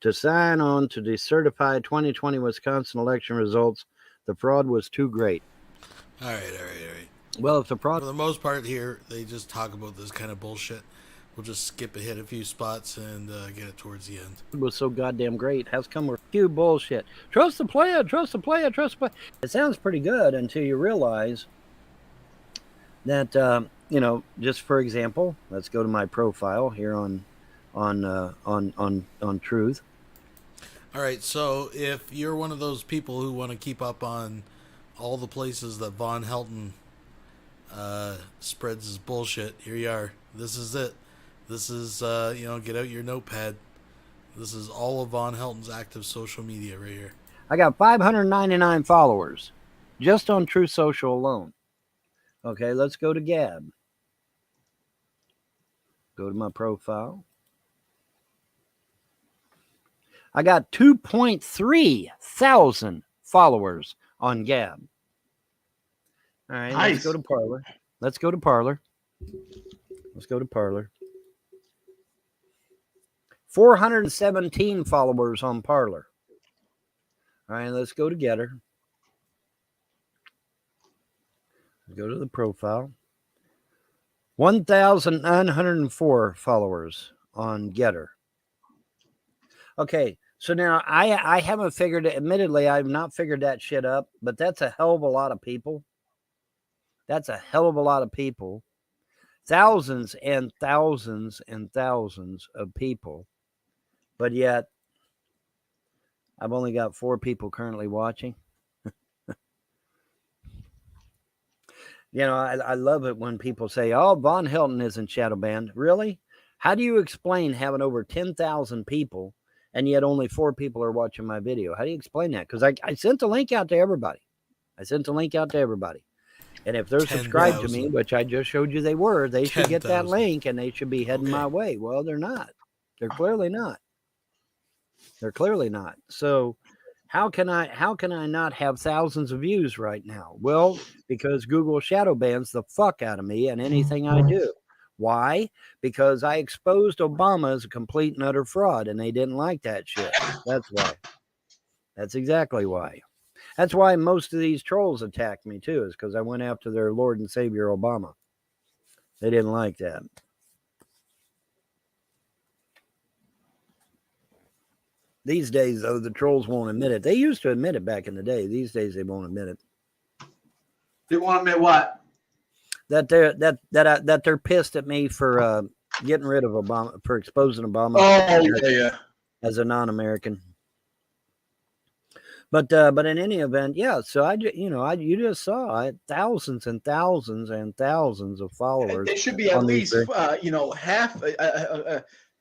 to sign on to decertify 2020 Wisconsin election results. The fraud was too great. All right. Well, if the fraud... For the most part here, they just talk about this kind of bullshit. We'll just skip ahead a few spots and get it towards the end. It was so goddamn great. Has come with few bullshit. Trust the player, trust the player, trust the player. It sounds pretty good until you realize that, just for example, let's go to my profile here on Truth. All right, so if you're one of those people who want to keep up on all the places that Von Helton spreads his bullshit, here you are. This is it. This is, get out your notepad. This is all of Von Helton's active social media right here. I got 599 followers just on Truth Social alone. Okay, let's go to Gab. Go to my profile. I got 2.3 thousand followers on Gab. All right, nice. Let's go to Parler. Let's go to Parler. 417 followers on Parler. All right, let's go to Getter. Go to the profile. 1,904 followers on Getter. Okay, so now I haven't figured it. Admittedly, I've not figured that shit up, but that's a hell of a lot of people. That's a hell of a lot of people. Thousands and thousands and thousands of people. But yet, I've only got 4 people currently watching. You know, I love it when people say, oh, Von Helton isn't shadow banned. Really? How do you explain having over 10,000 people and yet only 4 people are watching my video? How do you explain that? Because I sent the link out to everybody. And if they're subscribed to me, which I just showed you they were, they should get that link and they should be heading my way. Well, they're not. They're clearly not. So how can I not have thousands of views right now? Well, because Google shadow bans the fuck out of me and anything I do. Why? Because I exposed Obama as a complete and utter fraud, and they didn't like that shit. That's why. That's exactly why. That's why most of these trolls attacked me too, is because I went after their Lord and Savior Obama. They didn't like that. These days, though, the trolls won't admit it. They used to admit it back in the day. These days, they won't admit it. They won't admit what? That they're pissed at me for getting rid of Obama, for exposing Obama. As a non-American. But in any event, yeah. So you just saw thousands and thousands and thousands of followers. They should be at least half.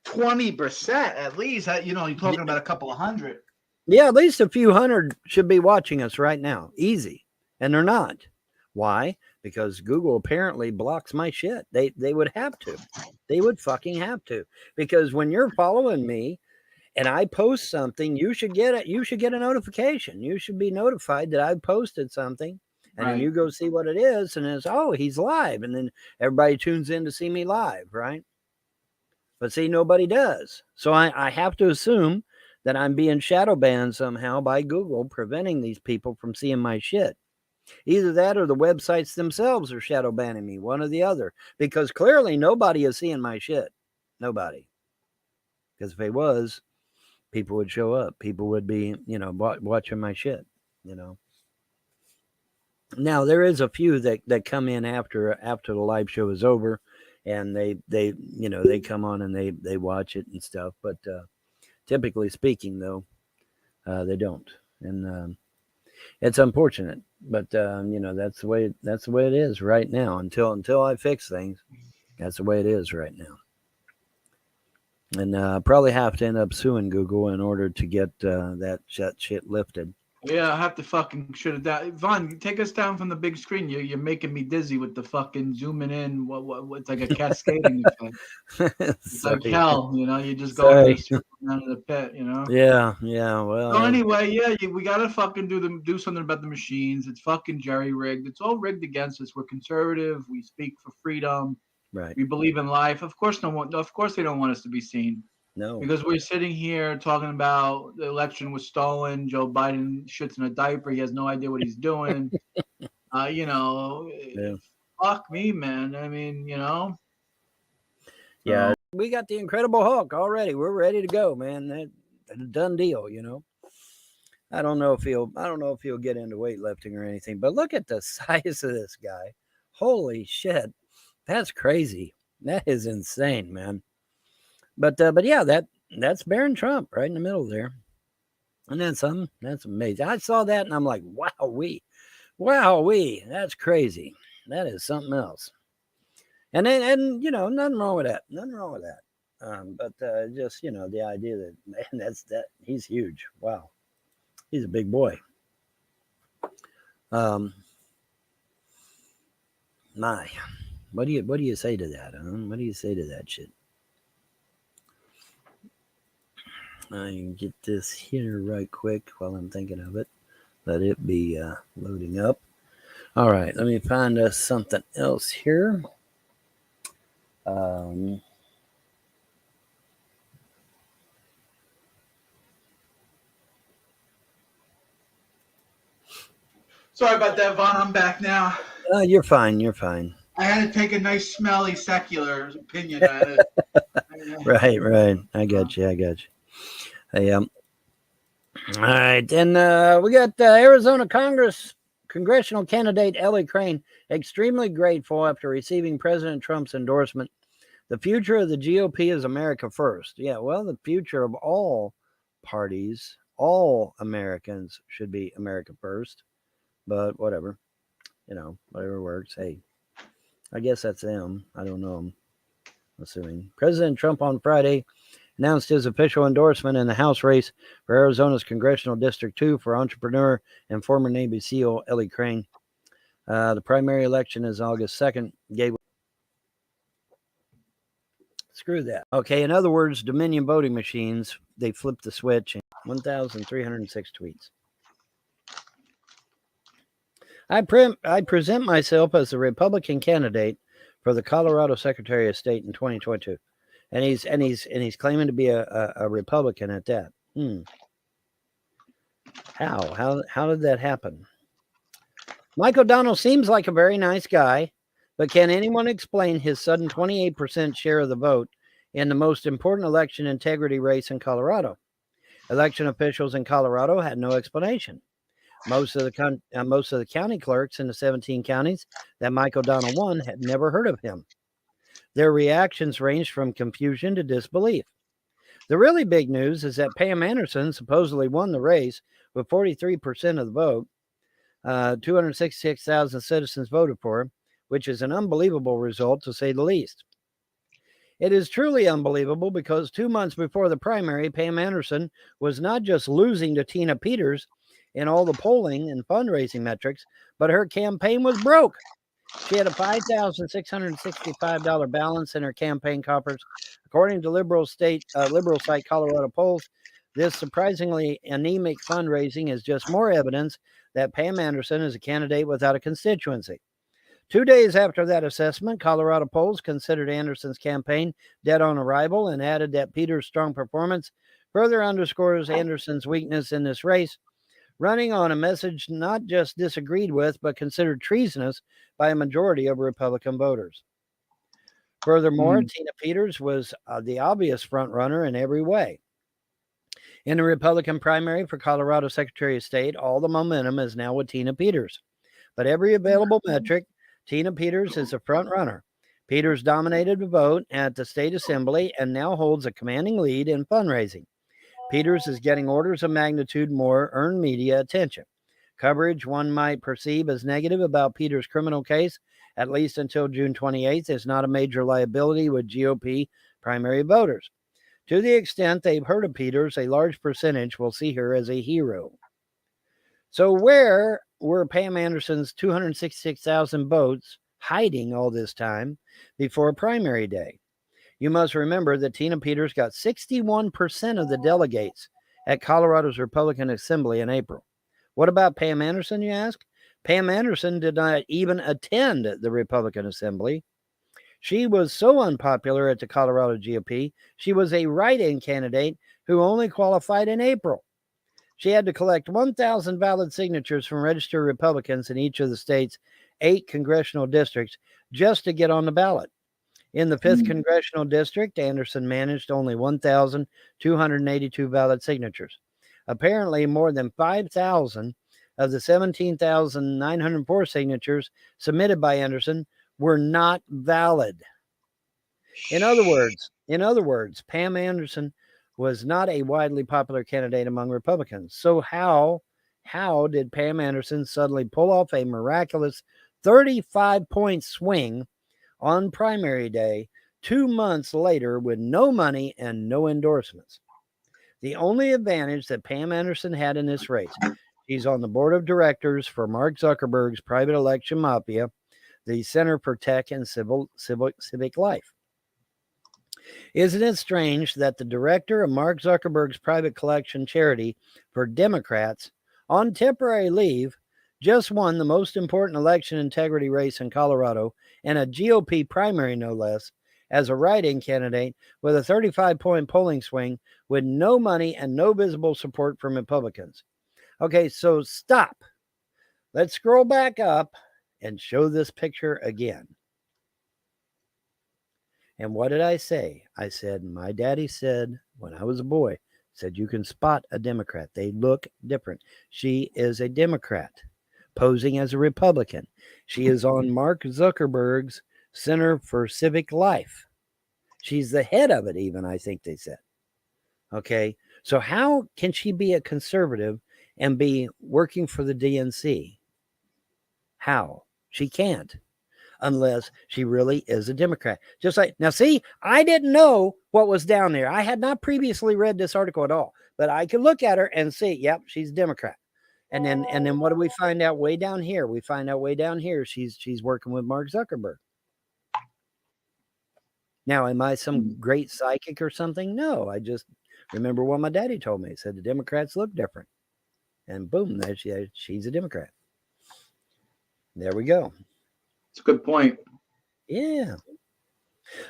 20% at least. You're talking about a couple of hundred. Yeah, at least a few hundred should be watching us right now. Easy. And they're not. Why? Because Google apparently blocks my shit. They would have to. They would fucking have to. Because when you're following me and I post something, you should get it. You should get a notification. You should be notified that I posted something. And then you go see what it is, and it's, oh, he's live. And then everybody tunes in to see me live, right? But see, nobody does. So I have to assume that I'm being shadow banned somehow by Google, preventing these people from seeing my shit. Either that or the websites themselves are shadow banning me, one or the other. Because clearly nobody is seeing my shit. Nobody. Because if it was, people would show up. People would be, watching my shit, Now, there is a few that come in after the live show is over. And they come on and they watch it and stuff. But typically speaking, though, they don't. And it's unfortunate. But that's the way it is right now. Until I fix things, that's the way it is right now. And probably have to end up suing Google in order to get that shit lifted. Yeah, I have to fucking shut it down. Vaughn, take us down from the big screen. You're making me dizzy with the fucking zooming in. It's like a cascading effect. It's like hell, you just go down to the pit, Yeah, well. So anyway, we gotta fucking do something about the machines. It's fucking jerry rigged. It's all rigged against us. We're conservative. We speak for freedom. Right. We believe in life. Of course, they don't want us to be seen. No. Because we're sitting here talking about the election was stolen. Joe Biden shits in a diaper. He has no idea what he's doing. Fuck me, man. I mean, Yeah, we got the Incredible Hulk already. We're ready to go, man. That's a done deal, I don't know if he'll get into weightlifting or anything, but look at the size of this guy. Holy shit. That's crazy. That is insane, man. But yeah, that's Barron Trump right in the middle there. And that's amazing. I saw that and I'm like, wowee, that's crazy. That is something else. And nothing wrong with that. But just, the idea that, man, he's huge. Wow. He's a big boy. What do you say to that? What do you say to that shit? I can get this here right quick while I'm thinking of it. Let it be loading up. All right, let me find us something else here. Sorry about that, Vaughn. I'm back now. You're fine. You're fine. I had to take a nice, smelly secular opinion on it. Right. I got you. Hey, all right, and we got Arizona congressional candidate Ellie Crane extremely grateful after receiving President Trump's endorsement. The future of the GOP is America first. Yeah, well, the future of all parties, all Americans should be America first. But whatever, whatever works. Hey, I guess that's them. I don't know. I'm assuming. President Trump on Friday announced his official endorsement in the House race for Arizona's Congressional District 2 for entrepreneur and former Navy SEAL Ellie Crane. The primary election is August 2nd. Screw that. Okay, in other words, Dominion voting machines, they flipped the switch in 1,306 tweets. I present myself as the Republican candidate for the Colorado Secretary of State in 2022. And he's claiming to be a Republican at that. How did that happen? Mike O'Donnell seems like a very nice guy, but can anyone explain his sudden 28% share of the vote in the most important election integrity race in Colorado? Election officials in Colorado had no explanation. Most of the county clerks in the 17 counties that Mike O'Donnell won had never heard of him. Their reactions ranged from confusion to disbelief. The really big news is that Pam Anderson supposedly won the race with 43% of the vote. 266,000 citizens voted for her, which is an unbelievable result to say the least. It is truly unbelievable because 2 months before the primary, Pam Anderson was not just losing to Tina Peters in all the polling and fundraising metrics, but her campaign was broke. She had a $5,665 balance in her campaign coffers. According to liberal site Colorado polls, this surprisingly anemic fundraising is just more evidence that Pam Anderson is a candidate without a constituency. 2 days after that assessment, Colorado polls considered Anderson's campaign dead on arrival and added that Peters' strong performance further underscores Anderson's weakness in this race, running on a message not just disagreed with, but considered treasonous by a majority of Republican voters. Furthermore, Tina Peters was the obvious frontrunner in every way. In the Republican primary for Colorado Secretary of State, all the momentum is now with Tina Peters. But every available metric, Tina Peters is a frontrunner. Peters dominated the vote at the state assembly and now holds a commanding lead in fundraising. Peters is getting orders of magnitude more earned media attention. Coverage one might perceive as negative about Peters' criminal case, at least until June 28th, is not a major liability with GOP primary voters. To the extent they've heard of Peters, a large percentage will see her as a hero. So where were Pam Anderson's 266,000 votes hiding all this time before primary day? You must remember that Tina Peters got 61% of the delegates at Colorado's Republican Assembly in April. What about Pam Anderson, you ask? Pam Anderson did not even attend the Republican Assembly. She was so unpopular at the Colorado GOP, she was a write-in candidate who only qualified in April. She had to collect 1,000 valid signatures from registered Republicans in each of the state's 8 congressional districts just to get on the ballot. In the 5th congressional district, Anderson managed only 1,282 valid signatures. Apparently, more than 5,000 of the 17,904 signatures submitted by Anderson were not valid. In other words, Pam Anderson was not a widely popular candidate among Republicans. So how did Pam Anderson suddenly pull off a miraculous 35-point swing on primary day 2 months later with no money and no endorsements? The only advantage that Pam Anderson had in this race, she's on the board of directors for Mark Zuckerberg's private election mafia, the Center for Tech and Civic Life. Isn't it strange that the director of Mark Zuckerberg's private collection charity for Democrats on temporary leave just won the most important election integrity race in Colorado and a GOP primary, no less, as a write-in candidate with a 35-point polling swing with no money and no visible support from Republicans? Okay, so stop. Let's scroll back up and show this picture again. And what did I say? I said, my daddy said when I was a boy, said you can spot a Democrat. They look different. She is a Democrat posing as a Republican. She is on Mark Zuckerberg's Center for Civic Life. She's the head of it even, I think they said. Okay, so how can she be a conservative and be working for the DNC? How? She can't. Unless she really is a Democrat. Just like, now see, I didn't know what was down there. I had not previously read this article at all, but I could look at her and see, yep, she's a Democrat. And then what do we find out way down here? We find out way down here she's working with Mark Zuckerberg. Now, am I some great psychic or something? No, I just remember what my daddy told me. He said the Democrats look different. And boom, there she's a Democrat. There we go. It's a good point. Yeah.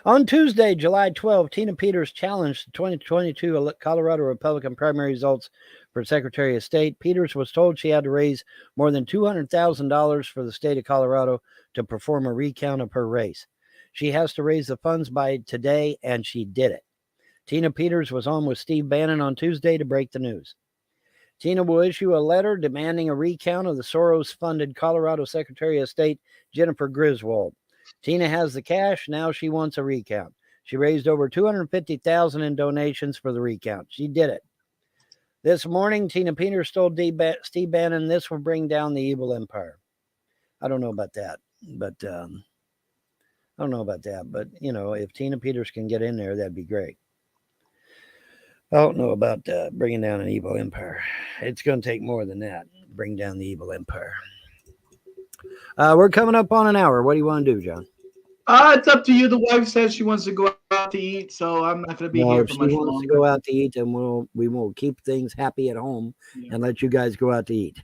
On Tuesday, July 12, Tina Peters challenged the 2022 Colorado Republican primary results for Secretary of State. Peters was told she had to raise more than $200,000 for the state of Colorado to perform a recount of her race. She has to raise the funds by today, and she did it. Tina Peters was on with Steve Bannon on Tuesday to break the news. Tina will issue a letter demanding a recount of the Soros-funded Colorado Secretary of State, Jennifer Griswold. Tina has the cash. Now she wants a recount. She raised over $250,000 in donations for the recount. She did it. This morning, Tina Peters told Steve Bannon this will bring down the evil empire. I don't know about that, but you know, if Tina Peters can get in there, that'd be great. I don't know about bringing down an evil empire. It's going to take more than that. Bring down the evil empire. We're coming up on an hour. What do you want to do, John? It's up to you. The wife says she wants to go out to eat, so I'm not going to be here for much longer. If she wants to go out to eat, and we will keep things happy at home and let you guys go out to eat.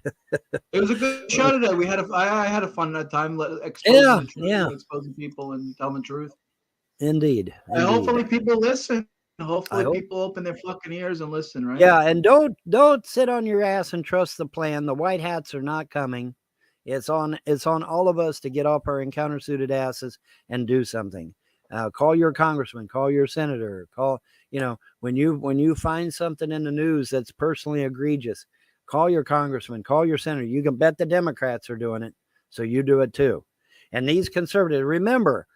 It was a good show today. I had a fun time exposing people and telling the truth. Indeed. And hopefully people listen. Hopefully people open their fucking ears and listen, right? Yeah, and don't sit on your ass and trust the plan. The white hats are not coming. It's on all of us to get off our encounter suited asses and do something. Call your congressman, call your senator, when you find something in the news that's personally egregious, call your congressman, call your senator. You can bet the Democrats are doing it, so you do it too. And these conservatives, remember,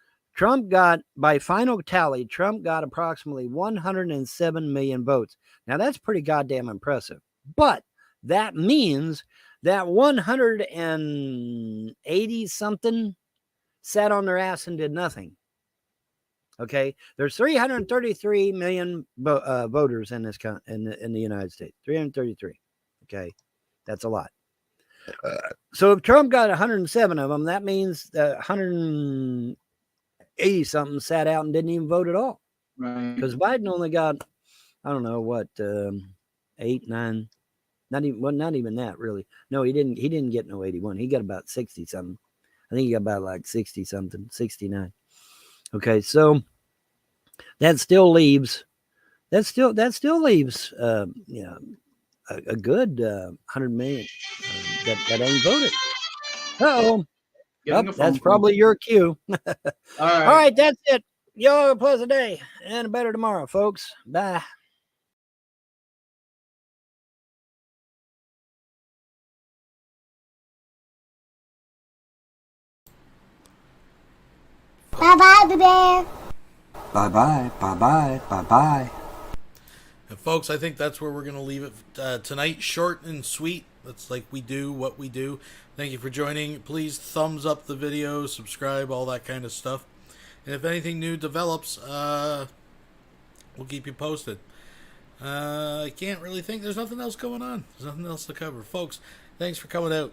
by final tally, Trump got approximately 107 million votes. Now, that's pretty goddamn impressive. But that means that 180 something sat on their ass and did nothing. Okay? There's 333 million voters in the United States. 333. Okay? That's a lot. So if Trump got 107 of them, that means 180 something sat out and didn't even vote at all. Right. Because Biden only got, I don't know what, 8, 9, not even that really. No, he didn't get no 81. He got about 60 something. I think he got about like 60 something, 69. Okay, so that still leaves a good 100 million that ain't voted. Uh-oh. That's probably your cue. All right, that's it. Y'all have a pleasant day and a better tomorrow, folks. Bye. Bye-bye, baby. Bye-bye, bye-bye, bye-bye. And folks, I think that's where we're going to leave it tonight. Short and sweet. That's like we do what we do. Thank you for joining. Please thumbs up the video, subscribe, all that kind of stuff. And if anything new develops, we'll keep you posted. I can't really think. There's nothing else going on. There's nothing else to cover. Folks, thanks for coming out.